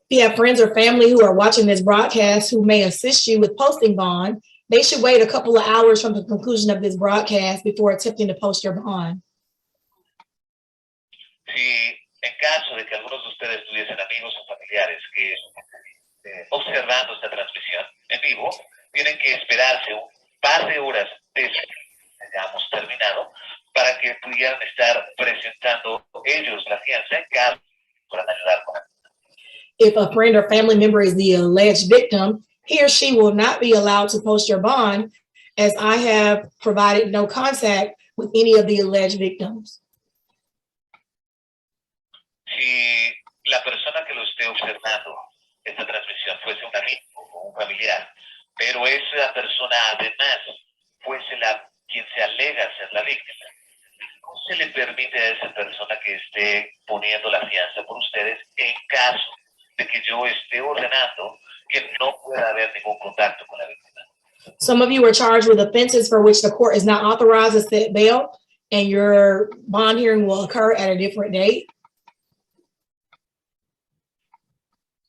If you have friends or family who are watching this broadcast who may assist you with posting bond, they should wait a couple of hours from the conclusion of this broadcast before attempting to post your bond. Si en caso de que algunos de ustedes tuviesen amigos o familiares que observando esta transmisión en vivo, tienen que esperarse un par de horas desde que hayamos terminado para que pudieran estar presentando ellos la fianza en caso para ayudar con. If a friend or family member is the alleged victim, he or she will not be allowed to post your bond, as I have provided no contact with any of the alleged victims. Si la persona que lo esté observando esta transmisión fuese un amigo o un familiar, pero esa persona además fuese quien se alega ser la víctima, no se le permite a esa persona que esté poniendo la fianza por ustedes en caso de que yo esté ordenando que no pueda haber ningún contacto con la víctima. Some of you are charged with offenses for which the court is not authorized to set bail, and your bond hearing will occur at a different date.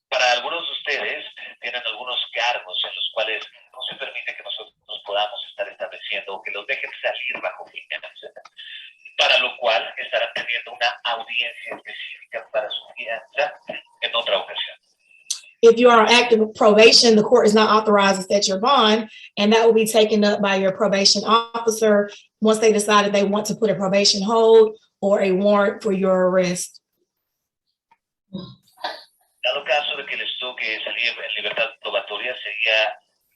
Para algunos de ustedes tienen algunos cargos en los cuales no se permite que nosotros podamos estar estableciendo o que los dejen salir bajo fianza, para lo cual estarán teniendo una audiencia específica para su fianza en otra ocasión. If you are on active probation, the court is not authorized to set your bond, and that will be taken up by your probation officer once they decide that they want to put a probation hold or a warrant for your arrest. Dado caso de que les toque salir en libertad probatoria,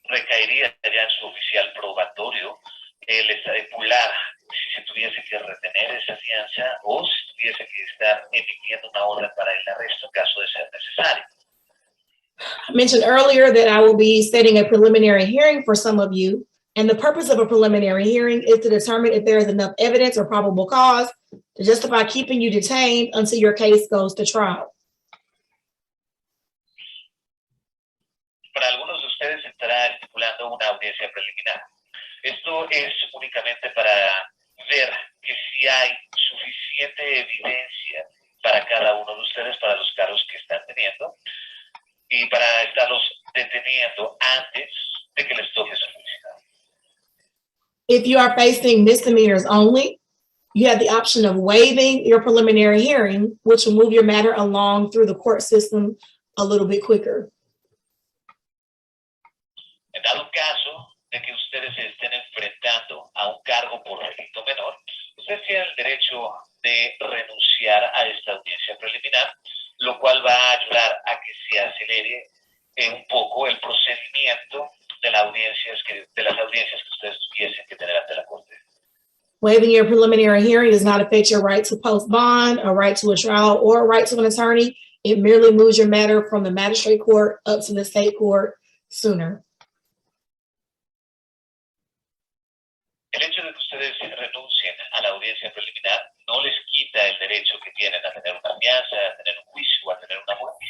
recaería ya en su oficial probatorio el estipular si se tuviese que retener esa fianza o si tuviese que estar emitiendo una orden para el arresto en caso de ser necesario. I mentioned earlier that I will be setting a preliminary hearing for some of you, and the purpose of a preliminary hearing is to determine if there is enough evidence or probable cause to justify keeping you detained until your case goes to trial. Para algunos de ustedes se estará estipulando una audiencia preliminar. Esto es únicamente para ver que si hay suficiente evidencia para cada uno de ustedes, para los cargos que están teniendo, y para estarlos deteniendo antes de que les toque su juicio. If you are facing misdemeanors only, you have the option of waiving your preliminary hearing, which will move your matter along through the court system a little bit quicker. En dado caso de que ustedes se estén enfrentando a un cargo por delito menor, ustedes tienen el derecho de renunciar a esta audiencia preliminar, lo cual va a ayudar a que se acelere un poco el procedimiento de las audiencias que ustedes tuviesen que tener ante la Corte. Waiving your preliminary hearing does not affect your right to post bond, a right to a trial, or a right to an attorney. It merely moves your matter from the magistrate court up to the state court sooner. El hecho de que ustedes renuncien a la audiencia preliminar no les quita el derecho que tienen a tener una fianza, a tener un juicio, a tener una muerte.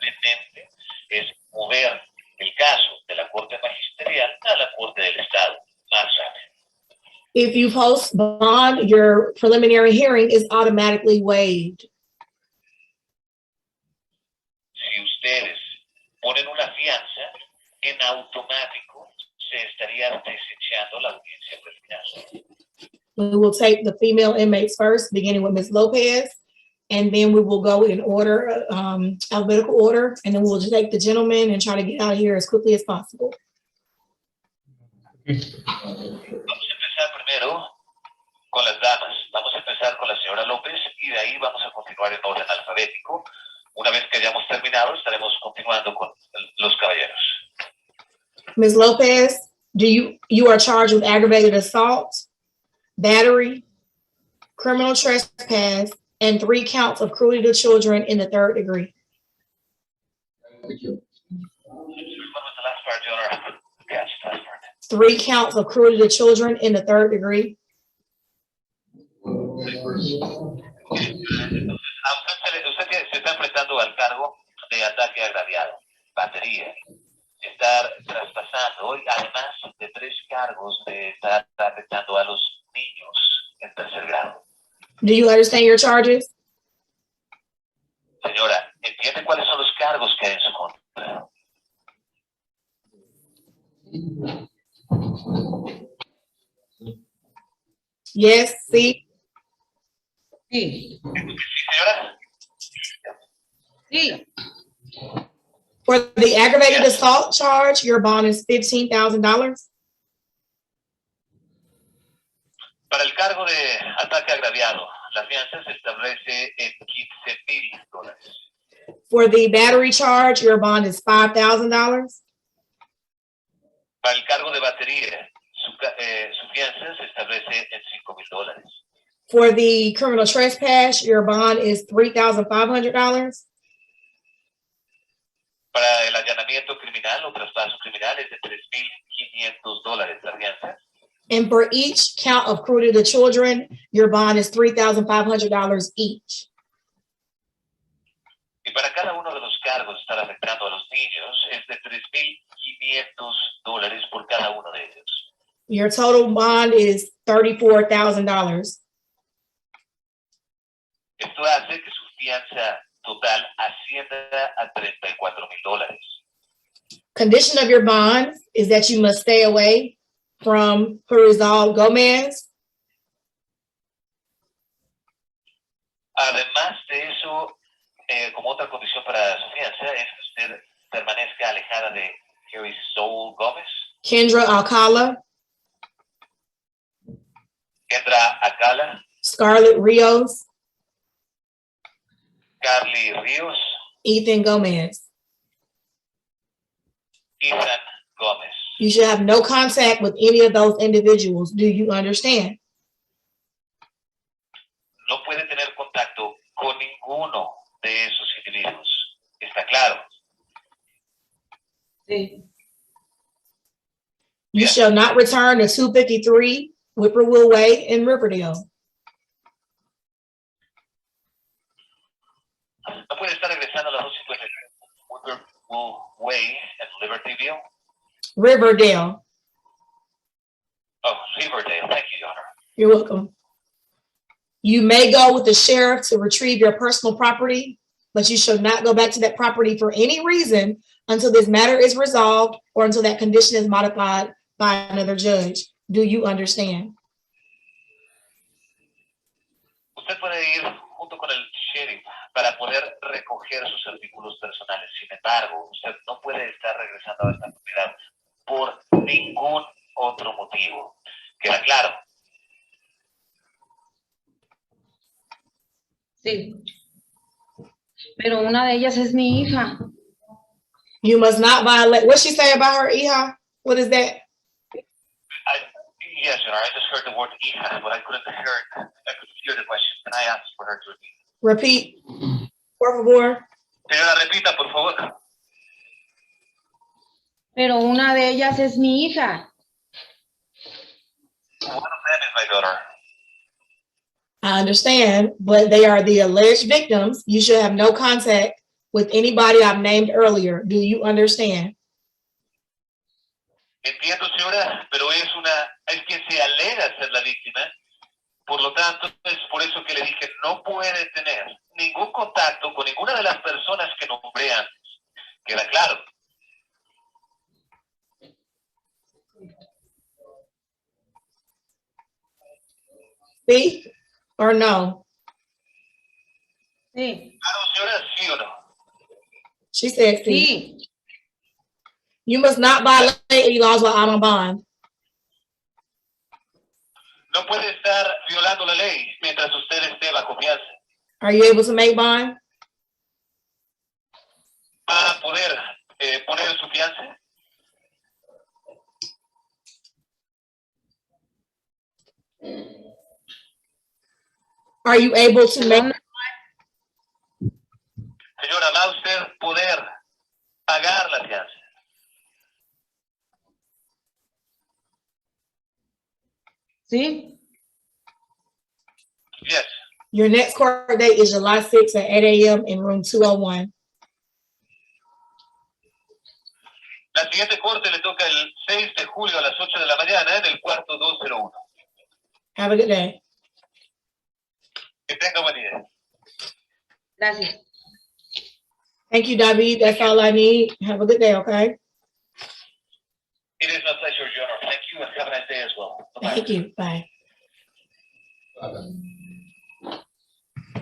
Simplemente es mover el caso de la Corte Magisterial a la Corte del Estado más rápido. If you post bond, your preliminary hearing is automatically waived. Si ustedes ponen una fianza, en automático se estaría desechando la audiencia preliminar. We will take the female inmates first, beginning with Ms. Lopez, and then we will go in order, alphabetical order, and then we'll just take the gentleman and try to get out of here as quickly as possible. Vamos a empezar primero con las damas. Vamos a empezar con la señora López y de ahí vamos a continuar en orden alfabético. Una vez que hayamos terminado, estaremos continuando con los caballeros. Ms. Lopez, you are charged with aggravated assault, battery, criminal trespass, and 3 counts of cruelty to children in the 3rd degree. What was the last part, Your Honor? Yes, last part. 3 counts of cruelty to children in the 3rd degree. Entonces, usted se está enfrentando al cargo de ataque agraviado, batería, estar traspasando y además de 3 cargos de estar afectando a los niños en 3er grado. Do you understand your charges? Señora, ¿entiende cuáles son los cargos que hay en su contra? Yes, sí. Sí, señora. Sí. For the aggravated Yes. assault charge, your bond is $15,000. Para el cargo de ataque agraviado, la fianza se establece en $15,000. For the battery charge, your bond is $5,000. Para el cargo de batería, su fianza se establece en $5,000. For the criminal trespass, your bond is $3,500. Para el allanamiento criminal o traspaso criminal es de $3,500 la fianza. And for each count of cruelty to children, your bond is $3,500 each. Y para cada uno de los cargos de estar afectando a los niños es de $3,500 por cada uno de ellos. Your total bond is $34,000. Esto hace que su fianza total ascienda a $34,000. Condition of your bond is that you must stay away from Rizal Gomez, Además de eso, como otra condición para su fianza es que usted permanezca alejada de Harry Soul Gómez, Kendra Alcala, Kendra Acala, Scarlett Rios, Carly Ríos, Ethan Gomez. Ethan Gómez. You should have no contact with any of those individuals. Do you understand? No puede tener contacto con ninguno de esos individuos. ¿Está claro? Sí. You shall not return to 253 Whippoorwill Way in Riverdale. No puede estar regresando a las 2:50 Whippoorwill Way en Libertyville. Riverdale. Oh, Riverdale. Thank you, Your Honor. You're welcome. You may go with the sheriff to retrieve your personal property, but you shall not go back to that property for any reason until this matter is resolved or until that condition is modified by another judge. Do you understand? Usted puede ir junto con el sheriff para poder recoger sus artículos personales. Sin embargo, usted no puede estar regresando a esta propiedad por ningún otro motivo. ¿Queda claro? Sí. Pero una de ellas es mi hija. You must not violate. What's she say about her, hija? What is that? Yes, Your Honor. I just heard the word hija, but I couldn't hear the question. Can I ask for her to repeat? Repeat, por favor. Señora, repita, por favor. Pero una de ellas es mi hija. One of them is my daughter. I understand, but they are the alleged victims. You should have no contact with anybody I've named earlier. Do you understand? Entiendo, señora, pero es quien se alega ser la víctima. Por lo tanto, es por eso que le dije, no puede tener ningún contacto con ninguna de las personas que nombré antes. ¿Queda claro? See or no? Sí. Claro, señora, ¿sí o no? She said see. Sí. You must not violate any laws while out on bond. No puede estar violando la ley mientras usted esté bajo fianza. Are you able to make bond? ¿Va a poder poner su fianza? Are you able to make? Señora, ¿va a usted poder pagar la fianza? Sí. Yes. Your next court date is July 6th at 8 a.m. in room 201. La siguiente corte le toca el 6 de julio a las 8 de la mañana en el cuarto 201. Have a good day. Que tenga buen día. Gracias. Thank you, David. That's all I need. Have a good day, okay? It is my pleasure, Your Honor. Thank you and have a nice day as well. Bye-bye. Thank you. Bye.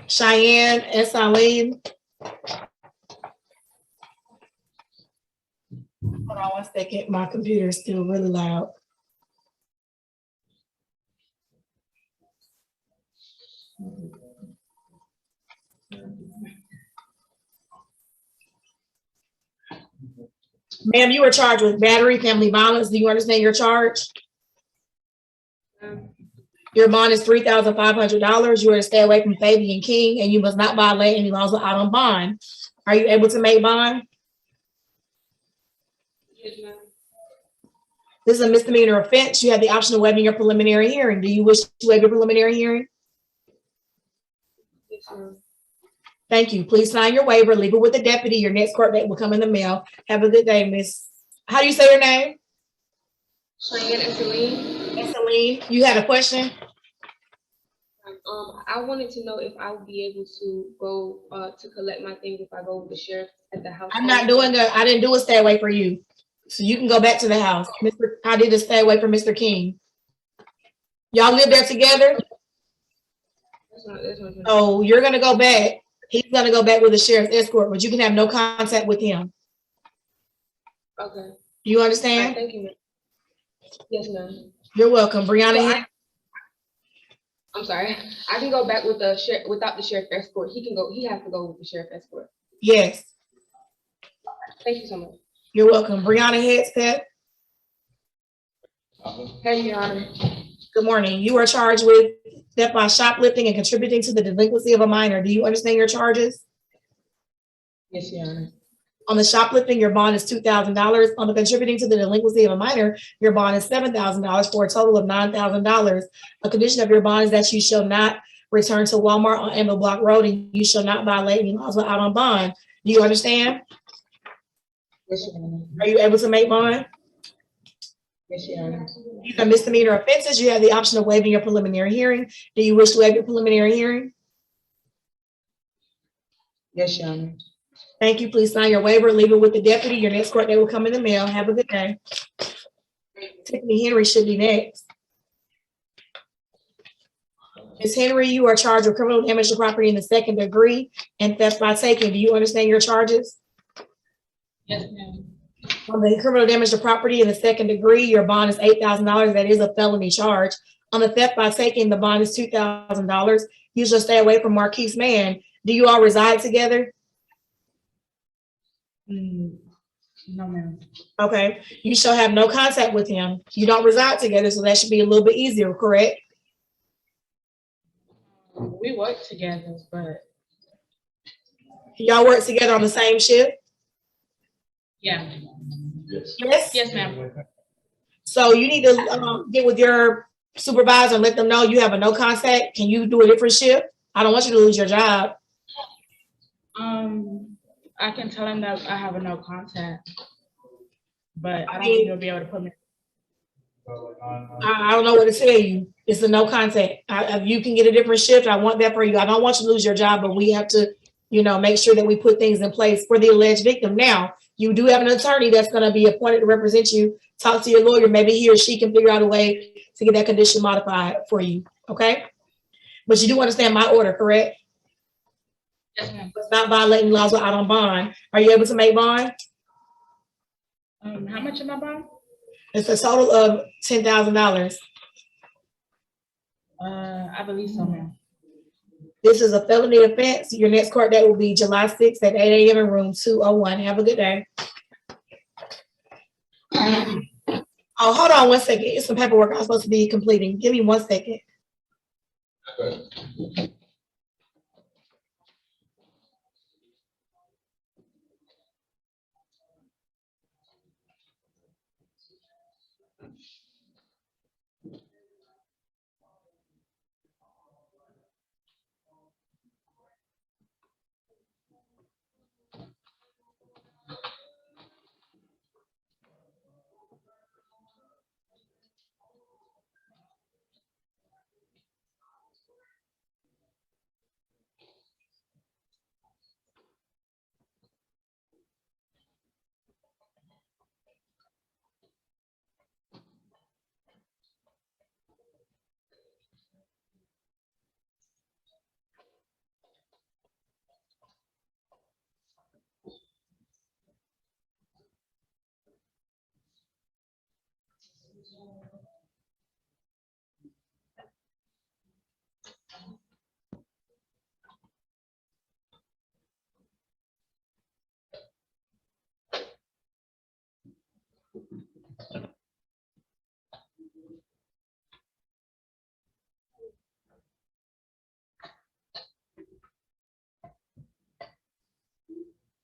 Cheyenne, S. Eileen. Hold on one second. My computer is still really loud. Ma'am, you were charged with battery, family violence. Do you understand your charge? Your bond is $3,500. You are to stay away from Fabian King, and you must not violate any laws out on bond. Are you able to make bond? Yes, ma'am. This is a misdemeanor offense. You have the option of waiving your preliminary hearing. Do you wish to waive your preliminary hearing? Yes, ma'am. Thank you. Please sign your waiver. Leave it with the deputy. Your next court date will come in the mail. Have a good day, Miss. How do you say your name? Cheyenne and Celine. Celine, you had a question? I wanted to know if I would be able to go to collect my things if I go with the sheriff at the house. I'm not doing that. I didn't do a stay away for you. So you can go back to the house. I did a stay away for Mr. King. Y'all live there together? That's not So you're gonna go back. He's gonna go back with the sheriff's escort, but you can have no contact with him. okay. You understand? Thank you, ma'am. Yes, ma'am. You're welcome. Brianna. I'm sorry. I can go back with the sheriff without the sheriff escort. He can go. He has to go with the sheriff escort. Yes. Thank you so much. You're welcome. Brianna Headstep. Hey, Your Honor. Good morning. You are charged with theft by shoplifting and contributing to the delinquency of a minor. Do you understand your charges? Yes, Your Honor. On the shoplifting, your bond is $2,000. On the contributing to the delinquency of a minor, your bond is $7,000 for a total of $9,000. A condition of your bond is that you shall not return to Walmart on Anvil Block Road and you shall not violate any laws out on bond. Do you understand? Yes, Your Honor. Are you able to make bond? Yes, Your Honor. These are misdemeanor offenses. You have the option of waiving your preliminary hearing. Do you wish to waive your preliminary hearing? Yes, Your Honor. Thank you. Please sign your waiver. Leave it with the deputy. Your next court date will come in the mail. Have a good day. Tiffany Henry should be next. Ms. Henry, you are charged with criminal damage to property in the second degree and theft by taking. Do you understand your charges? Yes, ma'am. On the criminal damage to property in the second degree, your bond is $8,000. That is a felony charge. On the theft by taking, the bond is $2,000. You shall stay away from Marquise Mann. Do you all reside together? No, ma'am. Okay. You shall have no contact with him. You don't reside together, so that should be a little bit easier, correct? We work together, but Y'all work together on the same shift? yeah. Yes? Yes, ma'am. So you need to get with your supervisor and let them know you have a no contact. Can you do a different shift? I don't want you to lose your job. I can tell him that I have a no contact, but I don't think he'll be able to put me. I don't know what to tell you. It's a no contact. If you can get a different shift, I want that for you. I don't want you to lose your job, but we have to, make sure that we put things in place for the alleged victim. Now, You do have an attorney that's gonna be appointed to represent you. Talk to your lawyer, maybe he or she can figure out a way to get that condition modified for you, okay? But you do understand my order, correct? Yes, ma'am. It's not violating laws or out on bond. Are you able to make bond? How much am I buying? It's a total of $10,000. I believe so, ma'am. This is a felony offense. Your next court date will be July 6th at 8 a.m. in room 201. Have a good day. Oh, hold on 1 second. It's some paperwork I'm supposed to be completing. Give me 1 second.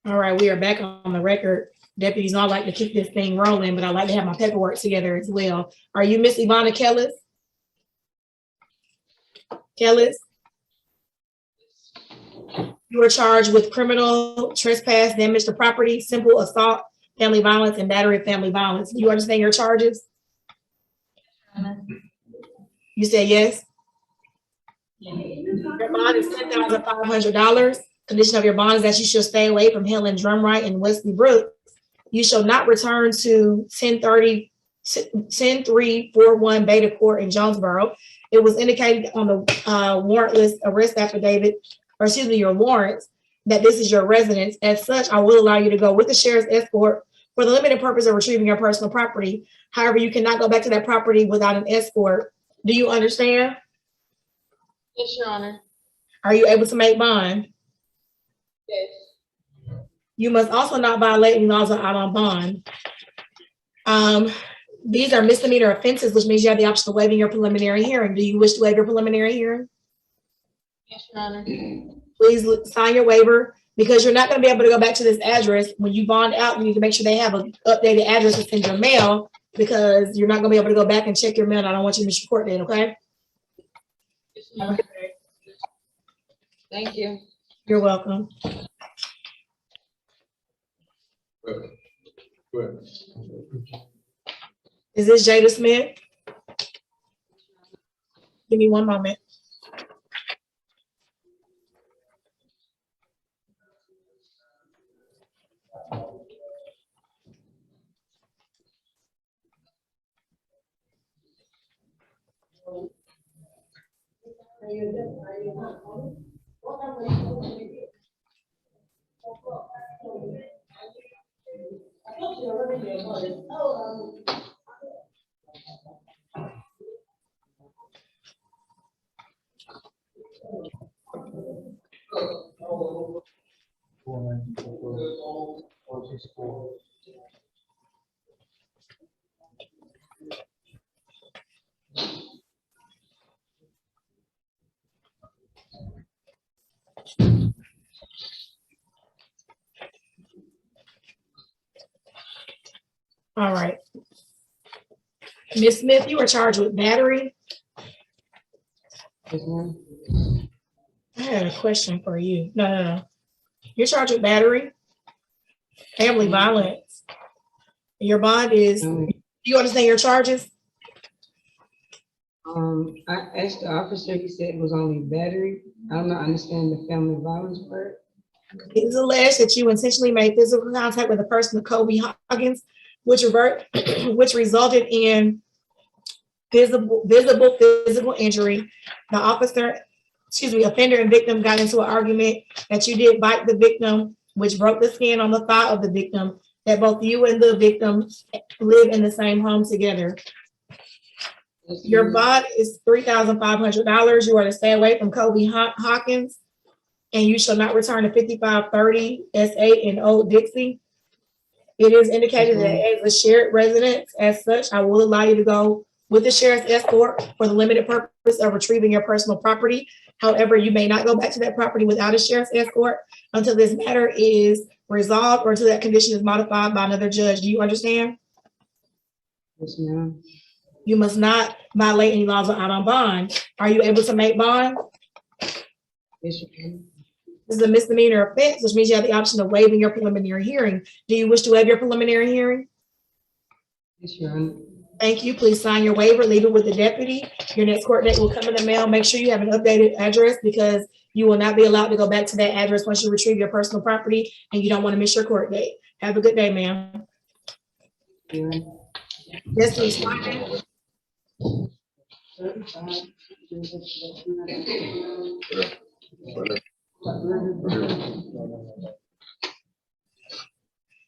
All right, we are back on the record. Deputies, I like to keep this thing rolling, but I like to have my paperwork together as well. Are you Miss Ivana Kellis? Kellis? You are charged with criminal trespass, damage to property, simple assault, family violence, and battery of family violence. Do you understand your charges? You said yes? Your bond is $10,500. Condition of your bond is that you shall stay away from Helen Drumright and Wesley Brooks. You shall not return to 10341 Beta Court in Jonesboro. It was indicated on the warrantless arrest affidavit, or excuse me, your warrants, that this is your residence. As such, I will allow you to go with the sheriff's escort for the limited purpose of retrieving your personal property. However, you cannot go back to that property without an escort. Do you understand? Yes, Your Honor. Are you able to make bond? Yes. You must also not violate any laws out on bond. These are misdemeanor offenses, which means you have the option of waiving your preliminary hearing. Do you wish to waive your preliminary hearing? Yes, Your Honor. Please sign your waiver, because you're not going to be able to go back to this address. When you bond out, you need to make sure they have an updated address to send your mail, because you're not going to be able to go back and check your mail. I don't want you to miss your court date, okay? Yes, Your Honor. Thank you. You're welcome. Is this Jada Smith? Give me 1 moment. All right. Ms. Smith, you are charged with battery. I had a question for you. No. You're charged with battery, family violence. Your bond is, do you understand your charges? I asked the officer, he said it was only battery. I don't understand the family violence part. It is alleged that you intentionally made physical contact with a person of Kobe Hoggins, which resulted in visible physical injury. Offender and victim got into an argument that you did bite the victim, which broke the skin on the thigh of the victim, that both you and the victim live in the same home together. Your bond is $3,500. You are to stay away from Kobe Hawkins, and you shall not return to 5530 S8 in Old Dixie. It is indicated that as a shared residence, as such, I will allow you to go with the sheriff's escort for the limited purpose of retrieving your personal property. However, you may not go back to that property without a sheriff's escort until this matter is resolved or until that condition is modified by another judge. Do you understand? Yes, ma'am. You must not violate any laws or out on bond. Are you able to make bond? Yes, you can. This is a misdemeanor offense, which means you have the option of waiving your preliminary hearing. Do you wish to waive your preliminary hearing? Yes, Your Honor. Thank you. Please sign your waiver, leave it with the deputy. Your next court date will come in the mail. Make sure you have an updated address because you will not be allowed to go back to that address once you retrieve your personal property and you don't want to miss your court date. Have a good day, ma'am. Yes, please.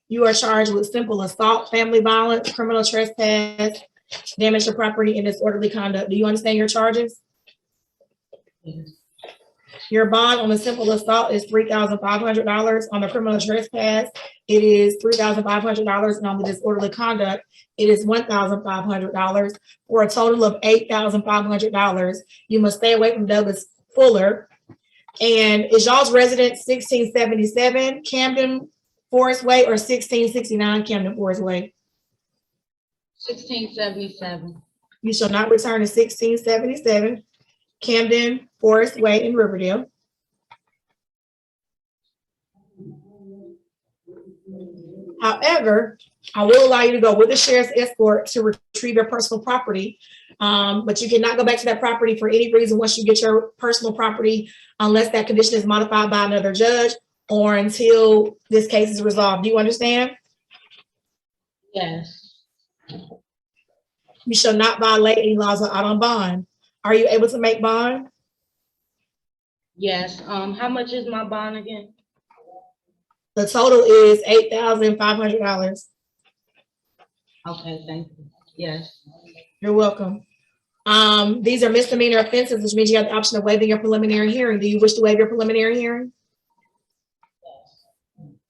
You are charged with simple assault, family violence, criminal trespass, damage to property, and disorderly conduct. Do you understand your charges? Yes. Your bond on the simple assault is $3,500. On the criminal trespass, it is $3,500, and on the disorderly conduct, it is $1,500 for a total of $8,500. You must stay away from Douglas Fuller. And is y'all's residence 1677 Camden Forest Way or 1669 Camden Forest Way? 1677. You shall not return to 1677 Camden Forest Way in Riverdale. However, I will allow you to go with the sheriff's escort to retrieve your personal property, but you cannot go back to that property for any reason once you get your personal property unless that condition is modified by another judge or until this case is resolved. Do you understand? Yes. You shall not violate any laws or out on bond. Are you able to make bond? Yes. How much is my bond again? The total is $8,500. Okay, thank you. Yes. You're welcome. These are misdemeanor offenses, which means you have the option of waiving your preliminary hearing. Do you wish to waive your preliminary hearing?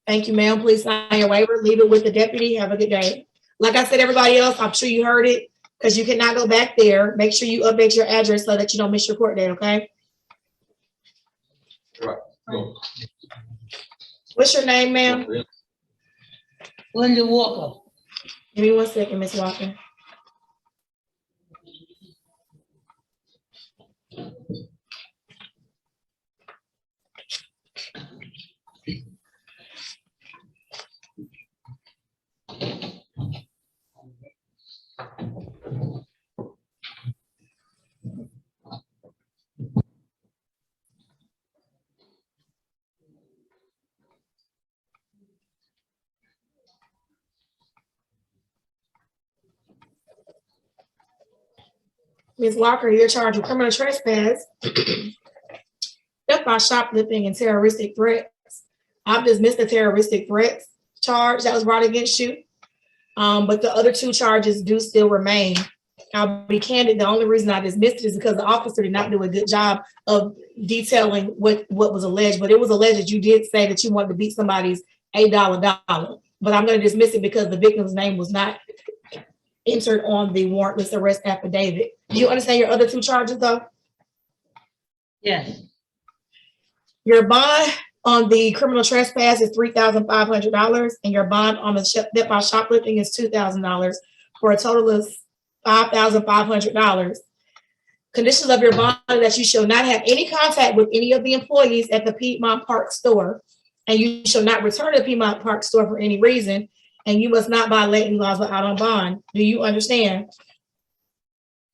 Thank you, ma'am. Please sign your waiver. Leave it with the deputy. Have a good day. Like I said, everybody else, I'm sure you heard it because you cannot go back there. Make sure you update your address so that you don't miss your court date, okay? Right. What's your name, ma'am? Linda Walker. Give me 1 second, Ms. Walker. Ms. Walker, you're charged with criminal trespass, theft by shoplifting, and terroristic threats. I've dismissed the terroristic threats charge that was brought against you, but the other two charges do still remain. I'll be candid, the only reason I dismissed it is because the officer did not do a good job of detailing what was alleged, but it was alleged that you did say that you wanted to beat somebody's $8 dollar. But I'm going to dismiss it because the victim's name was not entered on the warrantless arrest affidavit. Do you understand your other two charges though? Yes. Your bond on the criminal trespass is $3,500 and your bond on the theft by shoplifting is $2,000 for a total of $5,500. Conditions of your bond are that you shall not have any contact with any of the employees at the Piedmont Park store, and you shall not return to the Piedmont Park store for any reason, and you must not violate any laws out on bond. Do you understand?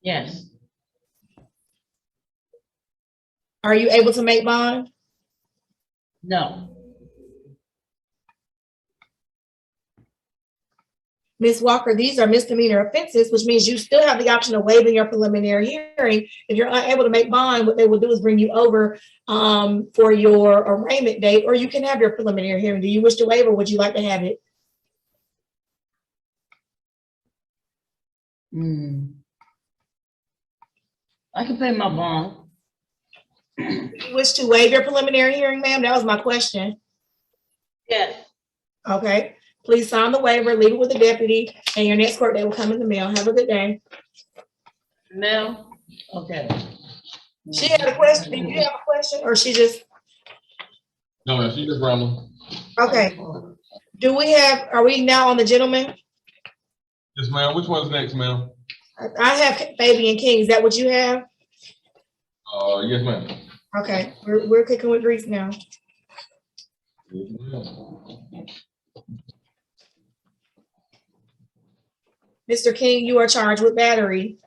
Yes. Are you able to make bond? No. Ms. Walker, these are misdemeanor offenses, which means you still have the option of waiving your preliminary hearing. If you're unable to make bond, what they will do is bring you over for your arraignment date, or you can have your preliminary hearing. Do you wish to waive, or would you like to have it? I can pay my bond. Do you wish to waive your preliminary hearing, ma'am? That was my question. Yes. Okay, please sign the waiver, leave it with the deputy, and your next court date will come in the mail. Have a good day. Mail? Okay. She had a question. Did you have a question, or she just? No, man, she just rambling. Okay. Do we have, are we now on the gentleman? Yes, ma'am. Which one's next, ma'am? I have Fabian King. Is that what you have? Yes, ma'am. Okay, we're cooking with grease now. Yes, ma'am. Mr. King, you are charged with battery,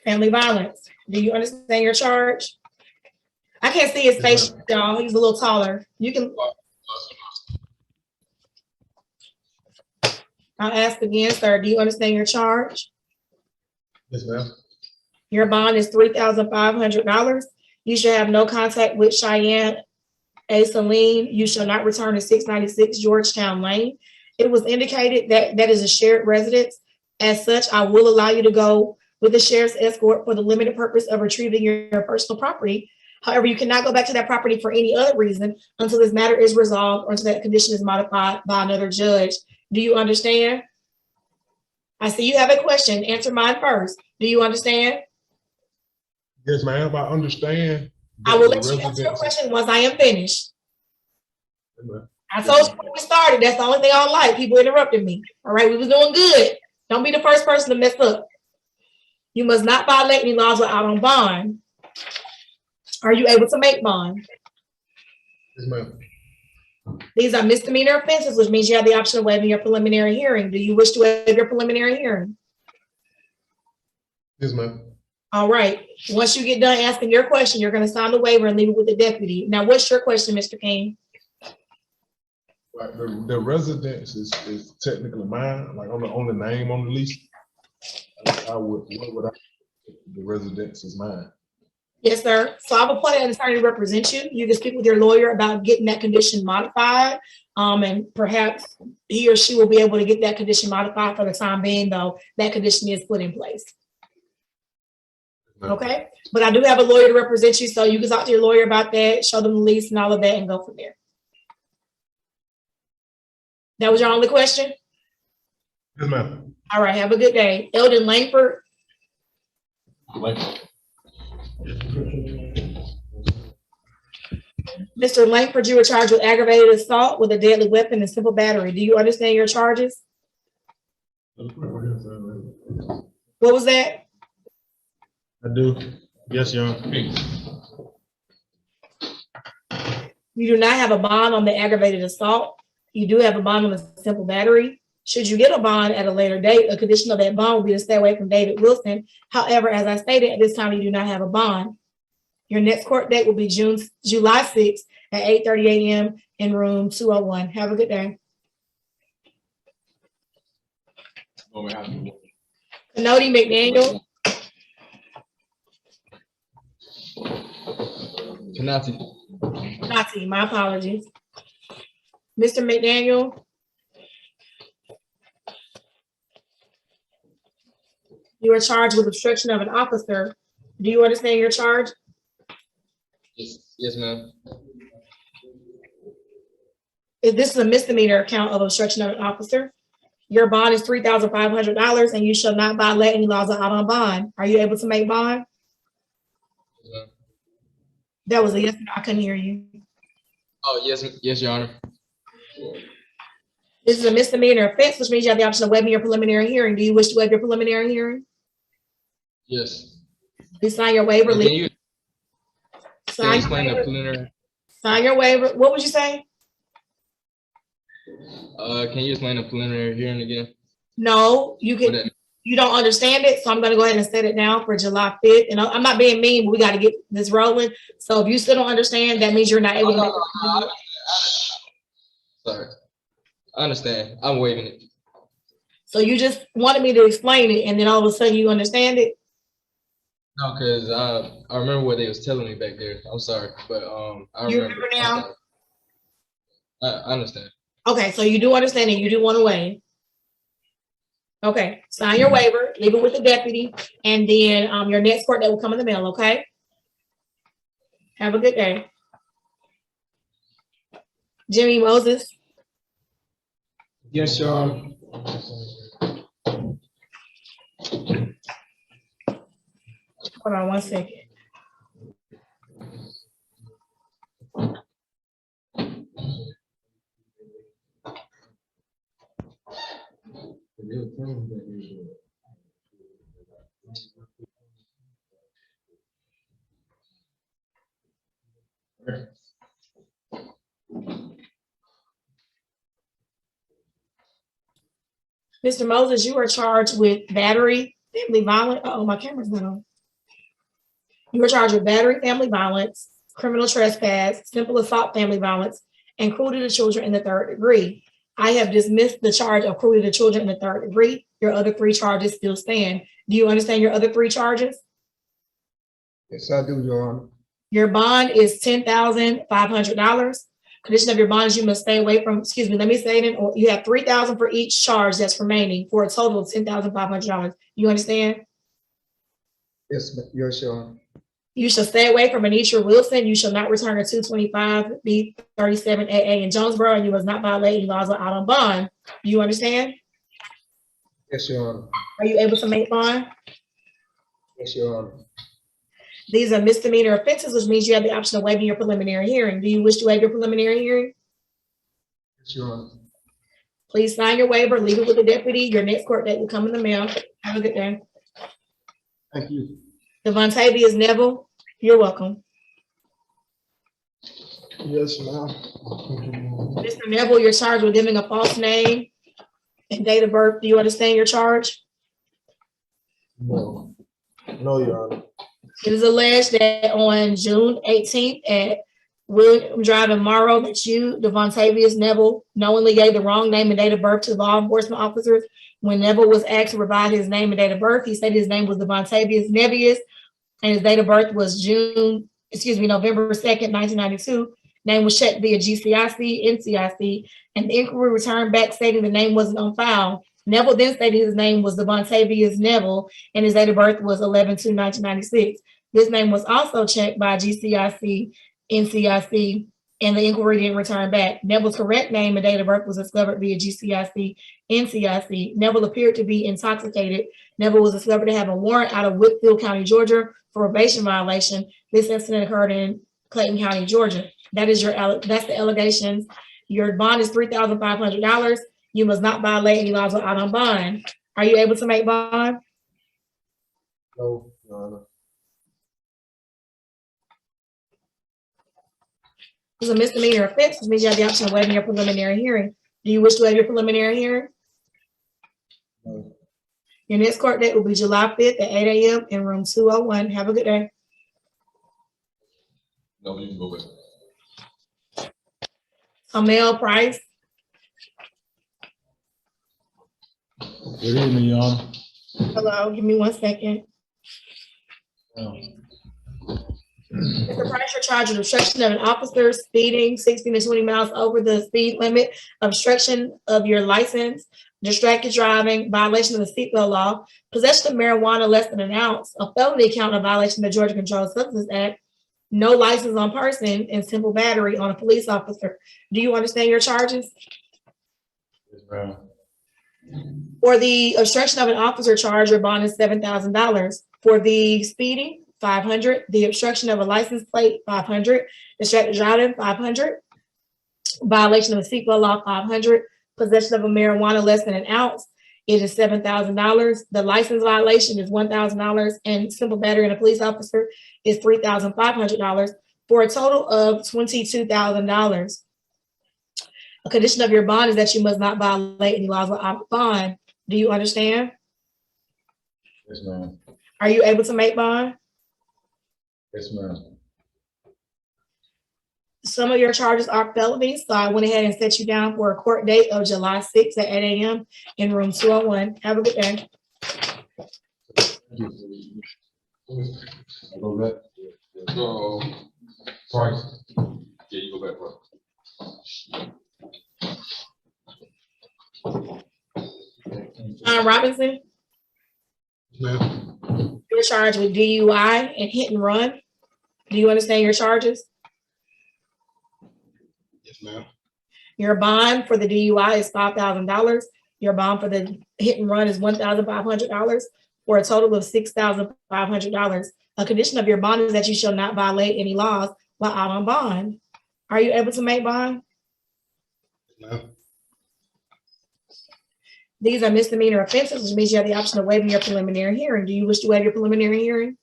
family violence. Do you understand your charge? I can't see his face, y'all. He's a little taller. You can. I'll ask again, sir. Do you understand your charge? Yes, ma'am. Your bond is $3,500. You shall have no contact with Cheyenne A. Saline. You shall not return to 696 Georgetown Lane. It was indicated that that is a shared residence. As such, I will allow you to go with the sheriff's escort for the limited purpose of retrieving your personal property. However, you cannot go back to that property for any other reason until this matter is resolved or until that condition is modified by another judge. Do you understand? I see you have a question. Answer mine first. Do you understand? Yes, ma'am. I understand. I will let you answer your question once I am finished. I told you when we started, that's the only thing I don't like. People interrupting me. All right, we was doing good. Don't be the first person to mess up. You must not violate any laws without on bond. Are you able to make bond? Yes, ma'am. These are misdemeanor offenses, which means you have the option of waiving your preliminary hearing. Do you wish to waive your preliminary hearing? Yes, ma'am. All right. Once you get done asking your question, you're going to sign the waiver and leave it with the deputy. Now, what's your question, Mr. King? Like the residence is technically mine, like on the name on the lease. What would I, the residence is mine. Yes, sir. So I've appointed an attorney to represent you. You can speak with your lawyer about getting that condition modified. And perhaps he or she will be able to get that condition modified. For the time being, though, that condition is put in place. Okay, but I do have a lawyer to represent you, so you can talk to your lawyer about that, show them the lease and all of that, and go from there. That was your only question? Yes, ma'am. All right, have a good day. Eldon Langford. Mr. Langford, you were charged with aggravated assault with a deadly weapon and simple battery. Do you understand your charges? What was that? I do. Yes, Your Honor. You do not have a bond on the aggravated assault. You do have a bond on the simple battery. Should you get a bond at a later date, a condition of that bond will be to stay away from David Wilson. However, as I stated, at this time, you do not have a bond. Your next court date will be July 6th at 8:30 a.m. in room 201. Have a good day. Canody McDaniel. Kanati, my apologies. Mr. McDaniel. You are charged with obstruction of an officer. Do you understand your charge? Yes, ma'am. If this is a misdemeanor count of obstruction of an officer, your bond is $3,500 and you shall not violate any laws of out on bond. Are you able to make bond? Yes, That was a yes, I couldn't hear you. oh, yes, Your Honor. This is a misdemeanor offense, which means you have the option of waiving your preliminary hearing. Do you wish to waive your preliminary hearing? Yes. Please sign your waiver. Can you Sign explain your the waiver. preliminary? Sign your waiver. What would you say? Can you explain the preliminary hearing again? No, you What can. that- You don't understand it, so I'm gonna go ahead and set it down for July 5th. And I'm not being mean, but we gotta get this rolling. So if you still don't understand, that means you're not able to make it. Sorry. I understand. I'm waiving it. So you just wanted me to explain it and then all of a sudden you understand it? No, cause I remember what they was telling me back there. I'm sorry, but I You remember. remember I'm now? sorry. I understand. Okay, so you do understand and you do want to waive. Okay, sign your waiver, leave it with the deputy, and then your next court date will come in the mail, okay? Have a good day. Jimmy Moses. Yes, Your Honor. Hold on one second. Mr. Moses, you are charged with battery, family violence. Oh, my camera's not on. You are charged with battery, family violence, criminal trespass, simple assault, family violence, and cruelty to children in the third degree. I have dismissed the charge of cruelty to children in the third degree. Your other three charges still stand. Do you understand your other three charges? Yes, I do, Your Honor. Your bond is $10,500. Condition of your bond is you must stay away from, excuse me, let me say it in, or you have $3,000 for each charge that's remaining for a total of $10,500. You understand? Yes, Your Honor. You shall stay away from Anisha Wilson. You shall not return a 225 B37 AA in Jonesboro, and you must not violate any laws or out on bond. Do you understand? Yes, Your Honor. Are you able to make bond? Yes, Your Honor. These are misdemeanor offenses, which means you have the option of waiving your preliminary hearing. Do you wish to waive your preliminary hearing? Yes, Your Honor. Please sign your waiver, leave it with the deputy. Your next court date will come in the mail. Have a good day. Thank you. Devontavious Neville, you're welcome. Yes, ma'am. Mr. Neville, you're charged with giving a false name and date of birth. Do you understand your charge? No. No, Your Honor. It is alleged that on June 18th at William Drive in Morrow that you, Devontavious Neville, knowingly gave the wrong name and date of birth to law enforcement officers. When Neville was asked to provide his name and date of birth, he said his name was Devontavious Nevius and his date of birth was November 2nd, 1992. Name was checked via GCIC, NCIC, and the inquiry returned back stating the name wasn't on file. Neville then stated his name was Devontavious Neville and his date of birth was 11/2/1996. This name was also checked by GCIC, NCIC, and the inquiry didn't return back. Neville's correct name and date of birth was discovered via GCIC, NCIC. Neville appeared to be intoxicated. Neville was discovered to have a warrant out of Whitfield County, Georgia for probation violation. This incident occurred in Clayton County, Georgia. That's the allegations. Your bond is $3,500. You must not violate any laws or out on bond. Are you able to make bond? No, Your Honor. It's a misdemeanor offense, which means you have the option of waiving your preliminary hearing. Do you wish to waive your preliminary hearing? No. Your next court date will be July 5th at 8 a.m. in room 201. Have a good day. No, you can go back. Amel Price. Good evening, Your Honor. Hello, give me 1 second. Mr. Price, you're charged with obstruction of an officer, speeding 16 to 20 miles over the speed limit, obstruction of your license, distracted driving, violation of the seatbelt law, possession of marijuana less than an ounce, a felony count of violation of the Georgia Controlled Substances Act, no license on person, and simple battery on a police officer. Do you understand your charges? Yes, ma'am. For the obstruction of an officer charge, your bond is $7,000. For the speeding, $500. The obstruction of a license plate, $500. Distracted driving, $500. Violation of the seatbelt law, $500. Possession of a marijuana less than an ounce, it is $7,000. The license violation is $1,000, and simple battery on a police officer is $3,500 for a total of $22,000. A condition of your bond is that you must not violate any laws of bond. Do you understand? Yes, ma'am. Are you able to make bond? Yes, ma'am. some of your charges are felonies, so I went ahead and set you down for a court date of July 6th at 8 a.m. in room 201. Have a good day. I go back. So, sorry. Yeah, you go back, bro. John Robinson, Ma'am. you're charged with DUI and hit and run. Do you understand your charges? Yes, ma'am. Your bond for the DUI is $5,000. Your bond for the hit and run is $1,500 for a total of $6,500. A condition of your bond is that you shall not violate any laws while out on bond. Are you able to make bond? No. These are misdemeanor offenses, which means you have the option of waiving your preliminary hearing. Do you wish to waive your preliminary hearing?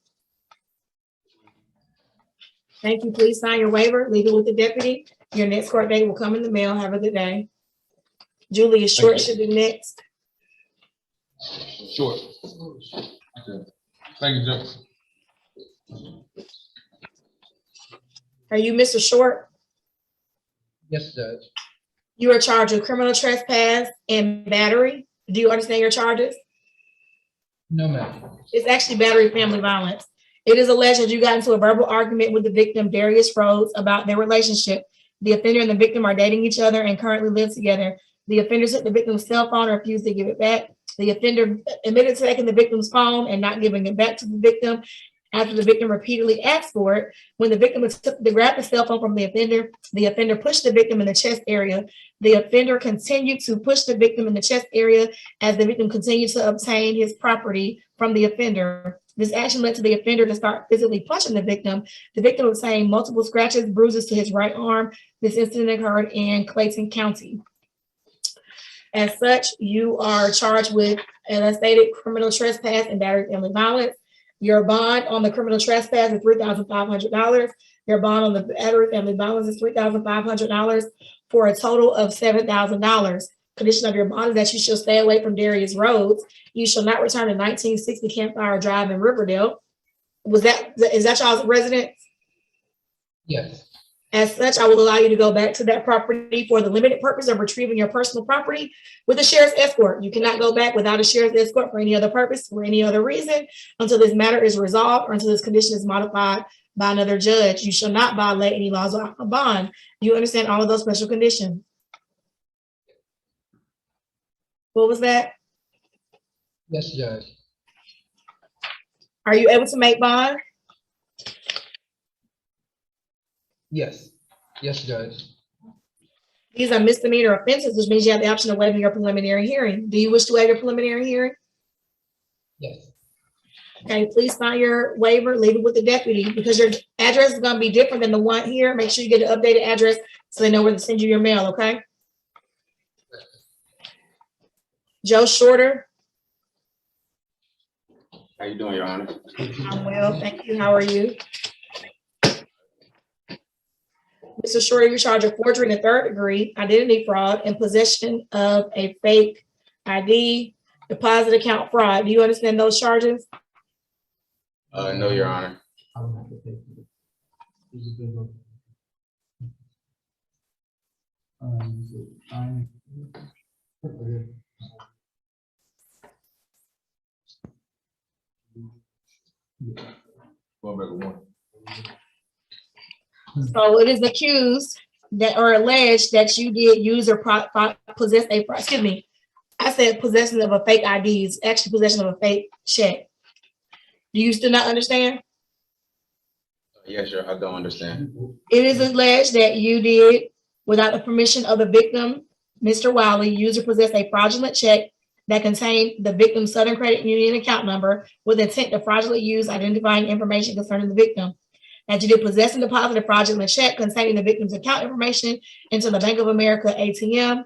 Thank you. Please sign your waiver. Leave it with the deputy. Your next court date will come in the mail. Have a good day. Julia Short should be next. Short. Okay. Thank you, Judge. Are you Mr. Short? Yes, Judge. You are charged with criminal trespass and battery. Do you understand your charges? No, ma'am. It's actually battery family violence. It is alleged that you got into a verbal argument with the victim, Darius Rhodes, about their relationship. The offender and the victim are dating each other and currently live together. The offender took the victim's cell phone and refused to give it back. The offender admitted to taking the victim's phone and not giving it back to the victim after the victim repeatedly asked for it. When the victim grabbed the cell phone from the offender pushed the victim in the chest area. The offender continued to push the victim in the chest area as the victim continued to obtain his property from the offender. This action led to the offender to start physically punching the victim. The victim obtained multiple scratches, bruises to his right arm. This incident occurred in Clayton County. As such, you are charged with, as I stated, criminal trespass and battery family violence. Your bond on the criminal trespass is $3,500. Your bond on the battery family violence is $3,500 for a total of $7,000. Condition of your bond is that you shall stay away from Darius Rhodes. You shall not return to 1960 Campfire Drive in Riverdale. Is that y'all's residence? Yes. As such, I will allow you to go back to that property for the limited purpose of retrieving your personal property with a sheriff's escort. You cannot go back without a sheriff's escort for any other purpose, for any other reason, until this matter is resolved or until this condition is modified by another judge. You shall not violate any laws or a bond. You understand all of those special conditions? What was that? Yes, Judge. Are you able to make bond? Yes. Yes, Judge. These are misdemeanor offenses, which means you have the option of waiving your preliminary hearing. Do you wish to waive your preliminary hearing? Yes. Okay, please sign your waiver, leave it with the deputy, because your address is gonna be different than the one here. Make sure you get an updated address so they know where to send you your mail, okay? Joe Shorter. How you doing, Your Honor? I'm well, thank you. How are you? Mr. Shorter, you're charged with forgery in the 3rd degree, identity fraud, and possession of a fake ID, deposit account fraud. Do you understand those charges? No, Your Honor. Going back to one. So it is accused that, or alleged that you did use or possess a, excuse me, I said possession of a fake ID, it's actually possession of a fake check. Do you still not understand? Yes, sir. I don't understand. It is alleged that you did, without the permission of the victim, Mr. Wiley, use or possess a fraudulent check that contained the victim's Southern Credit Union account number with intent to fraudulently use identifying information concerning the victim. That you did possess and deposit a fraudulent check containing the victim's account information into the Bank of America ATM,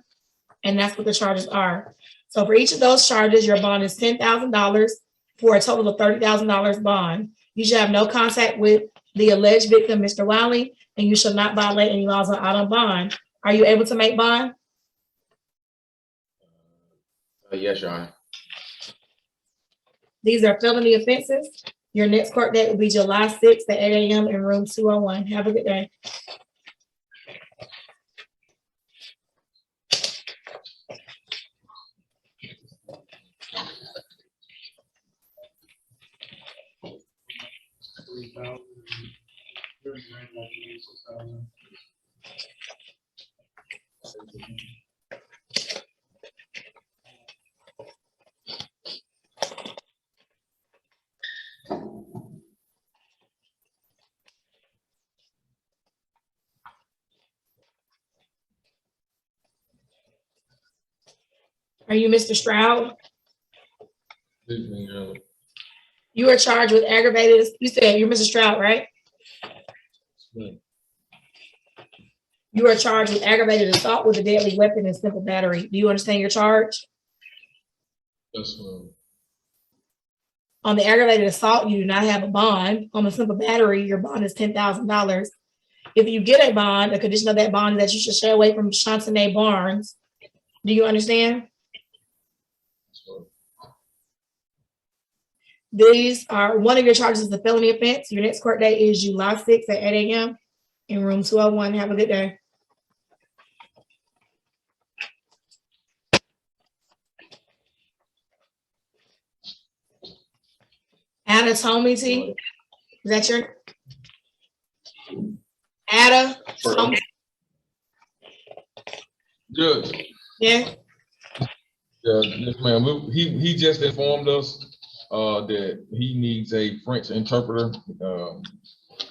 and that's what the charges are. So for each of those charges, your bond is $10,000 for a total of $30,000 bond. You should have no contact with the alleged victim, Mr. Wiley, and you shall not violate any laws on out on bond. Are you able to make bond? Yes, Your Honor. These are felony offenses. Your next court date will be July 6th at 8 a.m. in room 201. Have a good day. Are you Mr. Stroud? Excuse me, You are charged with aggravated, you said you're Mr. Stroud, right? You are charged with aggravated assault with a deadly weapon and simple battery. Do you understand your charge? Yes, ma'am. On the aggravated assault, you do not have a bond. On the simple battery, your bond is $10,000. If you get a bond, a condition of that bond is that you should stay away from Chauncey Barnes. Do you understand? These are, one of your charges is a felony offense. Your next court date is July 6th at 8 a.m. in room 201. Have a good day. Ada Tomiti, is that your? Ada Tomiti? Judge. Yeah. Yeah, yes, ma'am. He just informed us that he needs a French interpreter.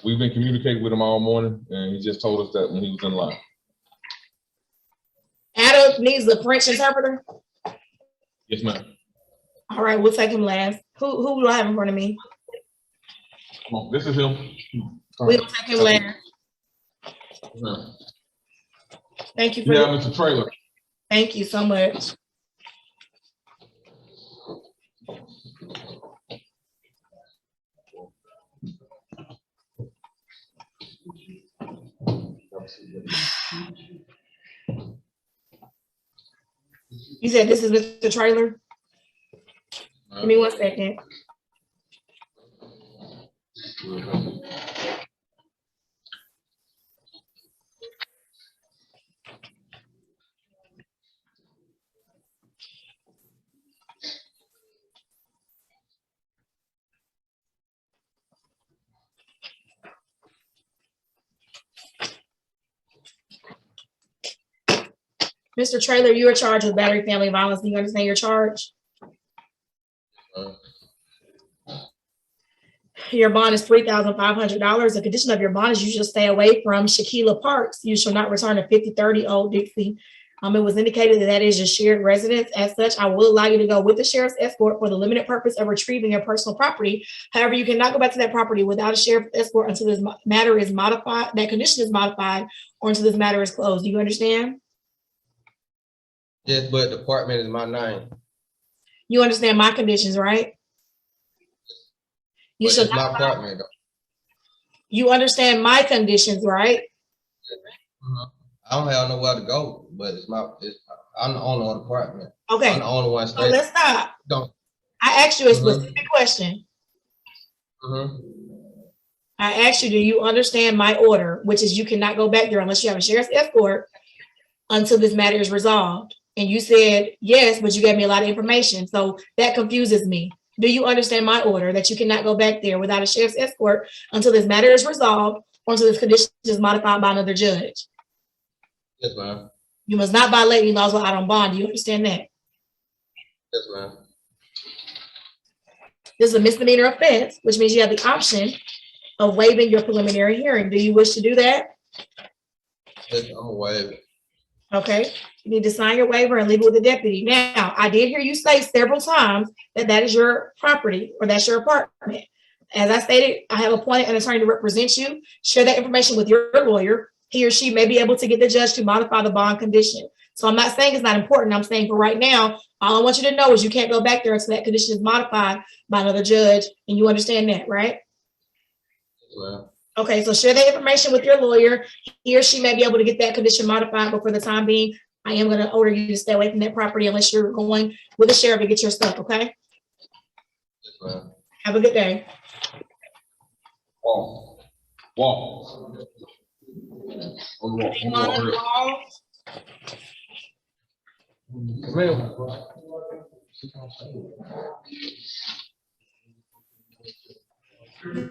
We've been communicating with him all morning, and he just told us that when he was in line. Ada needs a French interpreter? Yes, ma'am. All right, we'll take him last. Who do I have in front of me? Come on, this is him. We'll take him last. Yeah. Thank you for Yeah, Mr. Trailer. Thank you so much. You said this is Mr. Trailer? Give me 1 second. Mr. Trailer, you are charged with battery family violence. Do you understand your charge? Your bond is $3,500. The condition of your bond is you should stay away from Shaquilla Parks. You shall not return to 5030 Old Dixie. It was indicated that that is your shared residence. As such, I will allow you to go with the sheriff's escort for the limited purpose of retrieving your personal property. However, you cannot go back to that property without a sheriff's escort until this matter is modified, that condition is modified, or until this matter is closed. Do you understand? Yes, but the apartment is my name. You understand my conditions, right? You But should it's my not. apartment though. You understand my conditions, right? I don't have nowhere to go, but I'm the owner of the apartment. Okay. I'm the only one So staying. let's stop. Don't. I asked you a specific question. I asked you, do you understand my order, which is you cannot go back there unless you have a sheriff's escort until this matter is resolved? And you said yes, but you gave me a lot of information. So that confuses me. Do you understand my order that you cannot go back there without a sheriff's escort until this matter is resolved or until this condition is modified by another judge? Yes, ma'am. You must not violate any laws while out on bond. Do you understand that? Yes, ma'am. This is a misdemeanor offense, which means you have the option of waiving your preliminary hearing. Do you wish to do that? Yes, I'm a waiver. Okay, you need to sign your waiver and leave it with the deputy. Now, I did hear you say several times that that is your property or that's your apartment. As I stated, I have appointed an attorney to represent you. Share that information with your lawyer. He or she may be able to get the judge to modify the bond condition. So I'm not saying it's not important. I'm saying for right now, all I want you to know is you can't go back there until that condition is modified by another judge. And you understand that, right? Well, okay, so share that information with your lawyer. He or she may be able to get that condition modified, but for the time being, I am going to order you to stay away from that property unless you're going with the sheriff to get your stuff, okay? well. Have a good day. Walk. Walk.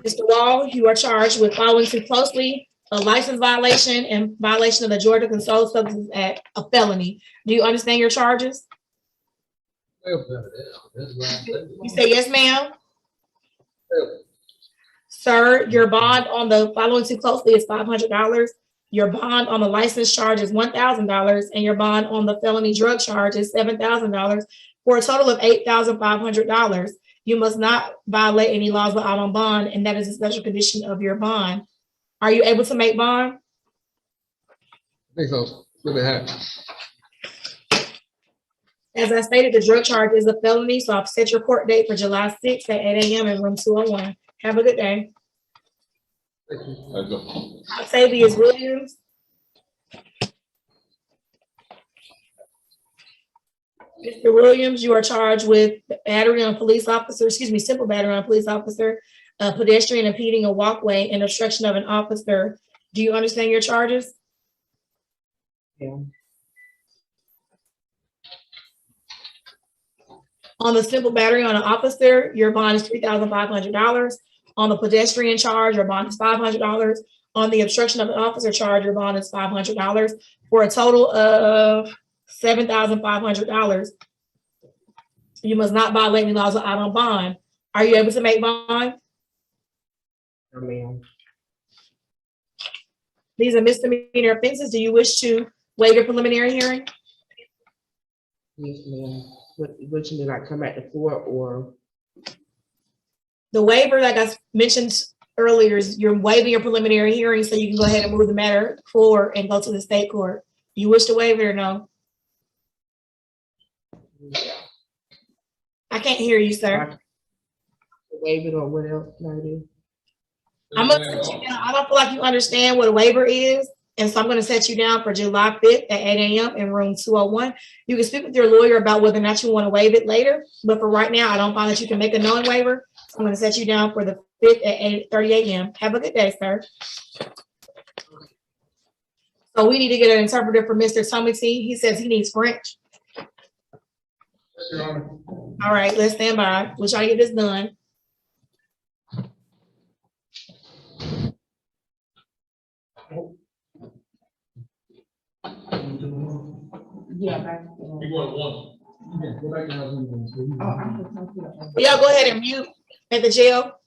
Mr. Wall, you are charged with following too closely a license violation and violation of the Georgia Controlled Substances Act, a felony. Do you understand your charges? You say yes, ma'am? Sir, your bond on the following too closely is $500. Your bond on the license charge is $1,000, and your bond on the felony drug charge is $7,000, for a total of $8,500. You must not violate any laws while out on bond, and that is a special condition of your bond. Are you able to make bond? I think so. What they have. As I stated, the drug charge is a felony, so I've set your court date for July 6th at 8 a.m. in room 201. Have a good day. Octavius Williams. Mr. Williams, you are charged with battery on a police officer, simple battery on a police officer, a pedestrian impeding a walkway, and obstruction of an officer. Do you understand your charges? Yeah. On the simple battery on an officer, your bond is $3,500. On the pedestrian charge, your bond is $500. On the obstruction of an officer charge, your bond is $500, for a total of $7,500. You must not violate any laws out on bond. Are you able to make bond? No, ma'am. These are misdemeanor offenses. Do you wish to waive your preliminary hearing? Yes, ma'am. What you mean, like come back to court or? The waiver, like I mentioned earlier, is you're waiving your preliminary hearing so you can go ahead and move the matter forward and go to the state court. You wish to waive it or no? I can't hear you, sir. Waive it or what else can I do? I'm gonna set you down. I don't feel like you understand what a waiver is. And so I'm gonna set you down for July 5th at 8 a.m. in room 201. You can speak with your lawyer about whether or not you want to waive it later. But for right now, I don't find that you can make a knowing waiver. So I'm gonna set you down for the 5th at 8:30 a.m. Have a good day, sir. So we need to get an interpreter for Mr. Tommy T. He says he needs French. All right, let's stand by. We'll try to get this done. Yeah. Y'all go ahead and mute at the jail.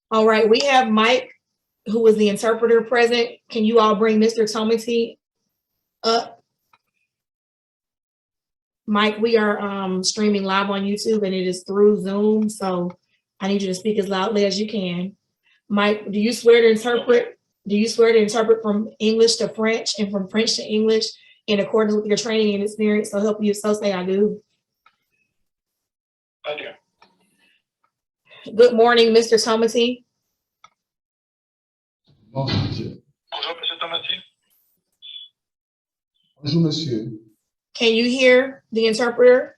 All right, we have Mike, who is the interpreter, present. Can you all bring Mr. Tommy T up? Mike, we are streaming live on YouTube and it is through Zoom, so I need you to speak as loudly as you can. Mike, do you swear to interpret? Do you swear to interpret from English to French and from French to English in accordance with your training and experience? So help you, so say I do. I do. Good morning, Mr. Tommy T. Bonjour, monsieur. Bonjour, Monsieur Tomasi. Bonjour, monsieur. Can you hear the interpreter?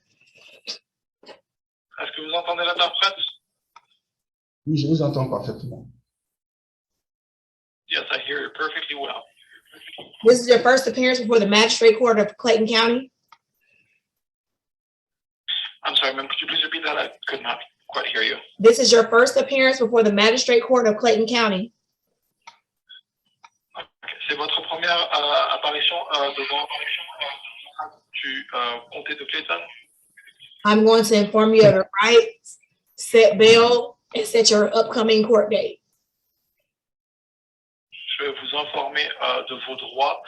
Est-ce que vous entendez l'interprète? Oui, je vous entends parfaitement. Yes, I hear you perfectly well. This is your first appearance before the Magistrate Court of Clayton County. I'm sorry, ma'am, could you please repeat that? I could not quite hear you. This is your first appearance before the Magistrate Court of Clayton County. Okay. C'est votre première apparition devant du comté de Clayton? I'm going to inform you of the rights, set bail, and set your upcoming court date. Je vais vous informer de vos droits,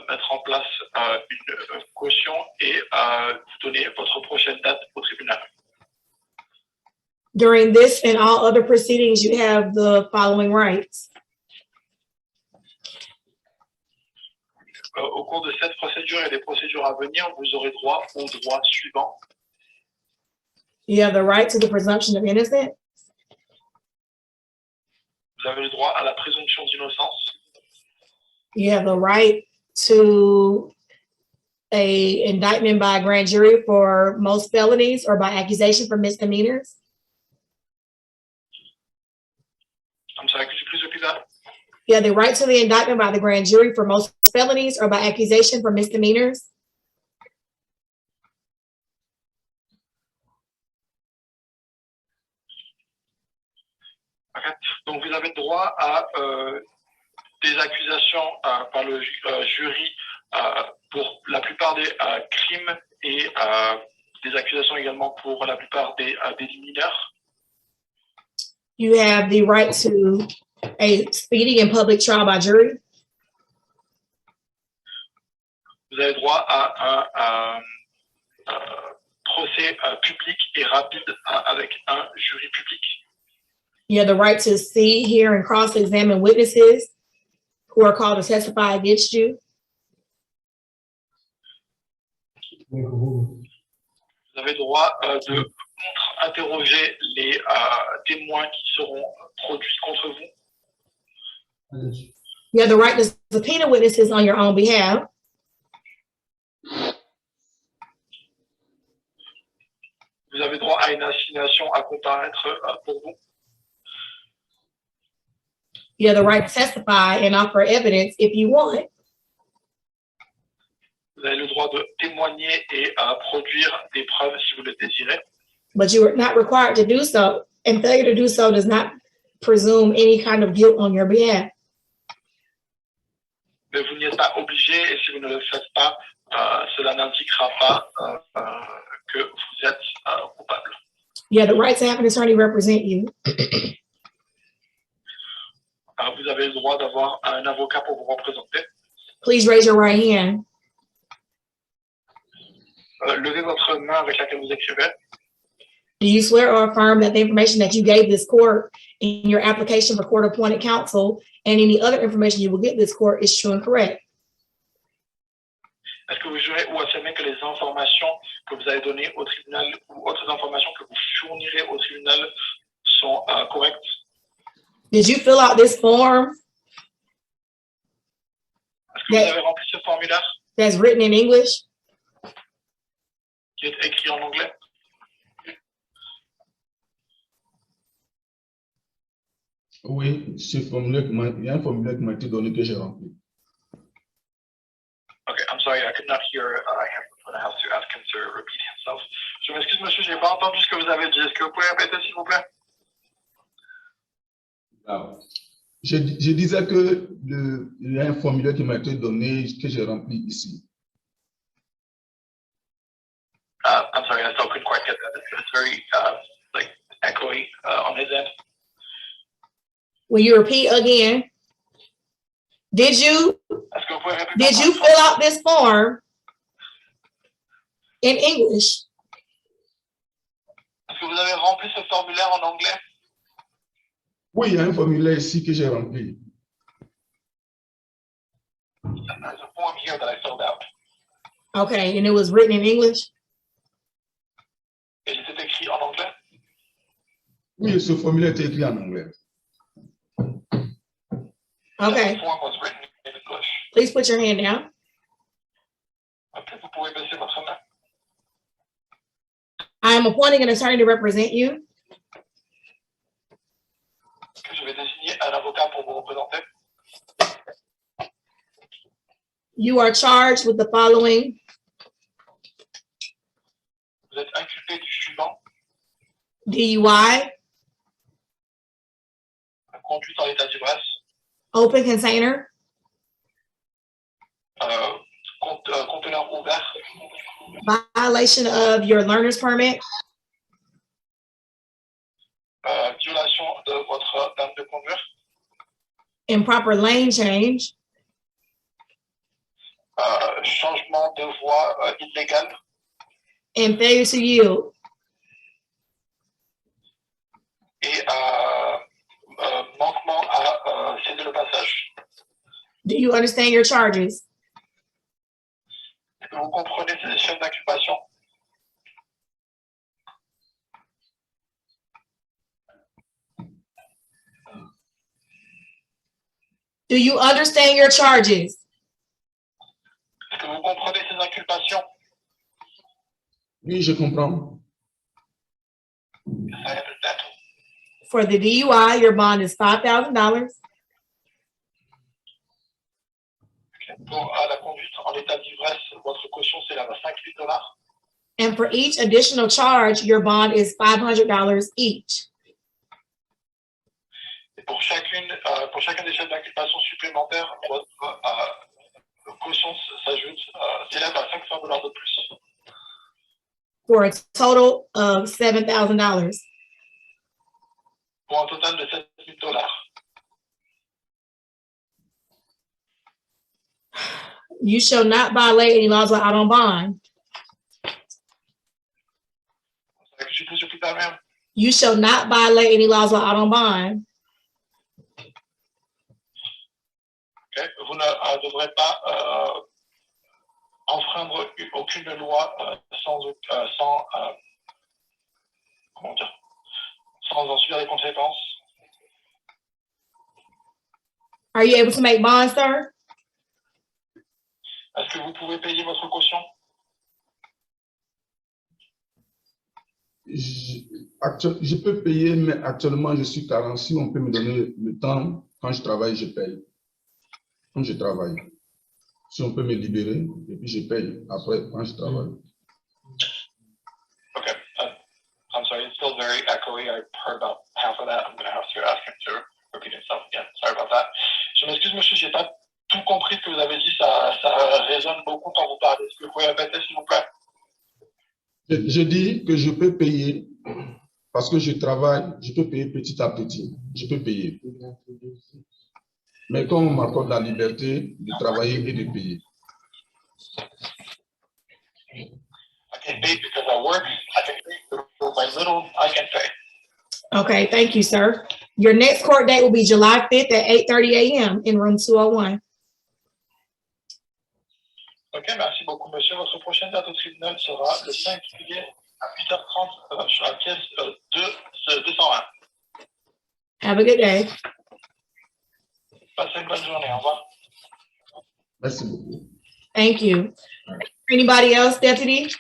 mettre en place une caution et vous donner votre prochaine date au tribunal. During this and all other proceedings, you have the following rights. Au cours de cette procédure et des procédures à venir, vous aurez droit aux droits suivants. You have the right to the presumption of innocence. Vous avez le droit à la présomption d'innocence. You have the right to a indictment by a grand jury for most felonies or by accusation for misdemeanors. I'm sorry, could you please repeat that? You have the right to the indictment by the grand jury for most felonies or by accusation for misdemeanors. Okay. Donc, vous avez droit à des accusations par le jury pour la plupart des crimes et des accusations également pour la plupart des délits mineurs. You have the right to a speedy and public trial by jury. Vous avez droit à un procès public et rapide avec un jury public. You have the right to see, hear, and cross-examine witnesses who are called to testify against you. Vous avez droit de contre-interroger les témoins qui seront produits contre vous. You have the right to subpoena witnesses on your own behalf. Vous avez droit à une assignation à comparaître pour vous. You have the right to testify and offer evidence if you want. Vous avez le droit de témoigner et produire des preuves si vous le désirez. But you are not required to do so, and failure to do so does not presume any kind of guilt on your behalf. Mais vous n'y êtes pas obligé et si vous ne le faites pas, cela n'indiquera pas que vous êtes coupable. You have the right to have an attorney represent you. Vous avez le droit d'avoir un avocat pour vous représenter. Please raise your right hand. Levez votre main avec laquelle vous écrivez. Do you swear or affirm that the information that you gave this court in your application for court-appointed counsel and any other information you will get this court is true and correct? Est-ce que vous jurez ou affirmez que les informations que vous avez données au tribunal ou autres informations que vous fournirez au tribunal sont correctes? Did you fill out this form Est-ce que vous avez rempli ce formulaire that's written in English? Qui est écrit en anglais? Oui, ce formulaire, il y a un formulaire qui m'a été donné que j'ai rempli. Okay, I'm sorry, I could not hear him. I'm gonna have to ask him to repeat himself. Je m'excuse, monsieur, je n'ai pas entendu ce que vous avez dit. Est-ce que vous pouvez répéter, s'il vous plaît? Je disais que il y a un formulaire qui m'a été donné que j'ai rempli ici. I'm sorry, I still couldn't quite get that. It's very like echoey on his end. Will you repeat again? Did you fill out this form in English? Est-ce que vous avez rempli ce formulaire en anglais? Oui, il y a un formulaire ici que j'ai rempli. There's a form here that I filled out. Okay, and it was written in English? Et il était écrit en anglais? Oui, ce formulaire est écrit en anglais. Okay. The form was written in English. Please put your hand down. Ok, vous pouvez baisser votre main. I am appointing an attorney to represent you. Que je vais désigner un avocat pour vous représenter. You are charged with the following: Vous êtes inculpé du suivant: DUI, conduite en état d'ivresse, open container, conteneur ouvert, violation of your learner's permit, violation de votre permis de conduire, improper lane change, changement de voie illégal, and failure to yield. et manquement à céder le passage. Do you understand your charges? Est-ce que vous comprenez ces chefs d'inculpation? Do you understand your charges? Est-ce que vous comprenez ces inculpations? Oui, je comprends. I understand. For the DUI, your bond is $5,000. Pour la conduite en état d'ivresse, votre caution s'élève à $5,000. And for each additional charge, your bond is $500 each. Et pour chacun des chefs d'inculpation supplémentaires, votre caution s'élève à $500 de plus. For a total of $7,000. Pour un total de $7,000. You shall not violate any laws while out on bond. You shall not violate any laws while out on bond. Okay. Vous ne devrez pas enfreindre aucune loi sans en subir les conséquences. Are you able to make bond, sir? Est-ce que vous pouvez payer votre caution? Je peux payer, mais actuellement, je suis carent. Si on peut me donner le temps, quand je travaille, je paye. Quand je travaille. Si on peut me libérer, et puis je paye après, quand je travaille. Okay. I'm sorry, it's still very echoey. I heard about half of that. I'm going to have to ask him to repeat himself again. Sorry about that. Je m'excuse, monsieur, j'ai pas tout compris ce que vous avez dit. Ça résonne beaucoup quand vous parlez. Est-ce que vous pouvez répéter, s'il vous plaît? Je dis que je peux payer parce que je travaille, je peux payer petit à petit. Je peux payer. Mais quand on m'accorde la liberté de travailler et de payer. I can pay because I work. I can pay for my little. I can pay. Okay, thank you, sir. Your next court date will be July 5th at 8:30 a.m. in room 201. Ok, merci beaucoup, monsieur. Votre prochaine date au tribunal sera le 5 juillet à 8h30 sur la pièce 201. Have a good day. Passez une bonne journée. Au revoir. Merci beaucoup. Thank you. Anybody else, deputy?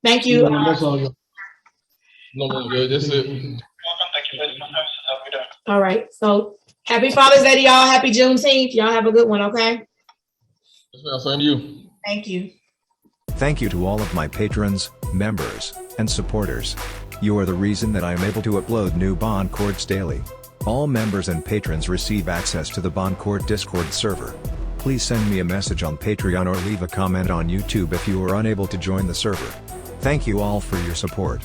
Thank you. No, that's all. No, good. That's it. Welcome. Thank you for your time. Have a good day. All right. So happy Father's Day to y'all. Happy Juneteenth. Y'all have a good one, okay? Same to you. Thank you. Thank you to all of my patrons, members, and supporters. You are the reason that I am able to upload new Bond Courts daily. All members and patrons receive access to the Bond Court Discord server. Please send me a message on Patreon or leave a comment on YouTube if you are unable to join the server. Thank you all for your support.